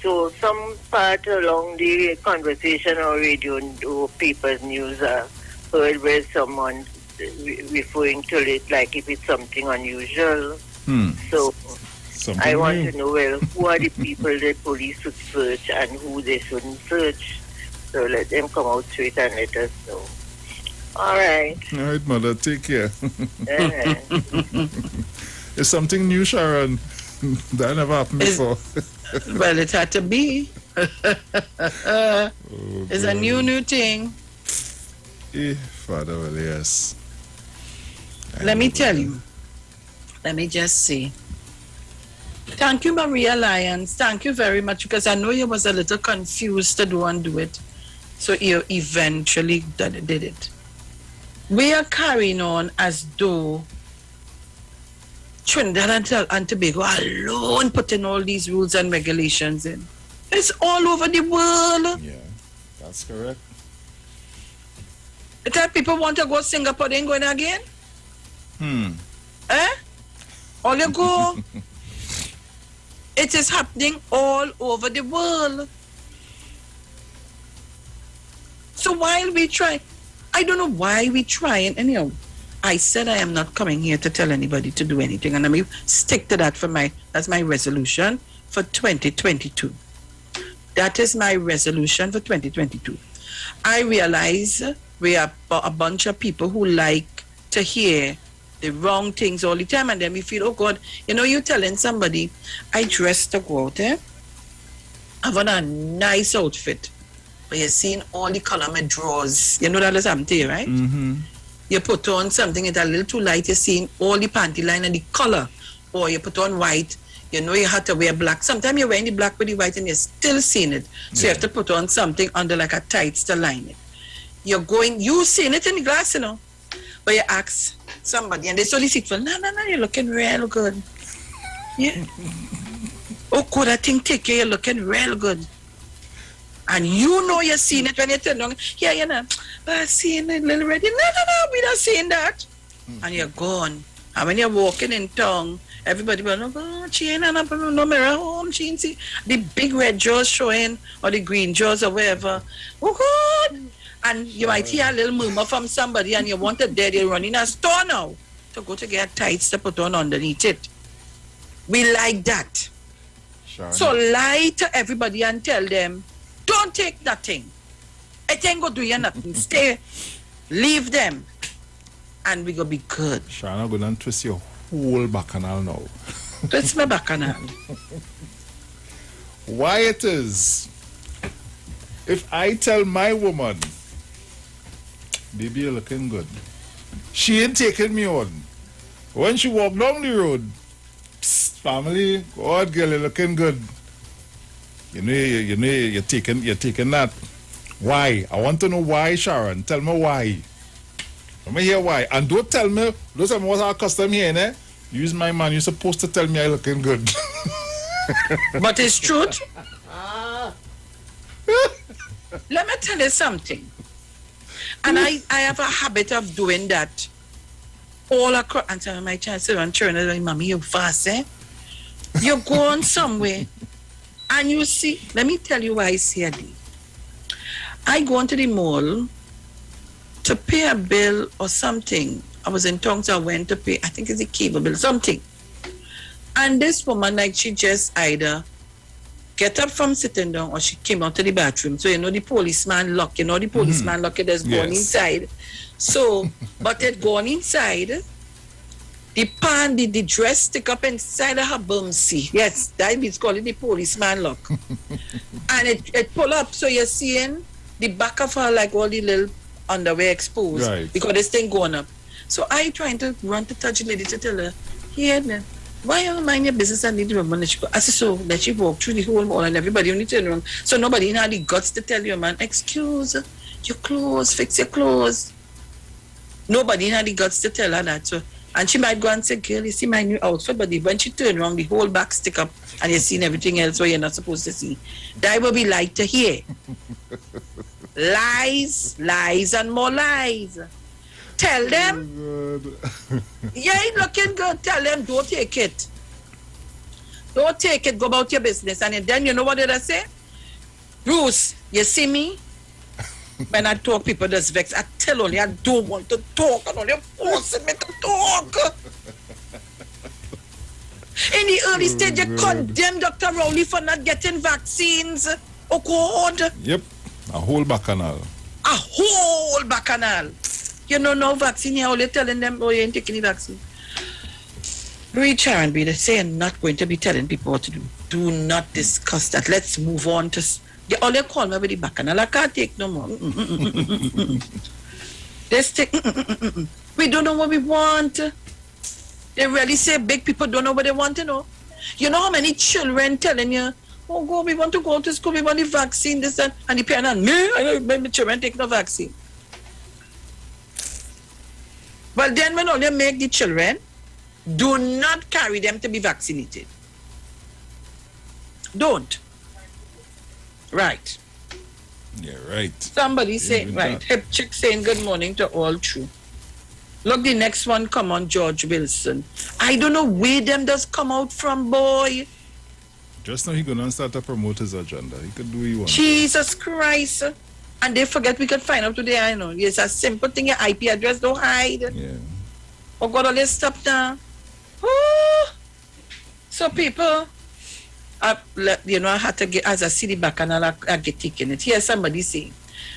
So some part along the conversation or radio or papers news heard where someone referring to it like if it's something unusual. So something I want to know, well, who are the people the police should search and who they shouldn't search. So let them come out straight and let us know. All right. All right, Mother. Take care. It's something new, Sharon. That never happened before. Well, it had to be. It's a new thing. Father, well, yes. Let me tell you. Let me just say. Thank you, Maria Lyons. Thank you very much, because I know you was a little confused to do it. So you eventually did it. We are carrying on as though Trinidad and Tobago alone putting all these rules and regulations in. It's all over the world. Yeah, that's correct. That people want to go to Singapore, they ain't going again? All you go. It is happening all over the world. So while we try, I don't know why we try, and anyhow, I said I am not coming here to tell anybody to do anything, and I mean stick to that that's my resolution for 2022. That is my resolution for 2022. I realize we are a bunch of people who like to hear the wrong things all the time, and then we feel, oh God, you know, you're telling somebody, I dressed to go out, I've on a nice outfit, but you're seeing all the color of my drawers. You know that is something to you, right? You put on something that's a little too light, you're seeing all the panty line and the color. Or you put on white, you know you have to wear black. Sometimes you're wearing the black with the white and you're still seeing it. So you have to put on something under like a tights to line it. You're seeing it in the glass, you know. But you ask somebody and they so deceitful. No, you're looking real good. Yeah. Oh, could I think take you? You're looking real good. And you know you're seeing it when you turn around. Yeah, you know, but I'm seeing it a little ready. No, we're not seeing that. And you're gone. And when you're walking in town, everybody will know, oh, she ain't no mirror home. She ain't see the big red jaws showing or the green jaws or whatever. Oh, God. And you might hear a little murmur from somebody and you want it there. You're running a store now to go to get tights to put on underneath it. We like that. Sure. So lie to everybody and tell them, don't take nothing. It ain't gonna do you nothing. Stay, leave them, and we gonna be good. Sharon, I'm gonna twist your whole bacchanal now. Twist my bacchanal. Why it is? If I tell my woman, baby, you're looking good, she ain't taking me on. When she walk down the road, psst, family, God, girl, you're looking good. You know, you're taking that. Why? I want to know why, Sharon. Tell me why. Let me hear why. And don't tell me what's our custom here, eh? Use my man. You're supposed to tell me I'm looking good. But it's truth. Let me tell you something. And I have a habit of doing that all across. And tell my child, say, Mommy, you fast, eh? You're going somewhere. And you see, let me tell you why I say that. I go into the mall to pay a bill or something. I was in town, so I went to pay, I think it's a cable bill, something. And this woman, like, she just either get up from sitting down or she came out to the bathroom. So, you know, the policeman lock, it has gone inside. So, but it gone inside. The pan, the dress stick up inside of her bumsy. Yes, that means calling the policeman lock. And it pull up, so you're seeing the back of her, like all the little underwear exposed. Right. Because this thing going up. So I trying to run to touch the lady to tell her, here, man, why you mind your business and need the money? I said, so that she walked through the whole mall and everybody only turn around. So nobody had the guts to tell you, man, excuse your clothes, fix your clothes. Nobody had the guts to tell her that. So, and she might go and say, girl, you see my new outfit, but when she turn around, the whole back stick up and you're seeing everything else where you're not supposed to see. That will be light to hear. Lies, lies, and more lies. Tell them, yeah, it's looking good. Tell them, don't take it. Don't take it, go about your business. And then you know what did I say? Bruce, you see me? When I talk, people just vex. I tell only I don't want to talk. And only forcing me to talk. In the early stage, you condemn Dr. Rowley for not getting vaccines. Oh, God. Yep. A whole bacchanal. A whole bacchanal. You know, no vaccine. You're only telling them, oh, you ain't taking the vaccine. Read Sharon B. They say I'm not going to be telling people what to do. Do not discuss that. Let's move on to... They all call me with the bacchanal. I can't take no more. Let's take... We don't know what we want. They really say big people don't know what they want to know. You know how many children telling you, oh, God, we want to go to school, we want the vaccine, this and the parent, me, I don't make my children take no vaccine. But then when only make the children, do not carry them to be vaccinated. Don't. Right. Yeah, right. Somebody say, right, hip chick saying good morning to all true. Look, the next one come on, George Wilson. I don't know where them does come out from, boy. Just now he gonna start to promote his agenda. He could do what he wants. Jesus Christ. And they forget we could find out today, I know. It's a simple thing, your IP address, don't hide. Yeah. Oh, God, let's stop now. Ooh. So people... you know, I had to get, as I see the bacchanal, I get taken it. Here's somebody saying,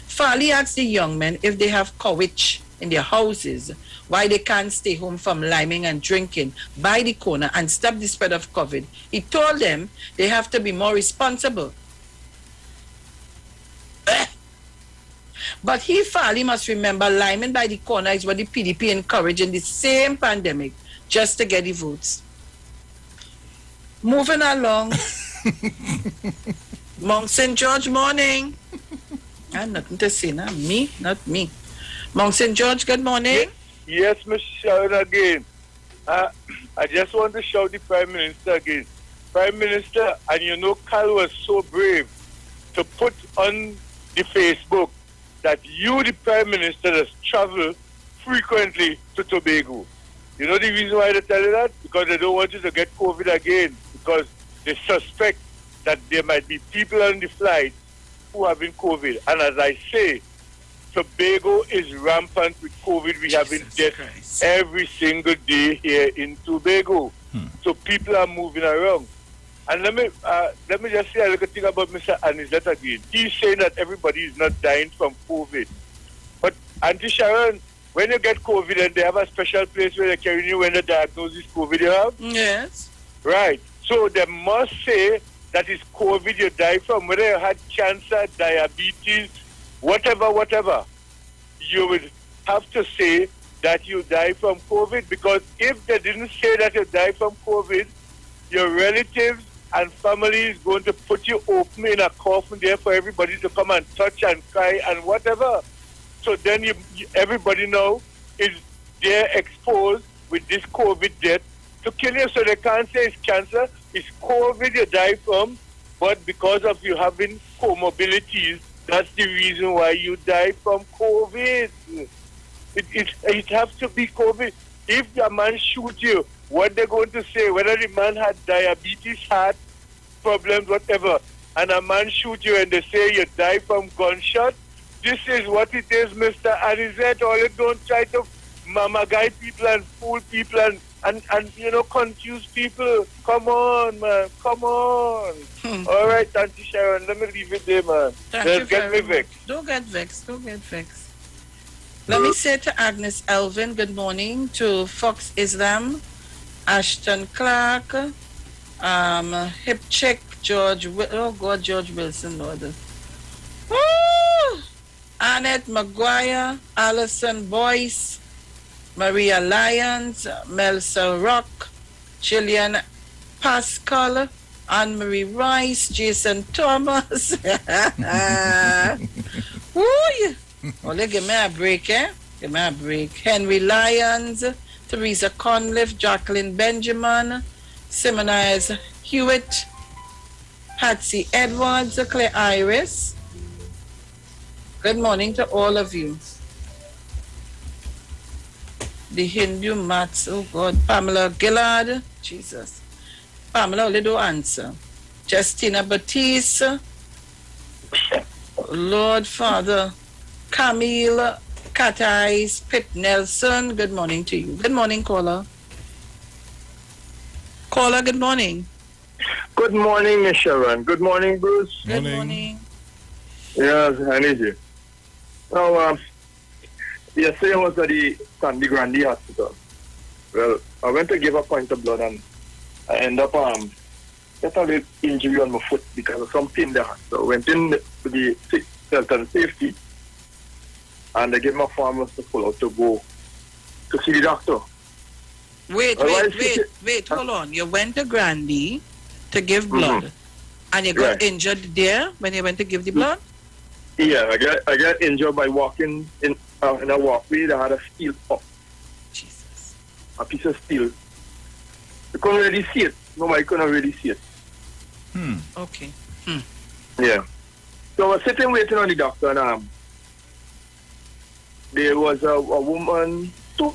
Farley asked the young men if they have courage in their houses, why they can't stay home from liming and drinking by the corner and stop the spread of COVID. He told them they have to be more responsible. But he, Farley, must remember liming by the corner is what the PDP encouraged in the same pandemic just to get the votes. Moving along. Mount St. George, morning. I have nothing to say now. Me, not me. Mount St. George, good morning. Yes, Miss Sharon again. I just want to shout the Prime Minister again. Prime Minister, and you know Carl was so brave to put on the Facebook that you, the Prime Minister, has traveled frequently to Tobago. You know the reason why they tell you that? Because they don't want you to get COVID again. Because they suspect that there might be people on the flight who have been COVID. And as I say, Tobago is rampant with COVID. We have been deaths every single day here in Tobago. So people are moving around. And let me just say a little thing about Mr. Anizet again. He's saying that everybody is not dying from COVID. But Auntie Sharon, when you get COVID and they have a special place where they carry you when the diagnosis COVID you have? Yes. Right. So they must say that it's COVID you die from, whether you had cancer, diabetes, whatever. You would have to say that you die from COVID, because if they didn't say that you die from COVID, your relatives and family is going to put you open in a coffin there for everybody to come and touch and cry and whatever. So then everybody now is there exposed with this COVID death to kill you. So they can't say it's cancer, it's COVID you die from, but because of you having comorbidities, that's the reason why you die from COVID. It has to be COVID. If a man shoots you, what they're going to say, whether the man had diabetes, heart problems, whatever, and a man shoots you and they say you die from gunshot, this is what it is, Mr. Arizet. All you don't try to mama guide people and fool people and you know, confuse people. Come on, man. Come on. All right, Auntie Sharon, let me leave it there, man. Thank Get me vexed. Don't get vexed. Let me say to Agnes Elvin, good morning. To Fox Islam, Ashton Clark, Hip Chick, George Wilson, Lord. Woo! Annette Maguire, Alison Boyce, Maria Lyons, Melsa Rock, Gillian Pascal, Anne-Marie Rice, Jason Thomas. Woo! Only give me a break, eh? Give me a break. Henry Lyons, Teresa Conliffe, Jacqueline Benjamin, Simonize Hewitt, Patsy Edwards, Claire Iris. Good morning to all of you. The Hindu Mats, oh God. Pamela Gillard, Jesus. Pamela only do answer. Justina Batiste, Lord Father. Camille Catais, Pitt Nelson, good morning to you. Good morning, caller. Caller, good morning. Good morning, Miss Sharon. Good morning, Bruce. Good morning. Yes, I need you. Now, yesterday I was at the Sandy Grande Hospital. Well, I went to give a point of blood and I ended up get a little injury on my foot because of some pain there. So I went in to the health and safety and they gave my farmers to pull out to go to see the doctor. Wait, hold on. You went to Grande to give blood and you got injured there when you went to give the blood? Yeah, I got injured by walking in a walkway that had a steel up. Jesus. A piece of steel. You couldn't really see it. Nobody couldn't really see it. Okay. Yeah. So I was sitting waiting on the doctor and there was a woman, two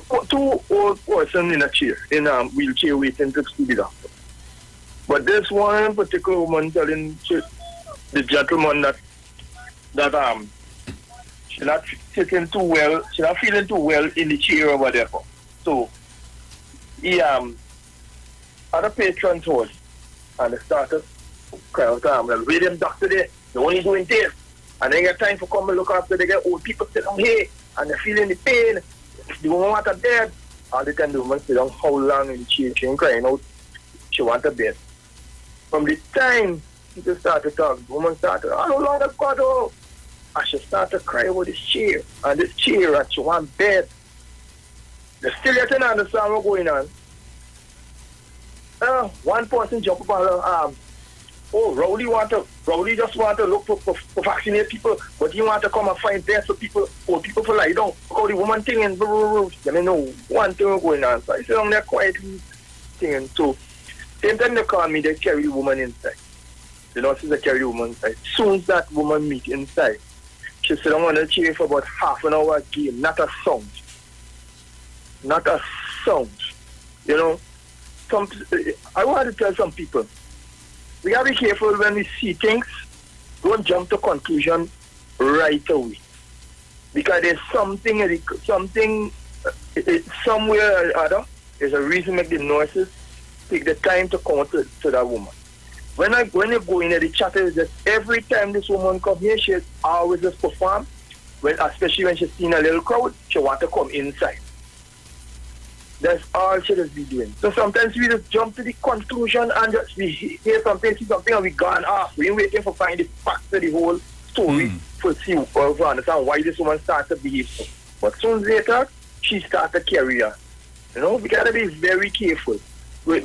old person in a chair, in a wheelchair waiting to see the doctor. But this one particular woman telling the gentleman that she's not sitting too well, she's not feeling too well in the chair or whatever. So he had a patron told and they started crying out, well, wait them doctor there, they only doing this. And they get time for come and look after they get old people sit down here and they're feeling the pain. The woman want a bed. All they can do is sit down how long in the chair, she ain't crying out, she want a bed. From the time people started talking, the woman started, I don't know the God, oh. And she started to cry over this chair. And this chair, and she want bed. They still yet to understand what's going on. One person jump up on her arm oh, Rowley just want to look for vaccinate people, but he want to come and find death for people, for people for lie down. Because the woman thing and you know, one thing going on. So I sit down there quietly thing and so same time they call me, they carry the woman inside. The nurses they carry the woman inside. Soon as that woman meet inside, she sit down on the chair for about half an hour game, not a sound. Not a sound. You know, I want to tell some people, we gotta be careful when we see things. Don't jump to conclusion right away, because there's something somewhere or other. There's a reason make the nurses take the time to come to that woman. When you go in the chat, is just every time this woman come here, she always just perform. Especially when she's seen a little crowd, she want to come inside. That's all she just be doing. So sometimes we just jump to the conclusion and just we hear something, see something, and we gone off. We ain't waiting for find the facts of the whole story to see or to understand why this woman started to behave so. But soon later, she started to carry on. You know, we gotta be very careful with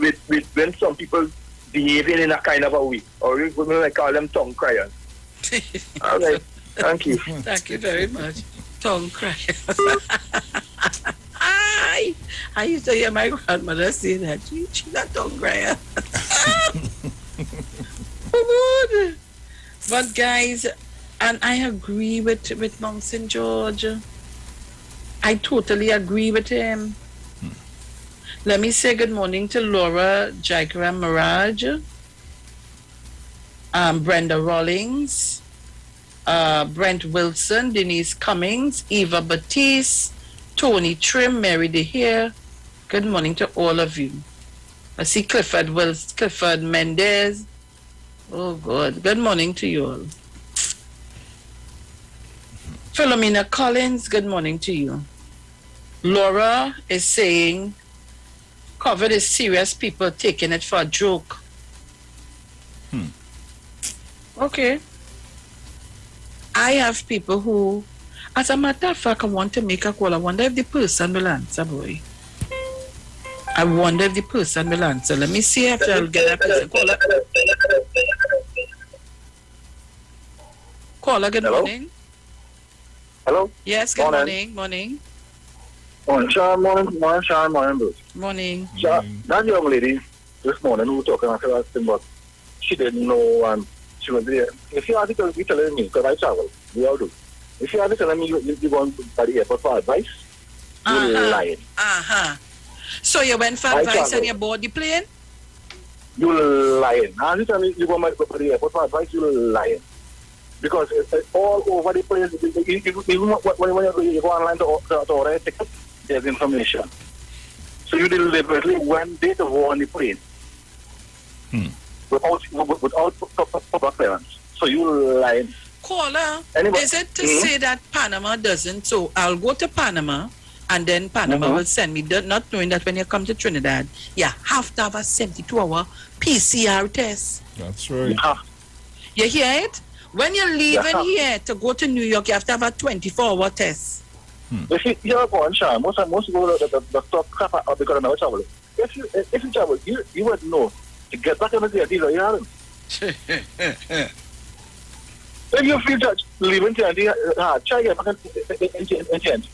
when some people behaving in a kind of a way, or we might call them tongue criers. All right, thank you. Thank you very much. Tongue criers. I used to hear my grandmother say that. She's a tongue crier. But guys, and I agree with Mount St. George. I totally agree with him. Let me say good morning to Laura Jaikara Mirage, Brenda Rawlings, Brent Wilson, Denise Cummings, Eva Batiste, Tony Trim, Mary DeHare. Good morning to all of you. I see Clifford Mendez. Oh God. Good morning to you all. Philomena Collins, good morning to you. Laura is saying COVID is serious, people taking it for a joke. Okay. I have people who, as a matter of fact, I want to make a call. I wonder if the person will answer, boy. I wonder if the person will answer. Let me see if I'll get a person. Caller, good morning. Hello? Yes, good morning. Morning. Morning, Sean. Morning, Bruce. Morning. So, that young lady this morning who was talking about thing, but she didn't know, and she was there. If you are telling me, because I travel, we all do. If you are telling me you go by the airport for advice, you're lying. So you went for advice and you board the plane? You're lying. And you tell me you go by the airport for advice, you're lying. Because it's all over the place. Even when you go online to order a ticket, there's information. So you deliberately went there to go on the plane without proper clearance. So you're lying. Caller, is it to say that Panama doesn't? So I'll go to Panama, and then Panama will send me, not knowing that when you come to Trinidad, you have to have a 72-hour PCR test. That's right. You hear it? When you're leaving here to go to New York, you have to have a 24-hour test. If you're going, Sean, most go to the top crap out because of no travel. If you travel, you would know to get back on the deal, you haven't. If you feel that leaving to try get back in change.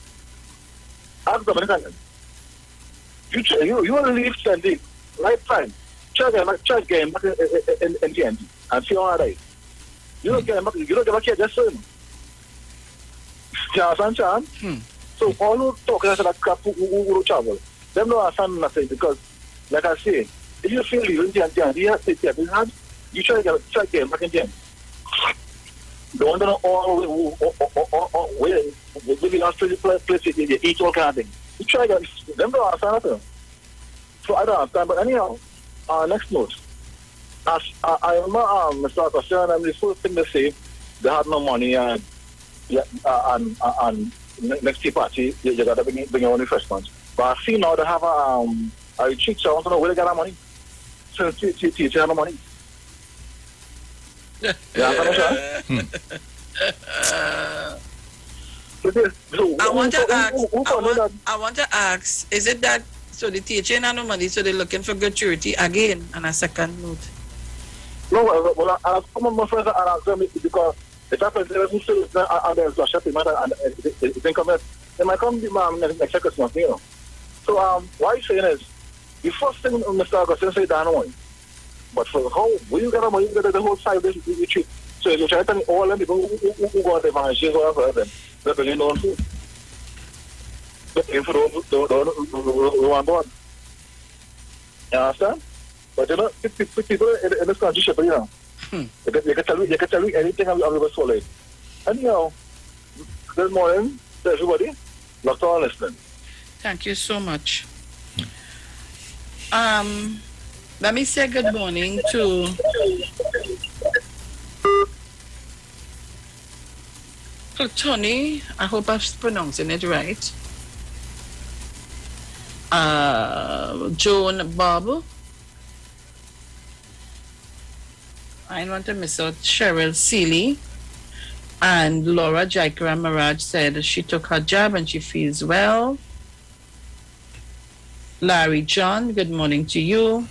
Ask the American. You want to leave Sandy, lifetime. Try getting back in change and feel all right. You don't get back here just so. So all who talk about that crap who travel, them don't understand nothing because, like I say, if you feel leaving change, you have to take your hand. You try getting back in change. Don't know all where we lost to the place you eat all kind of thing. You try to them don't understand nothing. So I don't understand. But anyhow, next note. As I remember Mr. Question, and the first thing they say, they had no money and next tea party you gotta bring your own refreshments. But I see now they have a retreat, so I want to know where they get that money. Since teacher have no money. I want to ask, is it that so the teacher and no money, so they're looking for gratuity again on a second note? No, well, some of my friends are asking me because if I present who still and there's a chef and it didn't come out, they might come next Christmas, you know. So what I'm saying is, the first thing Mr. Augustine said, Dan one. But for how, when you get money, you get the whole side of this retreat. So if you try to tell me all the people who go out evangelize or whatever, they're bringing on food. But if you don't want board. You understand? But you know, people in this country, you know, you can tell me anything I've ever swallowed. Anyhow, good morning to everybody. Lots of listening. Thank you so much. Let me say good morning to Tony. I hope I'm pronouncing it right. Joan Bob. I don't want to miss out Cheryl Seeley. And Laura Jaikara Maraj said she took her jab and she feels well. Larry John, good morning to you.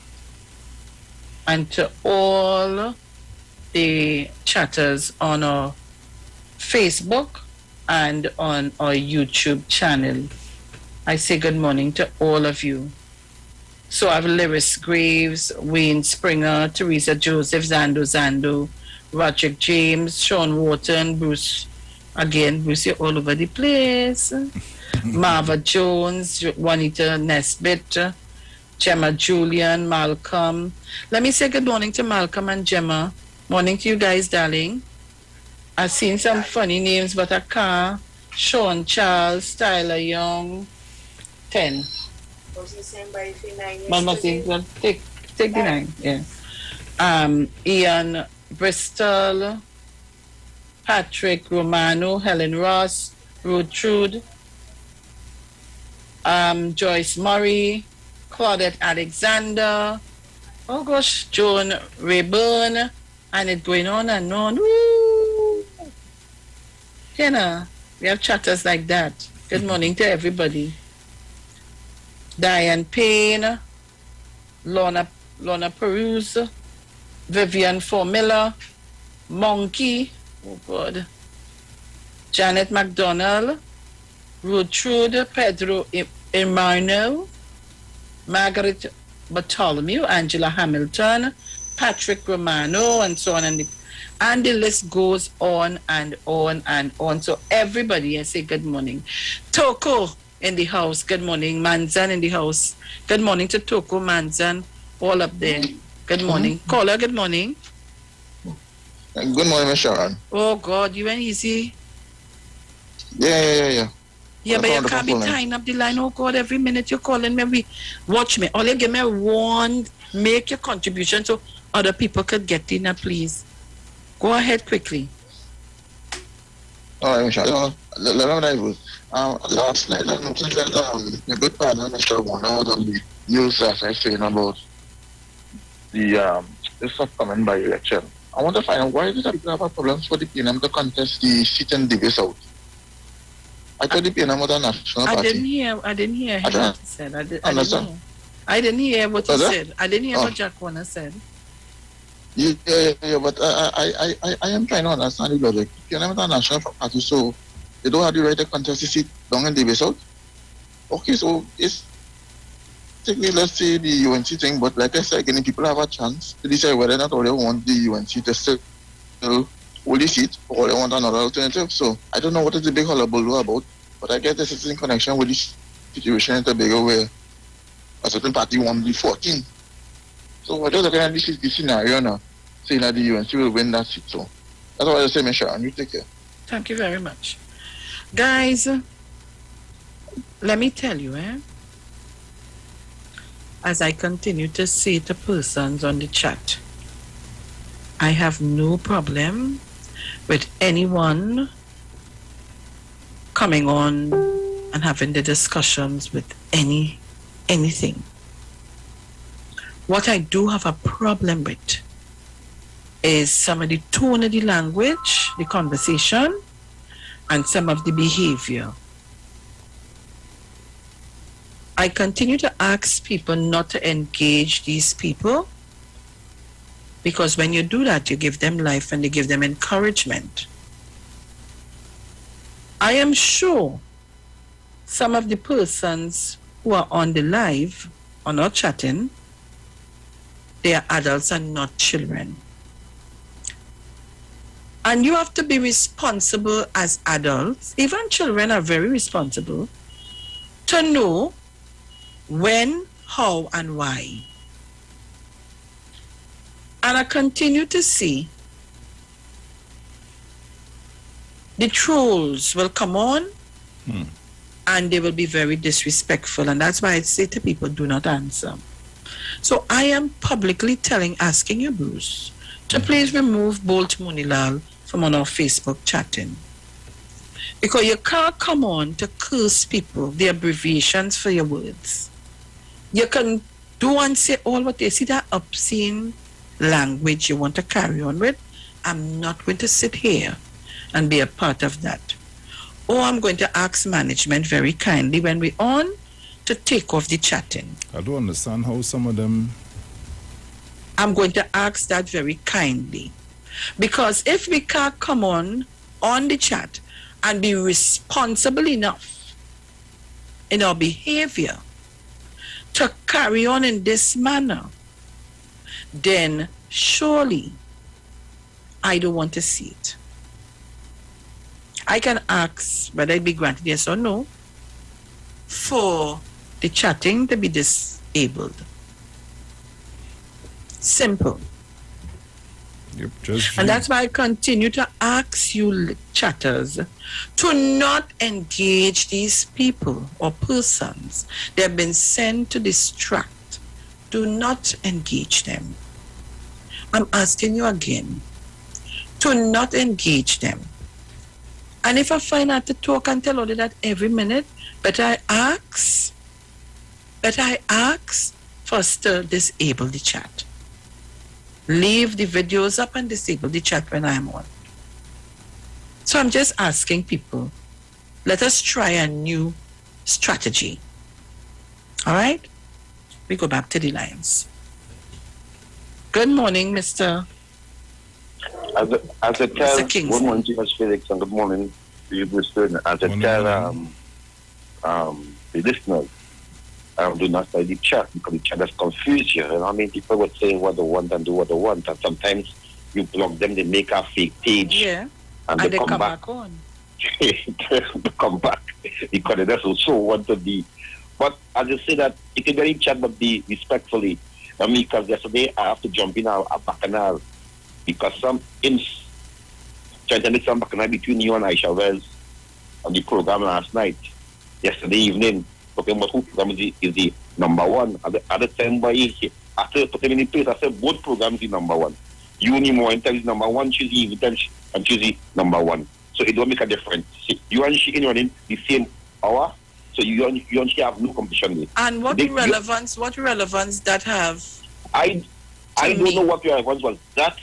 And to all the chatters on our Facebook and on our YouTube channel. I say good morning to all of you. So I have Lyris Graves, Wayne Springer, Teresa Joseph, Zando, Roderick James, Sean Wharton, Bruce, you're all over the place. Marva Jones, Juanita Nesbitt, Gemma Julian, Malcolm. Let me say good morning to Malcolm and Gemma. Morning to you guys, darling. I've seen some funny names, but I can't. Sean Charles, Tyler Young, 10. Take the 9, yeah. Ian Bristol, Patrick Romano, Helen Ross, Ruth Trude, Joyce Murray, Claudette Alexander, oh gosh, Joan Rayburn, and it's going on and on. Woo! You know, we have chatters like that. Good morning to everybody. Diane Payne, Lorna Peruse, Vivian Formilla, Monkey, oh God, Janet McDonald, Ruth Trude, Pedro Emarno, Margaret Bartholomew, Angela Hamilton, Patrick Romano, and so on. And the list goes on and on and on. So everybody, I say good morning. Toko in the house, good morning. Manzan in the house. Good morning to Toko, Manzan, all up there. Good morning. Caller, good morning. Good morning, Miss Sharon. Oh God, you went easy. Yeah. Yeah, but you can't be tying up the line. Oh God, every minute you're calling me. Watch me. All you give me one, make your contribution so other people could get in there, please. Go ahead quickly. All right, Michelle. Last night, a good partner, Mr. One, out on the news as I saying about the upcoming by election. I want to find out why is it that people have problems for the PNM to contest the seat in Davis South. I thought the PNM was a national party. I didn't hear what he said. I didn't hear what he said. I didn't hear what Jack Warner said. Yeah, but I am trying to understand the logic. PNM is a national party, so they don't have the right to contest the seat down in Davis South. Okay, so it's technically, let's say the UNC thing, but like I said, again, people have a chance to decide whether or not they want the UNC to still hold the seat or they want another alternative. So I don't know what is the big hullabaloo about, but I guess this is in connection with this situation in Tobago where a certain party won the 14. So I just looking at this scenario now, saying that the UNC will win that seat. So that's what I say, Miss Sharon. You take care. Thank you very much. Guys, let me tell you, as I continue to say to persons on the chat, I have no problem with anyone coming on and having the discussions with anything. What I do have a problem with is some of the tone of the language, the conversation, and some of the behavior. I continue to ask people not to engage these people Because when you do that, you give them life and you give them encouragement. I am sure some of the persons who are on the live or not chatting, they are adults and not children. And you have to be responsible as adults. Even children are very responsible to know when, how, and why. And I continue to see the trolls will come on and they will be very disrespectful. And that's why I say to people, do not answer. So I am publicly asking you, Bruce, to please remove Bolt Munilal from on our Facebook chatting. Because you can't come on to curse people, the abbreviations for your words. You can do and say all what they see, that obscene language you want to carry on with. I'm not going to sit here and be a part of that. Or I'm going to ask management very kindly when we're on to take off the chatting. I don't understand how some of them... I'm going to ask that very kindly. Because if we can't come on the chat and be responsible enough in our behavior to carry on in this manner, then surely I don't want to see it. I can ask whether it be granted yes or no for the chatting to be disabled. Simple. Yep, and that's why I continue to ask you chatters to not engage these people or persons. They have been sent to distract. Do not engage them. I'm asking you again to not engage them. And if I find out to talk and tell all that every minute, but I ask first to disable the chat. Leave the videos up and disable the chat when I'm on. So I'm just asking people, let us try a new strategy. All right? We go back to the lines. Good morning, Mr. As I tell, good morning to Mr. Felix and good morning to you, Mr. As I tell the listeners, do not study the chat because the chat has confused you. And I mean, people would say what they want and do what they want. And sometimes you block them, they make a fake page. Yeah. And they come back on. They come back because they just also want to be. But as I say that, you can get in chat but be respectfully. I mean, because yesterday I have to jump in a bacchanal because some trying to make some bacchanal between you and Aisha Wells on the program last night, yesterday evening. Talking about who program is the number one. At the time, after putting in place, I said both programs is number one. Unimo is number one, Tuesday and Tuesday number one. So it don't make a difference. You and she can run in the same hour, so you and she have no competition with. And what relevance that have? I don't know what relevance was that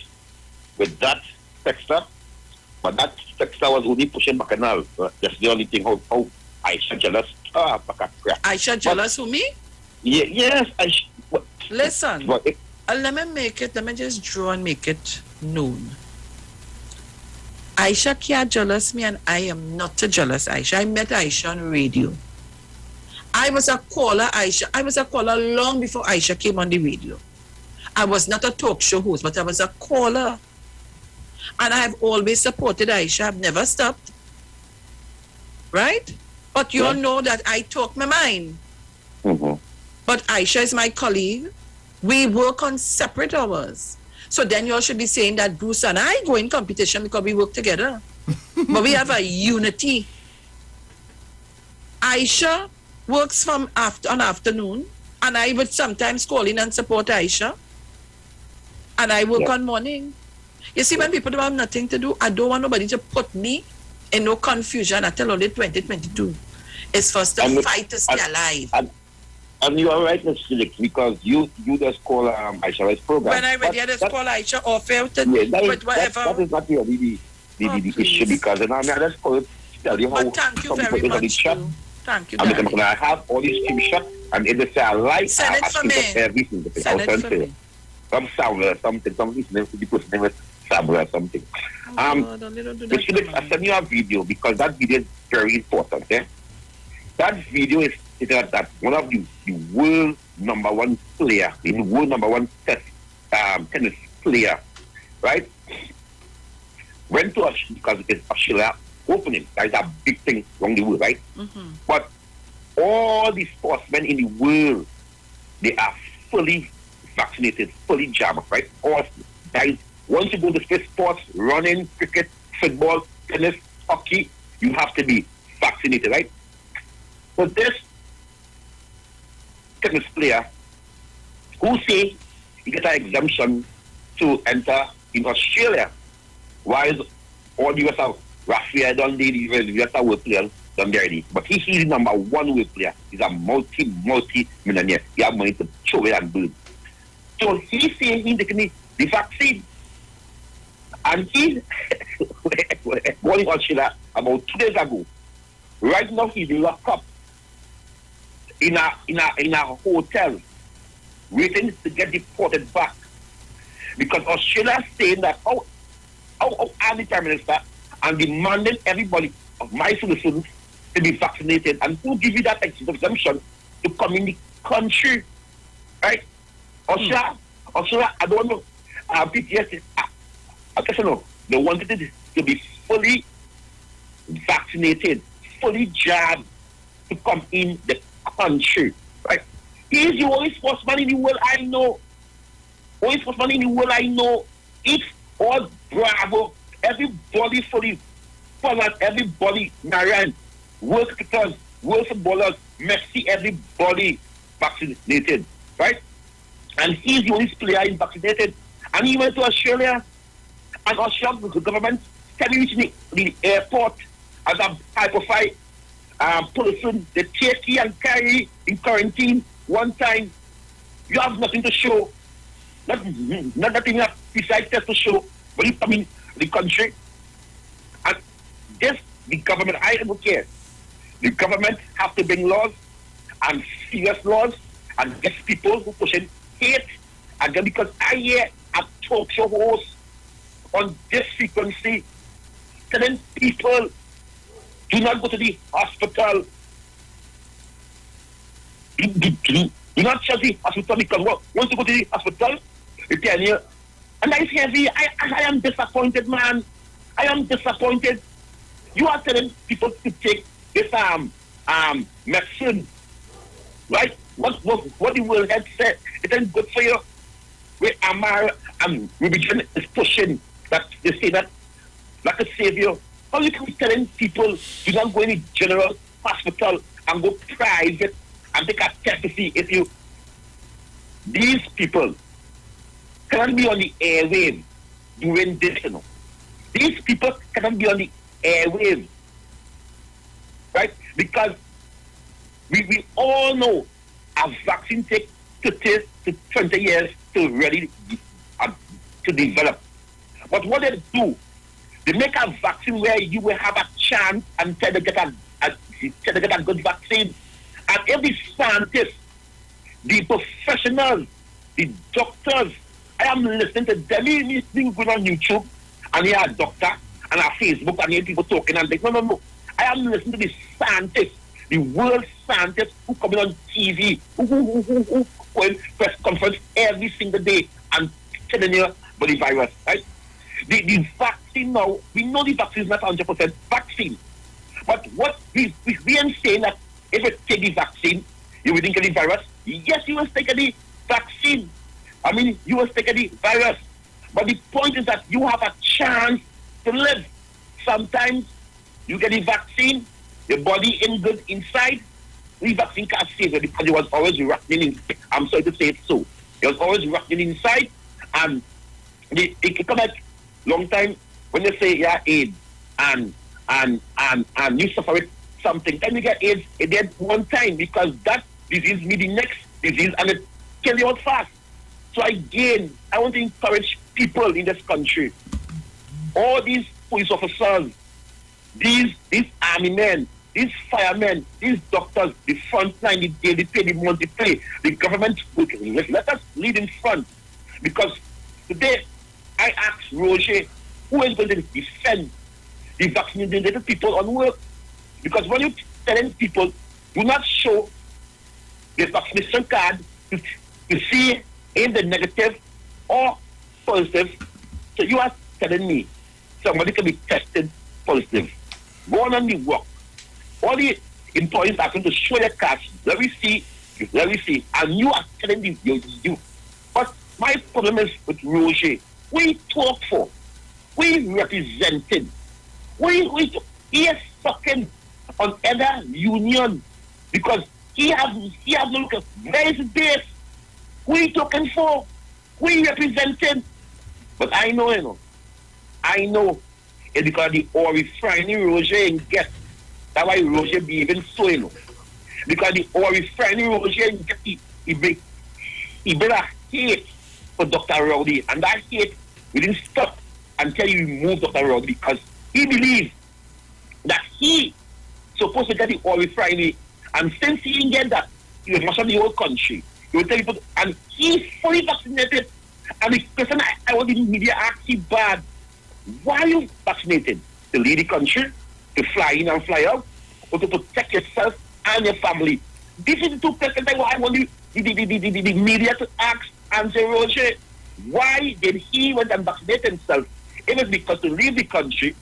with that texter, but that texter was only pushing Bacchanal. That's the only thing how Aisha jealous. Aisha jealous of me? Yeah, yes. Listen, let me just draw and make it known. Aisha can't jealous me and I am not a jealous Aisha. I met Aisha on radio. I was a caller, Aisha. I was a caller long before Aisha came on the radio. I was not a talk show host, but I was a caller. And I have always supported Aisha. I've never stopped. Right? But you all know that I talk my mind. Mm-hmm. But Aisha is my colleague. We work on separate hours. So then you all should be saying that Bruce and I go in competition because we work together. But we have a unity. Aisha works from on afternoon, and I would sometimes call in and support Aisha. And I work on morning. You see, when people don't have nothing to do, I don't want nobody to put me in no confusion. I tell only 2022. It's for us to fight to stay alive. And you are right, Ms. Felix, because you just call Aisha's program. When I read just call Aisha off out that is not really the issue because I just call it tell you how thank you some very people much. Thank you. I have all these screenshots and if they say I like send it for me. everything. Send it for me. From Samuel or something. The person name is Samuel or something. I send you a video because that video is very important. That video is that one of the world number one player, the world number one tennis player, right? Went to Australia because it's Australia opening. That is a big thing around the world, right? But all the sportsmen in the world, they are fully vaccinated, fully jabbed, right? All guys, once you go to space sports, running, cricket, football, tennis, hockey, you have to be vaccinated, right? So this tennis player who say he get an exemption to enter in Australia, while all the rest of Rafael done the rest of world players done already. But he's the number one world player. He's a multi-millionaire. He has money to throw it and build. So he say he's taking the vaccine. And he's going in Australia about 2 days ago. Right now he's locked up in a hotel, waiting to get deported back. Because Australia is saying that how are the Prime Minister and demanding everybody of my citizens to be vaccinated, and who give you that exemption to come in the country, right? Australia, I don't know. PTS, I guess no. They wanted it to be fully vaccinated, fully jabbed to come in the country, right? He is the only sportsman in the world I know. Only sportsman in the world I know. It's all bravo. Everybody fully followed, everybody Narayan, world cricketers, world footballers, Messi, everybody vaccinated, right? And he's the only player is vaccinated. And he went to Australia, and Australia, the government, can you reach the airport as a high-profile person, they take you and carry in quarantine one time. You have nothing to show. Nothing besides test to show. But you come in the country, and this, the government, I don't care. The government have to bring laws, and serious laws, and get people who pushing hate. And then because I hear a talk show host on this frequency telling people do not go to the hospital. Do not trust the hospital because once you go to the hospital, they tell you, and I heavy. I am disappointed, man. I am disappointed. You are telling people to take this medicine, right? What the World Health said, it ain't good for you. Where Amar and religion is pushing that they say that like a savior. How you keep telling people do not go in the general hospital and go private and take a test to see if you. These people cannot be on the airwaves doing this, you know. These people cannot be on the airwaves, right? Because we all know a vaccine takes 30 to 20 years to ready to develop. But what they do, they make a vaccine where you will have a chance and try to get a good vaccine. And every scientist, the professionals, the doctors, I am listening to them. He's being good on YouTube, and he a doctor, and a Facebook, and he people talking, and like, no. I am listening to the scientists, the world scientists who come on TV, who go in press conference every single day and telling you about the virus, right? The vaccine now, we know the vaccine is not 100% vaccine. But what we ain't saying that if you take the vaccine, you will think of the virus. Yes, you will take the vaccine. I mean, you will take the virus. But the point is that you have a chance to live. Sometimes you get the vaccine, your body in good inside. The vaccine can't save you because it was always rotting. I'm sorry to say it so. It was always rotting inside, and it come back long time when they say yeah AIDS and you suffer with something. Then you get AIDS again one time because that disease may the next disease and it kill you out fast. So again, I want to encourage people in this country, all these police officers, these army men, these firemen, these doctors, the front line, they pay the money, they pay. The government, let us lead in front. Because today, I asked Roger, who is going to defend the vaccinated people on work? Because when you telling people, do not show the vaccination card to see in the negative or positive. So you are telling me somebody can be tested positive. Go on the work. All the employees are going to show their cards. Let me see. And you are telling me you. But my problem is with Roger. We talk for. We represented. He is fucking on other union because he has no look at where is his base. We talking for. We represented. But I know, it's because the refining Roger ain't get. That's why Roger be even so, Because the refining Roger ain't get he built a hate for Dr. Rowdy. And that hate we didn't stop until he removed Dr. Rowdy because he believes that he supposed to get the oil refinery. And since he didn't get that, he was must have the whole country. He will tell people, and he's fully vaccinated. And the question I want the media ask you bad, why are you vaccinated? To lead the country, to fly in and fly out, or to protect yourself and your family? This is the two questions I want the media to ask and say, Roger, why did he went and vaccinate himself? It was because to leave the country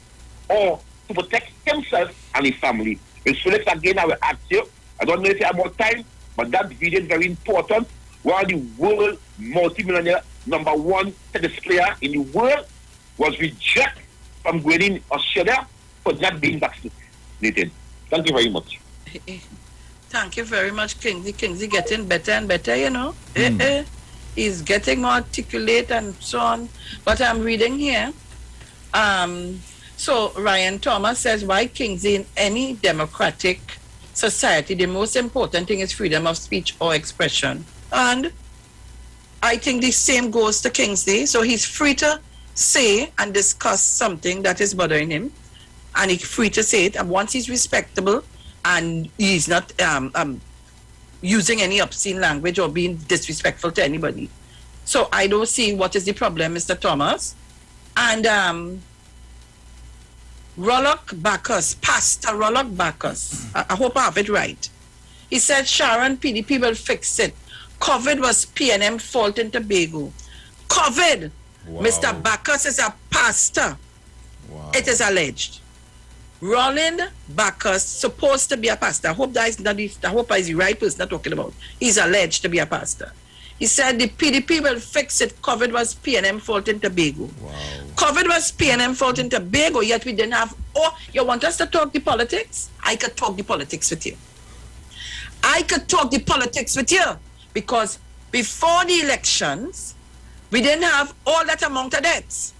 or to protect himself and his family. Ms. Felix, again, I will ask you, I don't know if you have more time, but that video is very important. While the world multi-millionaire #1 tennis player in the world was rejected from going in Australia for not being vaccinated. Thank you very much. Thank you very much, Kingsley. Kingsley getting better and better, He's getting more articulate and so on. But I'm reading here. So Ryan Thomas says, why Kingsley in any democratic society, the most important thing is freedom of speech or expression. And I think the same goes to Kingsley. So he's free to say and discuss something that is bothering him. And he's free to say it. And once he's respectable and he's not using any obscene language or being disrespectful to anybody. So I don't see what is the problem, Mr. Thomas. And Rollock Bacchus, Pastor Rollock Bacchus, I hope I have it right. He said Sharon PDP will fix it. COVID was PNM fault in Tobago. COVID, wow. Mr. Bacchus is a pastor. Wow. It is alleged. Roland Bacchus supposed to be a pastor. I hope that is not. I hope that is the right person I'm talking about. He's alleged to be a pastor. He said the PDP will fix it. COVID was PNM fault in Tobago. Wow. COVID was PNM fault in Tobago, yet we didn't have. Oh, you want us to talk the politics? I could talk the politics with you. I could talk the politics with you because before the elections, we didn't have all that amount of debts.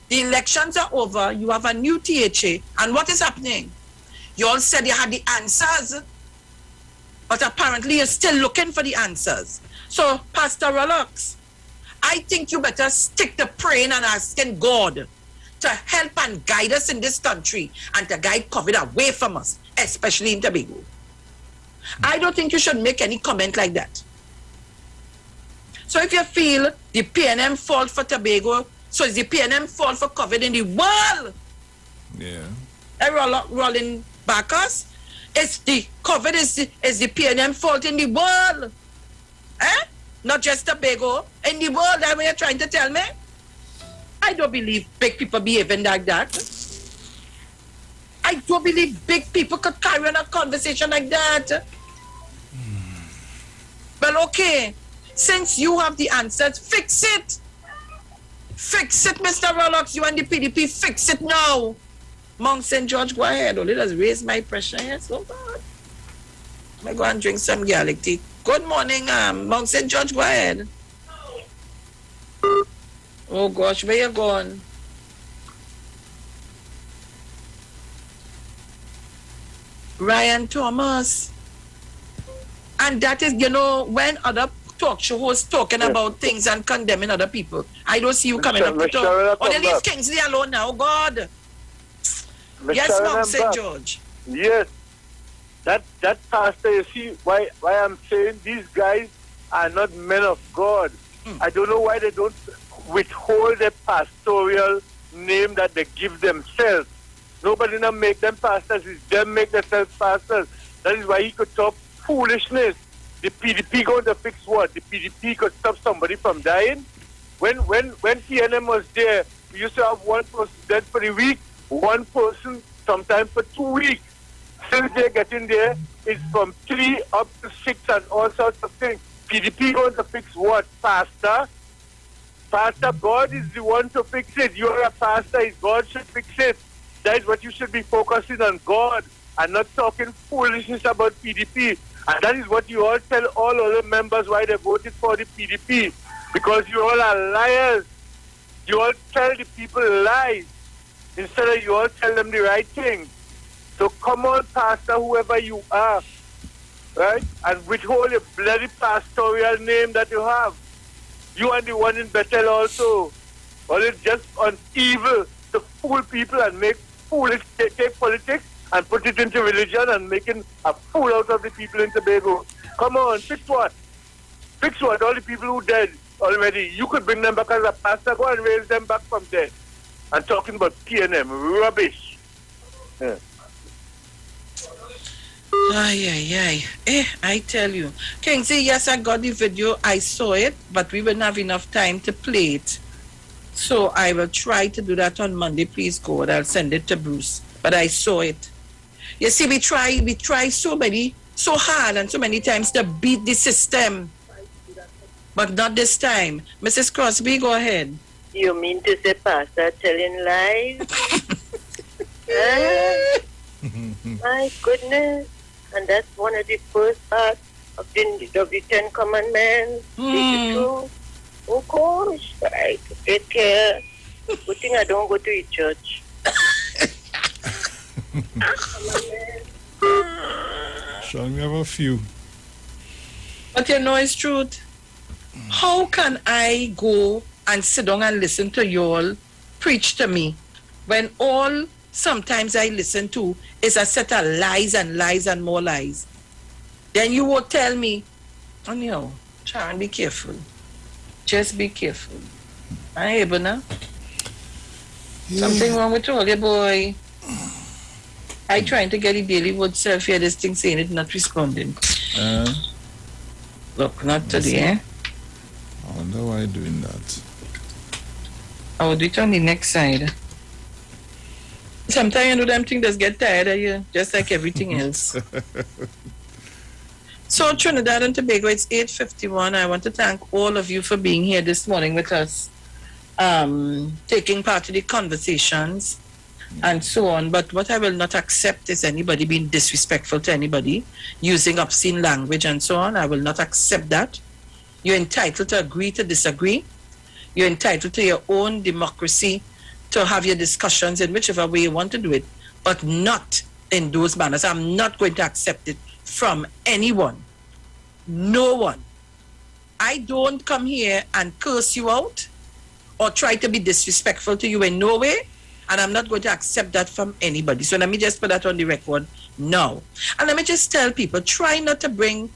The elections are over, you have a new THA, and what is happening? You all said you had the answers, but apparently you're still looking for the answers. So, Pastor Rollox, I think you better stick to praying and asking God to help and guide us in this country and to guide COVID away from us, especially in Tobago. I don't think you should make any comment like that. So if you feel the PNM fault for Tobago, so it's the PNM fault for COVID in the world. Yeah. Rolling Bacchus, it's the COVID is the PNM fault in the world. Not just Tobago, in the world. That's what you're trying to tell me? I don't believe big people behaving like that. I don't believe big people could carry on a conversation like that. Well, okay. Since you have the answers, fix it. Fix it, Mr. Rollox. You and the PDP, fix it now. Mount St. George, go ahead. Oh, let us raise my pressure. Yes, oh God. I'm going to go and drink some garlic tea. Good morning, Mount St. George, go ahead. Oh gosh, where you going? Ryan Thomas. And that is, when other talk show hosts talking about things and condemning other people, I don't see you coming up to talk. Oh, they leave Kingsley alone now, God. Yes, Mount St. George. Yes. That pastor, you see why I'm saying these guys are not men of God. I don't know why they don't withhold the pastoral name that they give themselves. Nobody now make them pastors, it's them make themselves pastors. That is why he could talk foolishness. The PDP going to fix what? The PDP could stop somebody from dying? When TNM was there, we used to have one person dead for a week, one person sometimes for 2 weeks. Since they're getting there, it's from 3 up to 6 and all sorts of things. PDP going to fix what? Pastor? Pastor, God is the one to fix it. You're a pastor, God should fix it. That is what you should be focusing on, God, and not talking foolishness about PDP. And that is what you all tell all other members why they voted for the PDP. Because you all are liars. You all tell the people lies instead of you all tell them the right thing. So come on, pastor, whoever you are, right? And withhold your bloody pastoral name that you have. You are the one in Bethel also. Or it's just on evil to fool people and make foolish, take politics and put it into religion and making a fool out of the people in Tobago. Come on, fix what? Fix what? All the people who dead already. You could bring them back as a pastor. Go and raise them back from dead. And talking about PNM. Rubbish. Yeah. Ay. I tell you. Kingsley, yes, I got the video. I saw it, but we wouldn't have enough time to play it. So I will try to do that on Monday. Please, God. I'll send it to Bruce. But I saw it. You see, we try so hard and so many times to beat the system. But not this time. Mrs. Crosby, go ahead. You mean to say pastor telling lies? My goodness. And that's one of the first parts of the 10 Commandments. Oh gosh, I take care. Good thing I don't go to a church. Shall we have a few? But you know it's truth. How can I go and sit down and listen to you all preach to me when all sometimes I listen to is a set of lies and lies and more lies? Then you will tell me, oh no, Sharon, be careful. Just be careful. Aye, Ebona. Something wrong with all your boy. I trying to get the Daily Wood self here, this thing saying it not responding. Look, not today, eh? I wonder why you're doing that. I will do it on the next side. Sometimes you know them things just get tired of you, just like everything else. So Trinidad and Tobago, it's 8:51. I want to thank all of you for being here this morning with us, taking part in the conversations and so on. But what I will not accept is anybody being disrespectful to anybody, using obscene language and so on. I will not accept that. You're entitled to agree to disagree. You're entitled to your own democracy to have your discussions in whichever way you want to do it, but not in those manners. I'm not going to accept it from anyone. No one. I don't come here and curse you out or try to be disrespectful to you in no way, and I'm not going to accept that from anybody. So let me just put that on the record now. And let me just tell people, try not to bring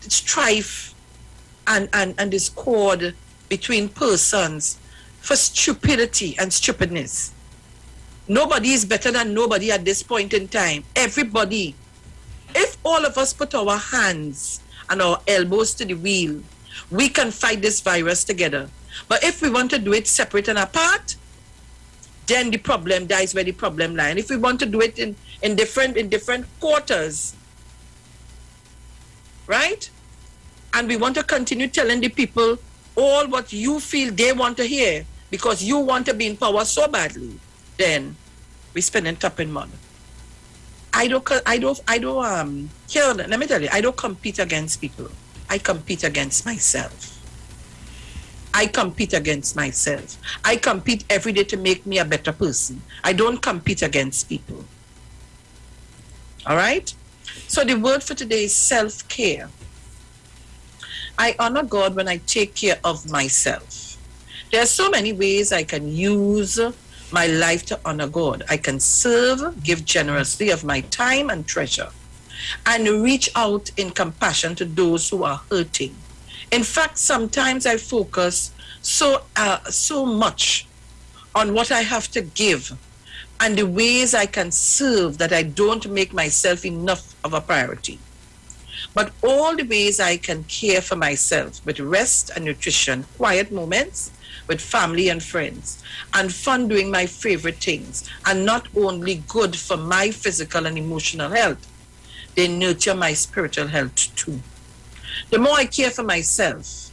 strife and discord between persons for stupidity and stupidness. Nobody is better than nobody at this point in time. Everybody. If all of us put our hands and our elbows to the wheel, we can fight this virus together. But if we want to do it separate and apart, then the problem dies where the problem lies. And if we want to do it in different quarters, right? And we want to continue telling the people all what you feel they want to hear because you want to be in power so badly, then we spending top in mud. Let me tell you, I don't compete against people. I compete against myself. I compete every day to make me a better person. I don't compete against people. All right? So the word for today is self-care. I honor God when I take care of myself. There are so many ways I can use my life to honor God. I can serve, give generously of my time and treasure. and reach out in compassion to those who are hurting. In fact, sometimes I focus so much on what I have to give and the ways I can serve that I don't make myself enough of a priority. But all the ways I can care for myself with rest and nutrition, quiet moments with family and friends, and fun doing my favorite things, are not only good for my physical and emotional health, they nurture my spiritual health too. The more I care for myself,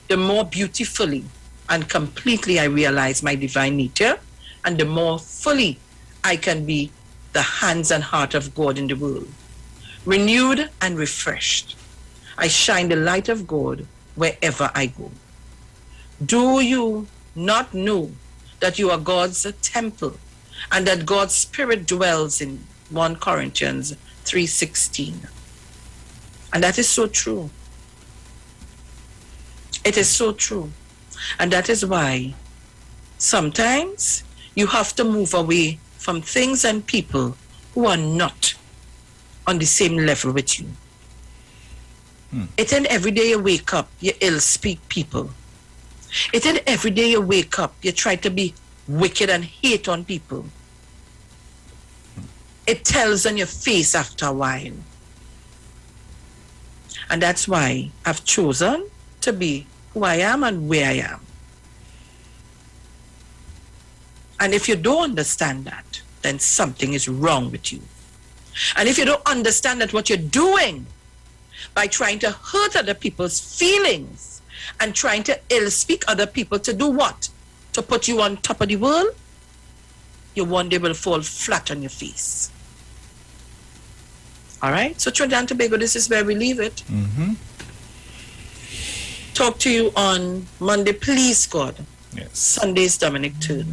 the more beautifully and completely I realize my divine nature, and the more fully I can be the hands and heart of God in the world. Renewed and refreshed, I shine the light of God wherever I go. Do you not know that you are God's temple and that God's Spirit dwells in 1 Corinthians 3:16? And that is so true. It is so true. And that is why sometimes you have to move away from things and people who are not on the same level with you. It ain't every day you wake up, you ill-speak people. It ain't every day you wake up, you try to be wicked and hate on people. It tells on your face after a while. And that's why I've chosen to be who I am and where I am. And if you don't understand that, then something is wrong with you. And if you don't understand that what you're doing by trying to hurt other people's feelings and trying to ill-speak other people to do what? To put you on top of the world, you one day will fall flat on your face. All right? So Trinidad and Tobago, this is where we leave it. Talk to you on Monday, please God. Yes. Sunday's Dominic turn.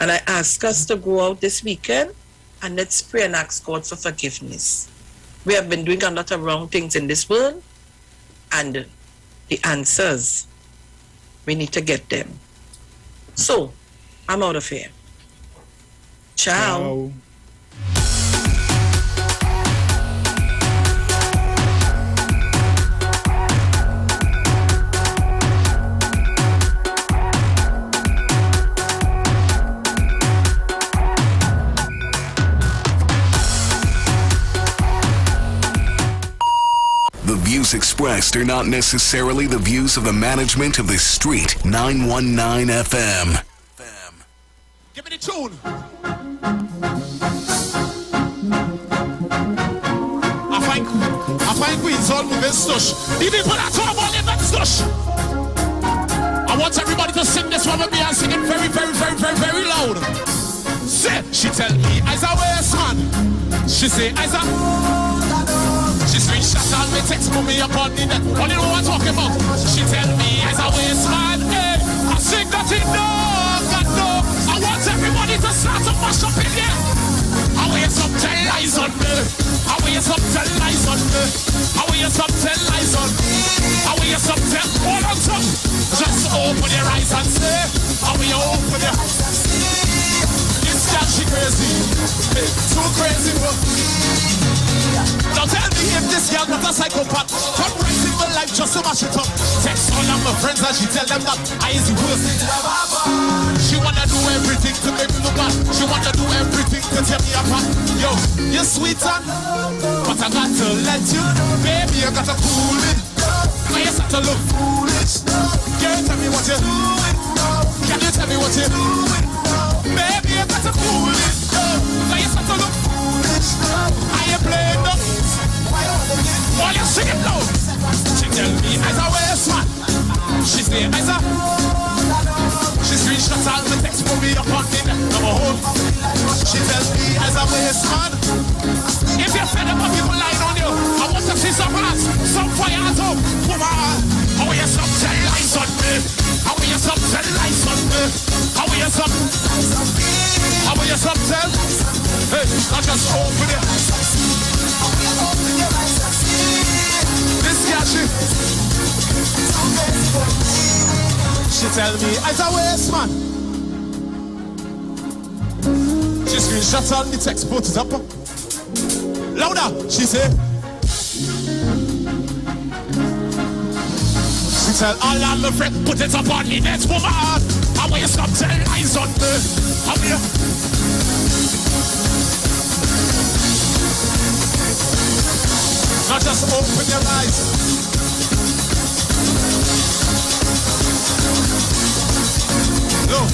And I ask us to go out this weekend and let's pray and ask God for forgiveness. We have been doing a lot of wrong things in this world, and the answers, we need to get them. So, I'm out of here. Ciao. The views expressed are not necessarily the views of the management of the Street 919 FM. Give me the tune. I find Queens all moving stush. The people that talk about it, that's stush. I want everybody to sing this one with me and sing it very, very, very, very, very loud. Say, she tell me, I's a waste man. She say, I's a... She screenshot all me text, put me up on the net. What do you know what I'm talking about? She tell me as a waste man, hey, I sing that it no, God no. I want everybody to start to mash up in here. I waste up 10 lies on me. I waste up 10 lies on me. I waste up 10 lies on me. I waste up 10, hold on top. Just open your eyes and say, I will open your eyes and see. This girl, she crazy, hey, too crazy, bro. Now tell me if this girl not a psychopath. Come right in my life just to mash it up. Text all of my friends and she tell them that I is the worst thing to ever happen. She wanna do everything to make me look bad. She wanna do everything to tear me apart. Yo, you're sweet and but I got to let you know, baby, I got to cool it. I just have to look foolish. Girl, tell me what you're doing. Can you tell me what you're doing? Baby, I got to cool it. I just have to look foolish. I ain't playing no. While you sing it loud, she tell me as a waste man. She say as a. She screenshots all the text for me up on the net. Number home. She tell me as a waste man. If you're fed up of people lying on you, I want to see some ass, some fire at home. Come on. I want you some 10 lies on me. I want you some 10 lies on me. I want you some. I want you some 10. Hey, I just open it. This girl, she tell me as a waste man. She screenshots on the text, put it up. Louder. She said. She said, all of my friends put it up on the next woman. I want you stop telling lies on me. Come here. Not just open your eyes. Look.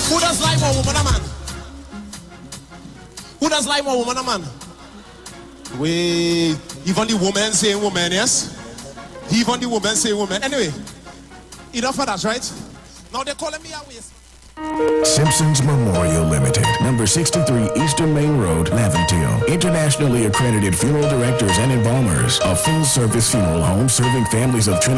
Who does like more woman, a man? Who does like more woman, a man? Wait, even the woman say woman, yes? Even the woman say woman. Anyway, enough of that, right? Now they're calling me a waste. Simpsons Memorial Limited, number 63 Eastern Main Road, Laventille. Internationally accredited funeral directors and embalmers. A full-service funeral home serving families of Trinidad